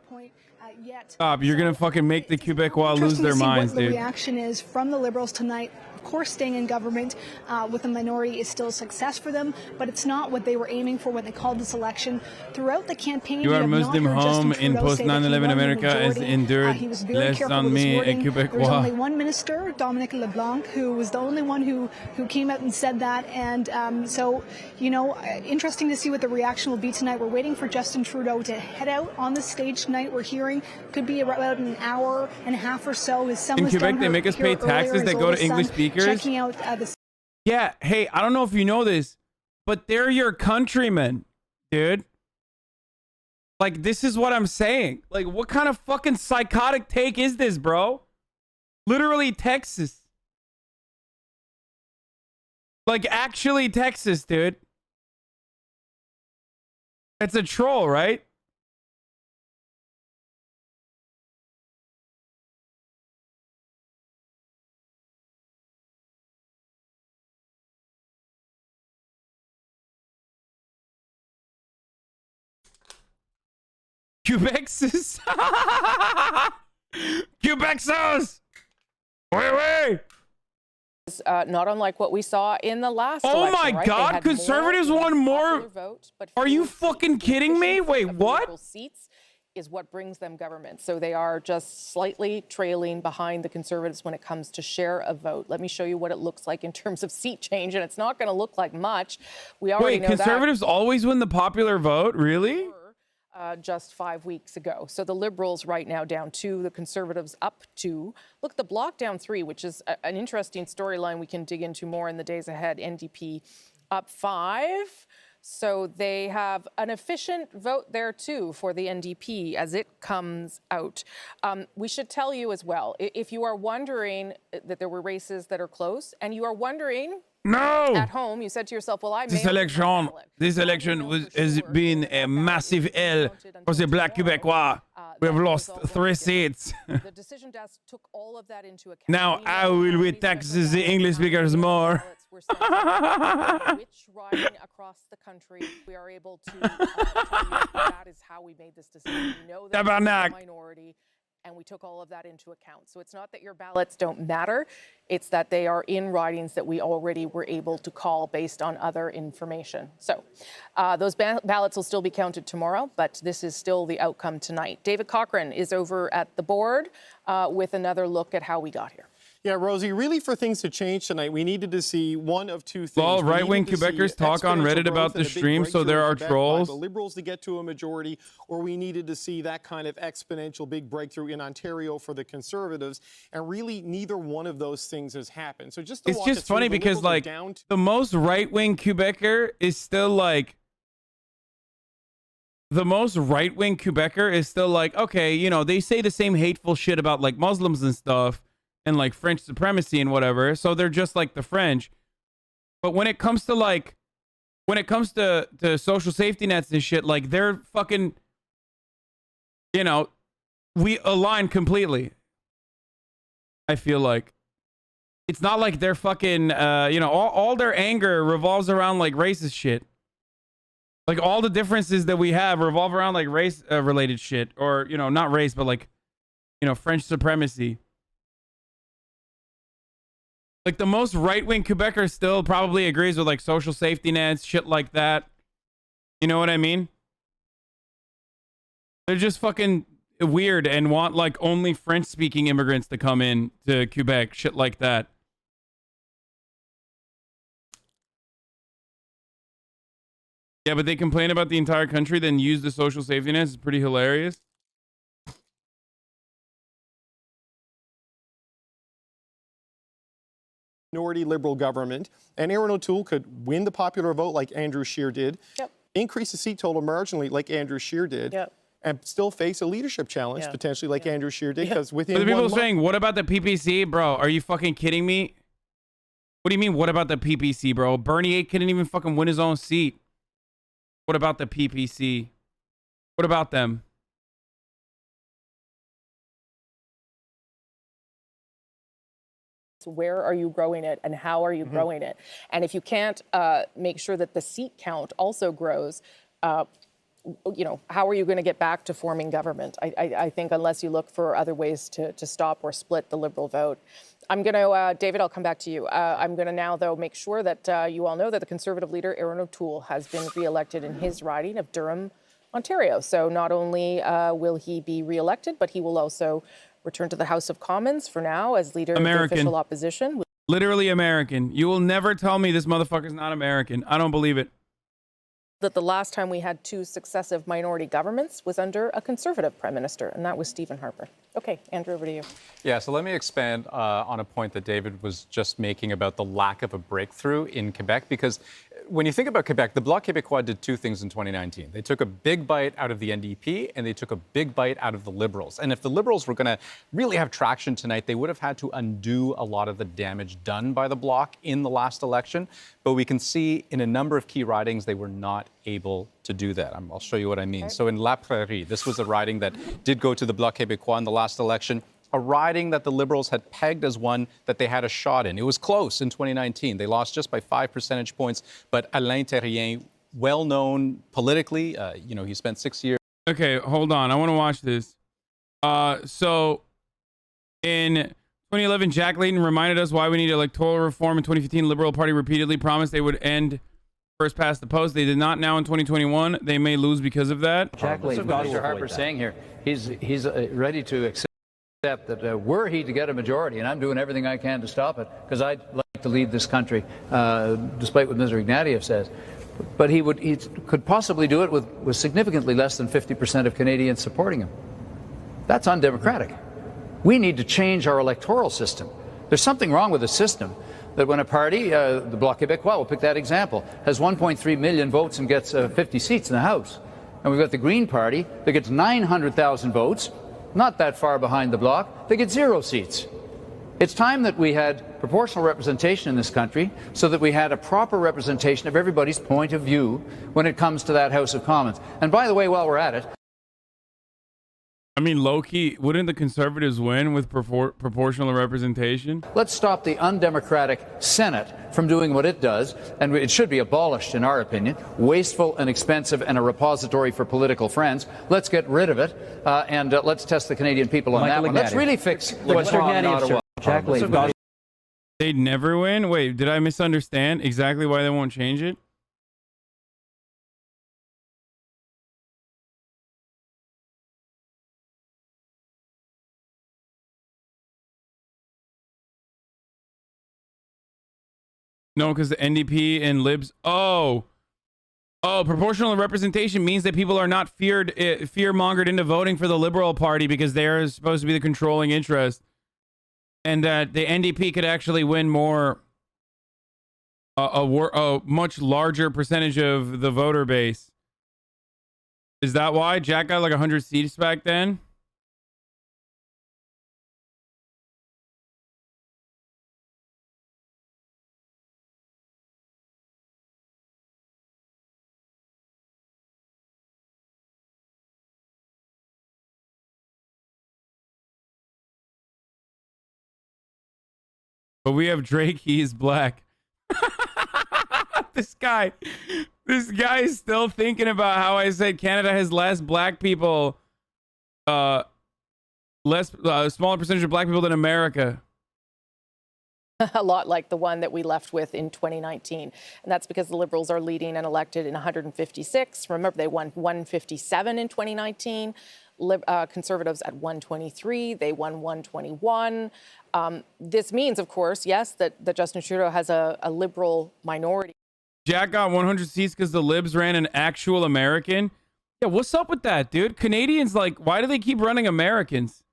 Stop. You're going to fucking make the Quebecois lose their minds, What the dude. reaction is from the Liberals tonight. Of course, staying in government with a minority is still a success for them, but it's not what they were aiming for when they called this election. Throughout the campaign, Your we have Muslim not heard home Justin in Trudeau say that he post-9/11 won the America has majority. endured He was very less careful on with his me, a wording. There was Quebecois. only one minister, Dominic LeBlanc, who was the only one who came out and said that. And so, interesting to see what the reaction will be tonight. We're waiting for Justin Trudeau to head out on the stage tonight. We're hearing could be about an hour and a half or so. His son In was Quebec, down they make us here pay earlier, taxes his that go to oldest English son speakers. Checking out the Yeah, hey, I don't know if you know this, but they're your countrymen, dude. Like, this is what I'm saying. Like, what kind of fucking psychotic take is this, bro? Literally Texas. Like, actually Texas, dude. It's a troll, right? Quebec sauce. Quebec sauce. Wait. Not unlike what we saw in the last Oh election, my right? They God, had conservatives more won more. vote, but Are you fewer fucking kidding me? Wait, what? Seats is what brings them government. So they are just slightly trailing behind the Conservatives when it comes to share of vote. Let me show you what it looks like in terms of seat change, and it's not going to look like much. We already Wait, know conservatives always win the popular vote? Really? just 5 weeks ago. So the Liberals right now down 2, the Conservatives up 2. Look, the Bloc down 3, which is an interesting storyline we can dig into more in the days ahead. NDP up 5. So they have an efficient vote there, too, for the NDP as it comes out. We should tell you as well, if you are wondering that there were races that are close, and you are wondering at home, you said to yourself, well, This election has been a massive L for the Black Quebecois. We have lost 3 seats. The decision desk took all of that into account. Now I will we tax the English speakers more. Which riding across the country we are able to tell you that is how we made this decision. We know that we're a minority, and we took all of that into account. So it's not that your ballots don't matter, it's that they are in ridings that we already were able to call based on other information. So those ballots will still be counted tomorrow, but this is still the outcome tonight. David Cochrane is over at the board with another look at how we got here. Yeah, Rosie, really for things to change tonight, we needed to see one of two things. Well, We right-wing needed to see Quebecers talk on exponential Reddit about growth the and a big stream, so breakthrough there in are Quebec trolls. by the Liberals to get to a majority, or we needed to see that kind of exponential big breakthrough in Ontario for the Conservatives. And really, neither one of those things has happened. So just to It's walk us just through, funny the because, Liberals are like, down to the most right-wing Quebecer is still like, okay, you know, they say the same hateful shit about like Muslims and stuff and like French supremacy and whatever. So they're just like the French. But when it comes to social safety nets and shit, like they're fucking, you know, we align completely. I feel like it's not like they're fucking, you know, all their anger revolves around like racist shit. Like all the differences that we have revolve around like race related shit, or, you know, not race, but like, you know, French supremacy. Like the most right-wing Quebecer still probably agrees with like social safety nets, shit like that. You know what I mean? They're just fucking weird and want like only French-speaking immigrants to come in to Quebec, shit like that. Yeah, but they complain about the entire country, then use the social safety nets. It's pretty hilarious. minority Liberal government, and Erin O'Toole could win the popular vote like Andrew Scheer did, increase the seat total marginally like Andrew Scheer did, and still face a leadership challenge potentially like Andrew Scheer did, because within But the people 1 month, saying, what about the PPC? Bro, are you fucking kidding me? What do you mean, what about the PPC, bro? Bernier couldn't even fucking win his own seat. What about the PPC? What about them? Where are you growing it and how are you growing it? And if you can't make sure that the seat count also grows, you know, how are you going to get back to forming government? I think unless you look for other ways to stop or split the Liberal vote. I'm going to, David, I'll come back to you. I'm going to now, though, make sure that you all know that the Conservative leader, Erin O'Toole, has been re-elected in his riding of Durham, Ontario. So not only will he be re-elected, but he will also return to the House of Commons for now as leader of the official opposition. Literally American. You will never tell me this motherfucker's not American. I don't believe it. That the last time we had 2 successive minority governments was under a Conservative Prime Minister, and that was Stephen Harper. Okay, Andrew, over to you. Yeah, so let me expand on a point that David was just making about the lack of a breakthrough in Quebec, because when you think about Quebec, the Bloc Québécois did 2 things in 2019. They took a big bite out of the NDP, and they took a big bite out of the Liberals. And if the Liberals were going to really have traction tonight, they would have had to undo a lot of the damage done by the Bloc in the last election. But we can see in a number of key ridings, they were not able to do that. I'll show you what I mean. So in La Prairie, this was a riding that did go to the Bloc Québécois in the last election, a riding that the Liberals had pegged as one that they had a shot in. It was close in 2019. They lost just by 5 percentage points, but Alain Terrien, well known politically, you know, he spent 6 years. Okay, hold on. I want to watch this. So in 2011, Jack Layton reminded us why we need electoral reform. In 2015, Liberal Party repeatedly promised they would end first past the post. They did not. Now in 2021, they may lose because of that. Jack Layton, Mr. Harper saying here, he's ready to accept that were he to get a majority, and I'm doing everything I can to stop it, because I'd like to lead this country, despite what Mr. Ignatieff says. But he could possibly do it with significantly less than 50% of Canadians supporting him. That's undemocratic. We need to change our electoral system. There's something wrong with the system that when a party, the Bloc Québécois, we'll pick that example, has 1.3 million votes and gets 50 seats in the House. And we've got the Green Party that gets 900,000 votes, not that far behind the Bloc, they get 0 seats. It's time that we had proportional representation in this country so that we had a proper representation of everybody's point of view when it comes to that House of Commons. And by the way, while we're at it, I mean, low-key, wouldn't the Conservatives win with proportional representation? let's stop the undemocratic Senate from doing what it does, and it should be abolished, in our opinion. Wasteful and expensive and a repository for political friends. Let's get rid of it, and let's test the Canadian people on that one. Let's really fix what's wrong in Ottawa. Jack Layton. They'd never win? Wait, did I misunderstand exactly why they won't change it? No, because the NDP and Libs. Oh, proportional representation means that people are not fear-mongered into voting for the Liberal Party because they're supposed to be the controlling interest, and that the NDP could actually win more, a much larger percentage of the voter base. Is that why Jack got like 100 seats back then? But we have Drake. He's black. This guy is still thinking about how I said Canada has less black people, smaller percentage of black people than America. A lot like the one that we left with in 2019. And that's because the Liberals are leading and elected in 156. Remember, they won 157 in 2019. Conservatives at 123. They won 121. This means, of course, yes, that Justin Trudeau has a Liberal minority. Jack got 100 seats because the Libs ran an actual American. Yeah, what's up with that, dude? Canadians, like, why do they keep running Americans?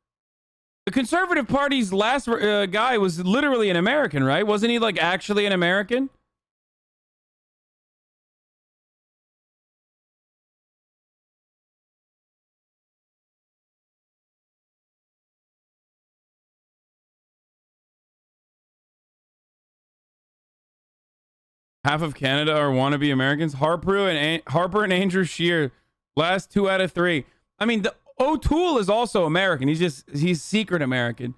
The Conservative Party's last guy was literally an American, right? Wasn't he, like, actually an American? Half of Canada are wannabe Americans. Harper and Andrew Scheer, last 2 out of 3. I mean, the O'Toole is also American. He's secret American.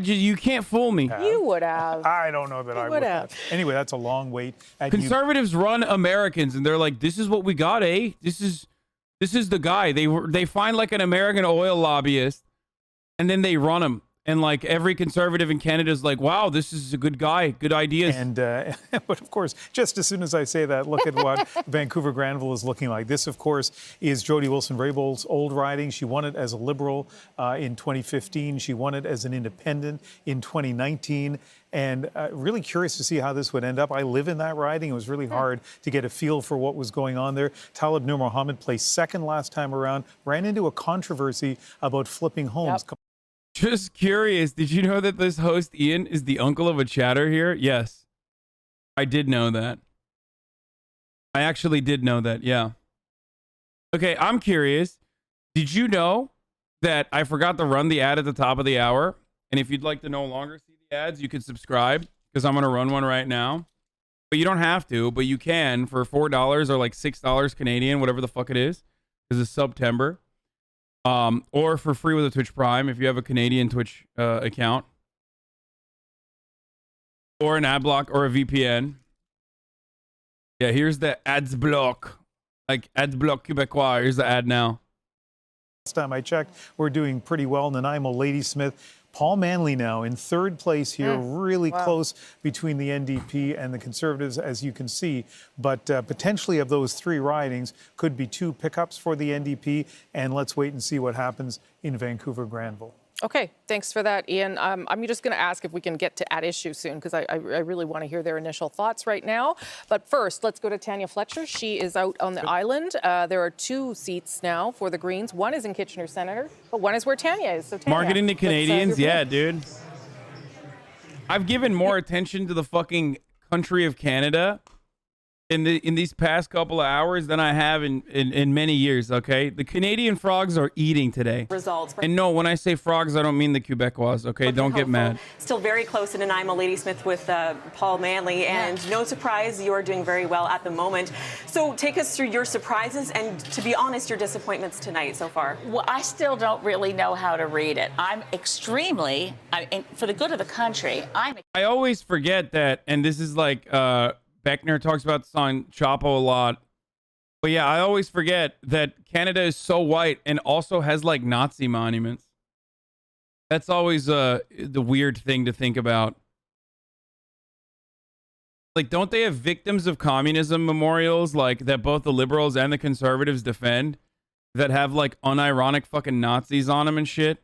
You can't fool me. You would have. I don't know that I would have. Anyway, that's a long wait. Conservatives run Americans, and they're like, "This is what we got, eh? This is the guy." They find like an American oil lobbyist, and then they run him. And like every conservative in Canada is like, wow, this is a good guy, good ideas. And but of course, just as soon as I say that, look at what Vancouver Granville is looking like. This, of course, is Jody Wilson-Raybould's old riding. She won it as a Liberal in 2015. She won it as an Independent in 2019. And really curious to see how this would end up. I live in that riding. It was really hard to get a feel for what was going on there. Talib Nur Mohammed placed second last time around, ran into a controversy about flipping homes. Yep. Just curious, did you know that this host, Ian, is the uncle of a chatter here? Yes. I did know that. I actually did know that, yeah. Okay, I'm curious. Did you know that I forgot to run the ad at the top of the hour? And if you'd like to no longer see the ads, you can subscribe, because I'm going to run one right now. But you don't have to, but you can for $4 or like $6 Canadian, whatever the fuck it is, because it's September. Or for free with a Twitch Prime if you have a Canadian Twitch account, or an ad block or a VPN. Yeah, here's the ads block, like ads block Quebecois. Here's the ad now. Last time I checked, we're doing pretty well. Nanaimo Ladysmith. Paul Manley now in third place here, really close between the NDP and the Conservatives, as you can see. But potentially of those 3 ridings could be 2 pickups for the NDP. And let's wait and see what happens in Vancouver Granville. Okay, thanks for that, Ian. I'm just going to ask if we can get to at issue soon, because I really want to hear their initial thoughts right now. But first, let's go to Tanya Fletcher. She is out on the island. There are 2 seats now for the Greens. One is in Kitchener Centre, but one is where Tanya is. So Tanya, marketing to Canadians, yeah, dude. I've given more attention to the fucking country of Canada in these past couple of hours than I have in many years, okay? The Canadian frogs are eating today. Results. And no, when I say frogs, I don't mean the Quebecois, okay? Don't get mad. Still very close in Nanaimo Ladysmith with Paul Manley, and no surprise, you're doing very well at the moment. So take us through your surprises and, to be honest, your disappointments tonight so far. Well, I still don't really know how to read it. I'm extremely, for the good of the country, I always forget that, and this is like, Beckner talks about this on Chapo a lot. But yeah, I always forget that Canada is so white and also has like Nazi monuments. That's always the weird thing to think about. Like, don't they have victims of communism memorials like that both the Liberals and the Conservatives defend that have like unironic fucking Nazis on them and shit,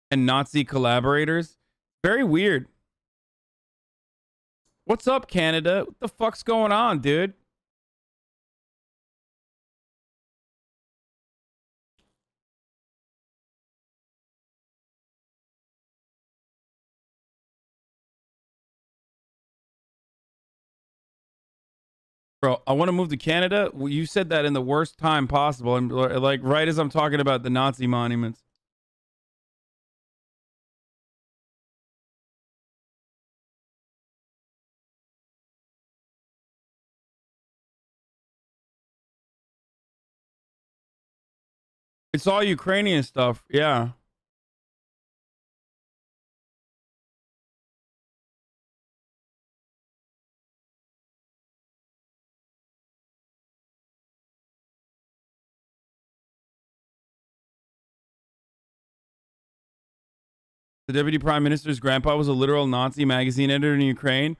and Nazi collaborators? Very weird. What's up, Canada? What the fuck's going on, dude? Bro, I want to move to Canada. Well, you said that in the worst time possible. And like right as I'm talking about the Nazi monuments. It's all Ukrainian stuff. Yeah. The deputy prime minister's grandpa was a literal Nazi magazine editor in Ukraine,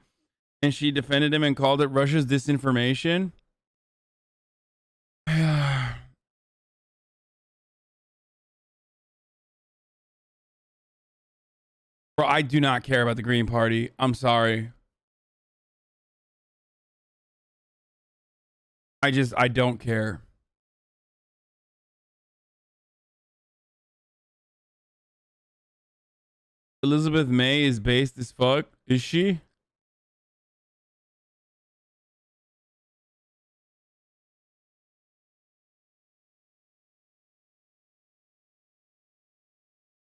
and she defended him and called it Russia's disinformation. Bro, I do not care about the Green Party. I'm sorry. I don't care. Elizabeth May is based as fuck. Is she?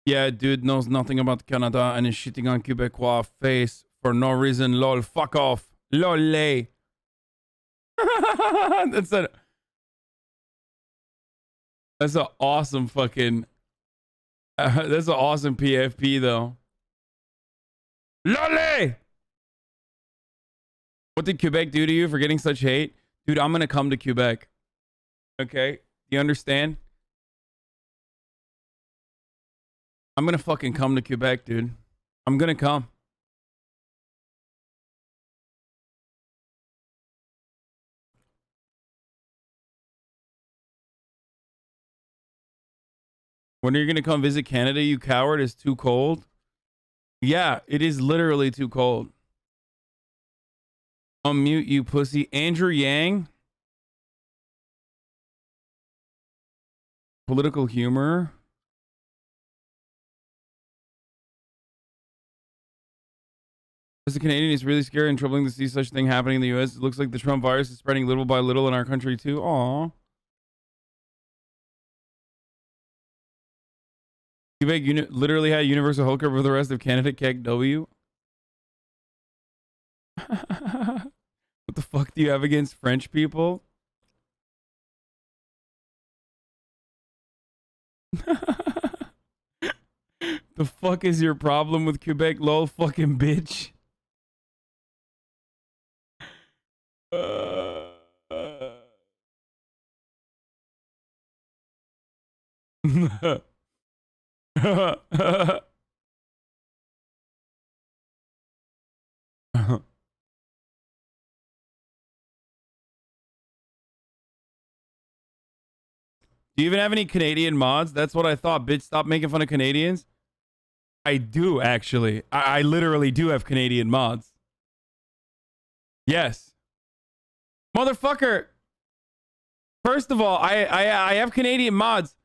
Yeah, dude knows nothing about Canada and is shitting on Quebecois face for no reason. Lol. Fuck off. Lol. That's an awesome fucking. That's an awesome PFP though. Lolly! What did Quebec do to you for getting such hate? Dude, I'm gonna come to Quebec. Okay? You understand? I'm gonna fucking come to Quebec, dude. I'm gonna come. When are you gonna come visit Canada, you coward? It's too cold. Yeah, it is literally too cold. Unmute you pussy. Andrew Yang. Political humor. As a Canadian, it's really scary and troubling to see such thing happening in the U.S. It looks like the Trump virus is spreading little by little in our country too. Aww. Quebec literally had universal healthcare for the rest of Canada. Keck W. What the fuck do you have against French people? The fuck is your problem with Quebec, lol, fucking bitch? Do you even have any Canadian mods? That's what I thought. Bitch, stop making fun of Canadians. I do, actually. I literally do have Canadian mods. Yes. Motherfucker. First of all, I have Canadian mods.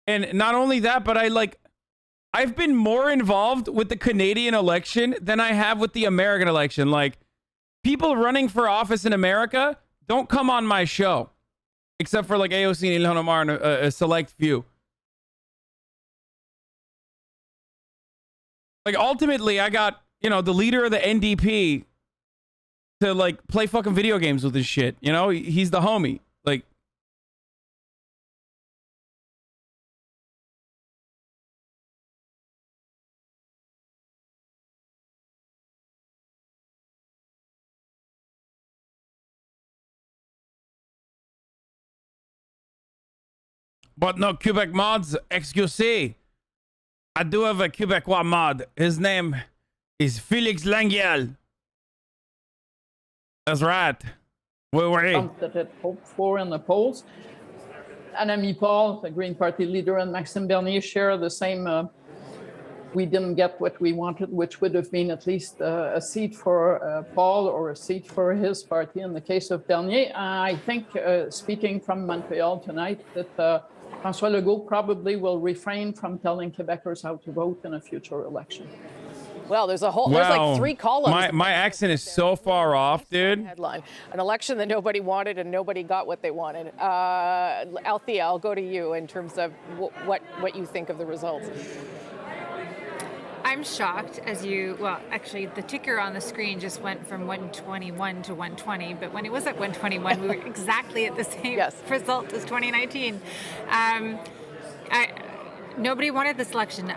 And not only that, but I've been more involved with the Canadian election than I have with the American election. Like, people running for office in America don't come on my show. Except for like AOC and Ilhan Omar and a select few. Like, ultimately, I got, you know, the leader of the NDP to like play fucking video games with his shit. You know, he's the homie. Like, but no Quebec mods, excusez. I do have a Quebecois mod. His name is Felix Langiel. That's right. That had hoped for in the polls. Anami Paul, the Green Party leader, and Maxime Bernier share the same we didn't get what we wanted, which would have been at least a seat for Paul or a seat for his party in the case of Bernier. I think, speaking from Montreal tonight, that François Legault probably will refrain from telling Quebecers how to vote in a future election. Well, there's there's Wow. like 3 columns. My accent is so far off, dude. Headline: an election that nobody wanted and nobody got what they wanted. Althea, I'll go to you in terms of what you think of the results. I'm shocked well, actually the ticker on the screen just went from 121 to 120, but when it was at 121, we were exactly at the same result as 2019. Nobody wanted this election.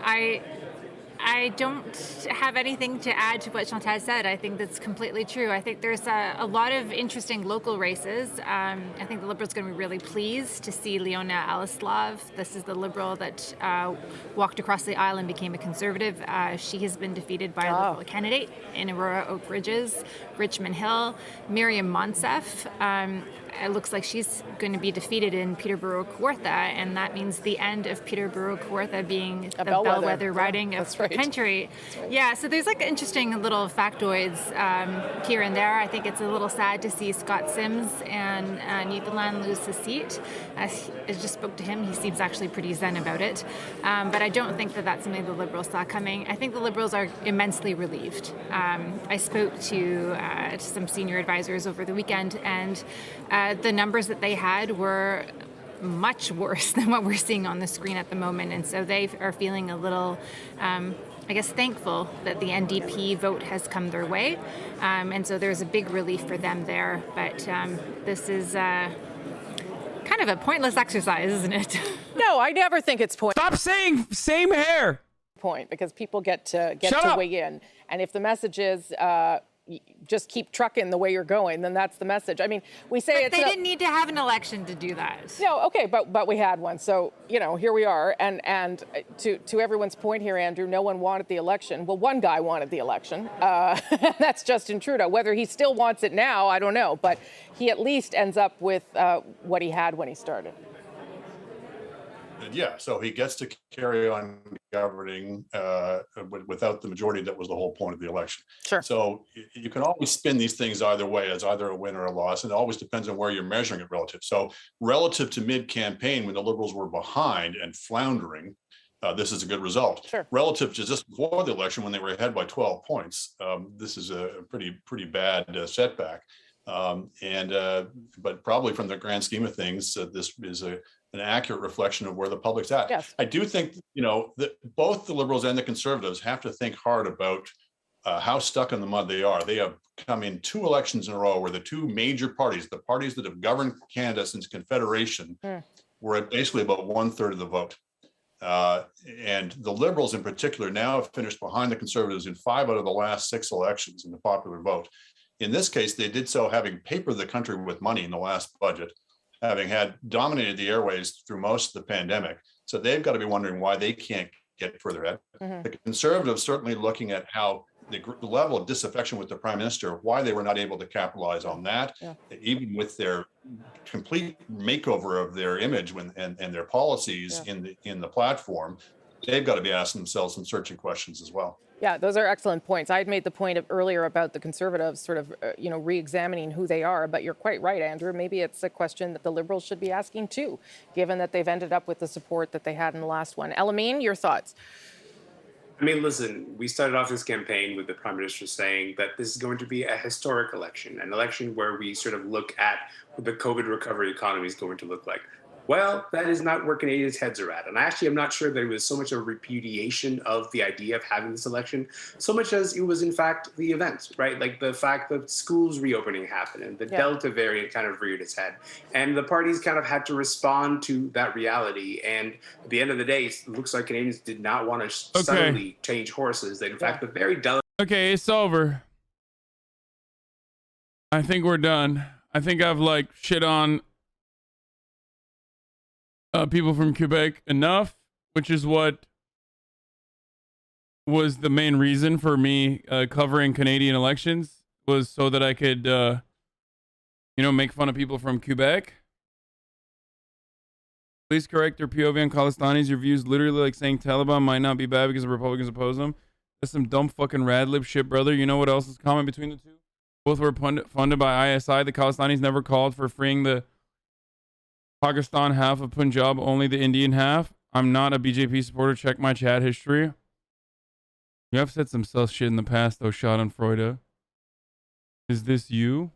I don't have anything to add to what Chantal said. I think that's completely true. I think there's a lot of interesting local races. I think the Liberals are going to be really pleased to see Leona Alislav. This is the Liberal that walked across the aisle and became a Conservative. She has been defeated by a Liberal candidate in Aurora Oak Ridges, Richmond Hill. Miriam Monsef. It looks like she's going to be defeated in Peterborough-Kawartha, and that means the end of Peterborough-Kawartha being the bellwether riding of the country. Right. Yeah, so there's like interesting little factoids here and there. I think it's a little sad to see Scott Sims and Newfoundland lose his seat. I just spoke to him. He seems actually pretty zen about it. But I don't think that that's something the Liberals saw coming. I think the Liberals are immensely relieved. I spoke to some senior advisors over the weekend, and the numbers that they had were much worse than what we're seeing on the screen at the moment. And so they are feeling a little, I guess, thankful that the NDP vote has come their way. And so there's a big relief for them there. But this is kind of a pointless exercise, isn't it? No, I never think it's pointless. Stop saying same hair. Point, because people get to weigh in. And if the message is just keep trucking the way you're going, then that's the message. I mean, we say but they didn't need to have an election to do that. No, okay, but we had one. So, here we are. And to everyone's point here, Andrew, no one wanted the election. Well, one guy wanted the election. That's Justin Trudeau. Whether he still wants it now, I don't know. But he at least ends up with what he had when he started. Yeah, so he gets to carry on governing without the majority. That was the whole point of the election. Sure. So you can always spin these things either way, as either a win or a loss, and it always depends on where you're measuring it relative. So relative to mid-campaign, when the Liberals were behind and floundering, this is a good result. Sure. Relative to just before the election, when they were ahead by 12 points, this is a pretty bad setback. But probably from the grand scheme of things, this is an accurate reflection of where the public's at. Yes. I do think, that both the Liberals and the Conservatives have to think hard about how stuck in the mud they are. They have come in 2 elections in a row where the 2 major parties, the parties that have governed Canada since Confederation, were at basically about 1/3 of the vote. And the Liberals in particular now have finished behind the Conservatives in 5 out of the last 6 elections in the popular vote. In this case, they did so having papered the country with money in the last budget, having had dominated the airways through most of the pandemic. So they've got to be wondering why they can't get further ahead. The Conservatives certainly looking at how the level of disaffection with the Prime Minister, why they were not able to capitalize on that, even with their complete makeover of their image and their policies in the platform. They've got to be asking themselves some searching questions as well. Yeah, those are excellent points. I had made the point earlier about the Conservatives sort of, re-examining who they are, but you're quite right, Andrew. Maybe it's a question that the Liberals should be asking too, given that they've ended up with the support that they had in the last one. Elamine, your thoughts? I mean, listen, we started off this campaign with the Prime Minister saying that this is going to be a historic election, an election where we sort of look at what the COVID recovery economy is going to look like. Well, that is not where Canadians' heads are at. And actually, I'm not sure that it was so much a repudiation of the idea of having this election, so much as it was, in fact, the event, right? Like the fact that schools reopening happened and the Delta variant kind of reared its head. And the parties kind of had to respond to that reality. And at the end of the day, it looks like Canadians did not want to suddenly change horses. That, in fact, the very delicate... Okay, it's over. I think we're done. I think I've shit on people from Quebec enough, which is what was the main reason for me covering Canadian elections, was so that I could, make fun of people from Quebec. Please correct your POV on Khalistanis. Your views literally like saying Taliban might not be bad because the Republicans oppose them. That's some dumb fucking radlib shit, brother. You know what else is common between the two? Both were funded by ISI. The Khalistanis never called for freeing the Pakistan half of Punjab, only the Indian half. I'm not a BJP supporter. Check my chat history. You have said some sus shit in the past, though, Schadenfreude. Is this you?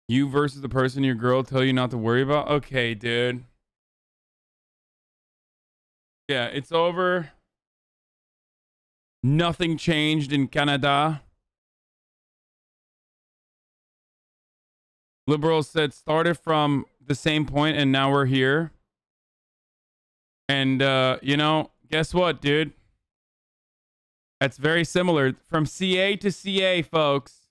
You versus the person your girl tell you not to worry about? Okay, dude. Yeah, it's over. Nothing changed in Canada. Liberals said started from the same point and now we're here. And, you know, guess what, dude? That's very similar. From CA to CA, folks.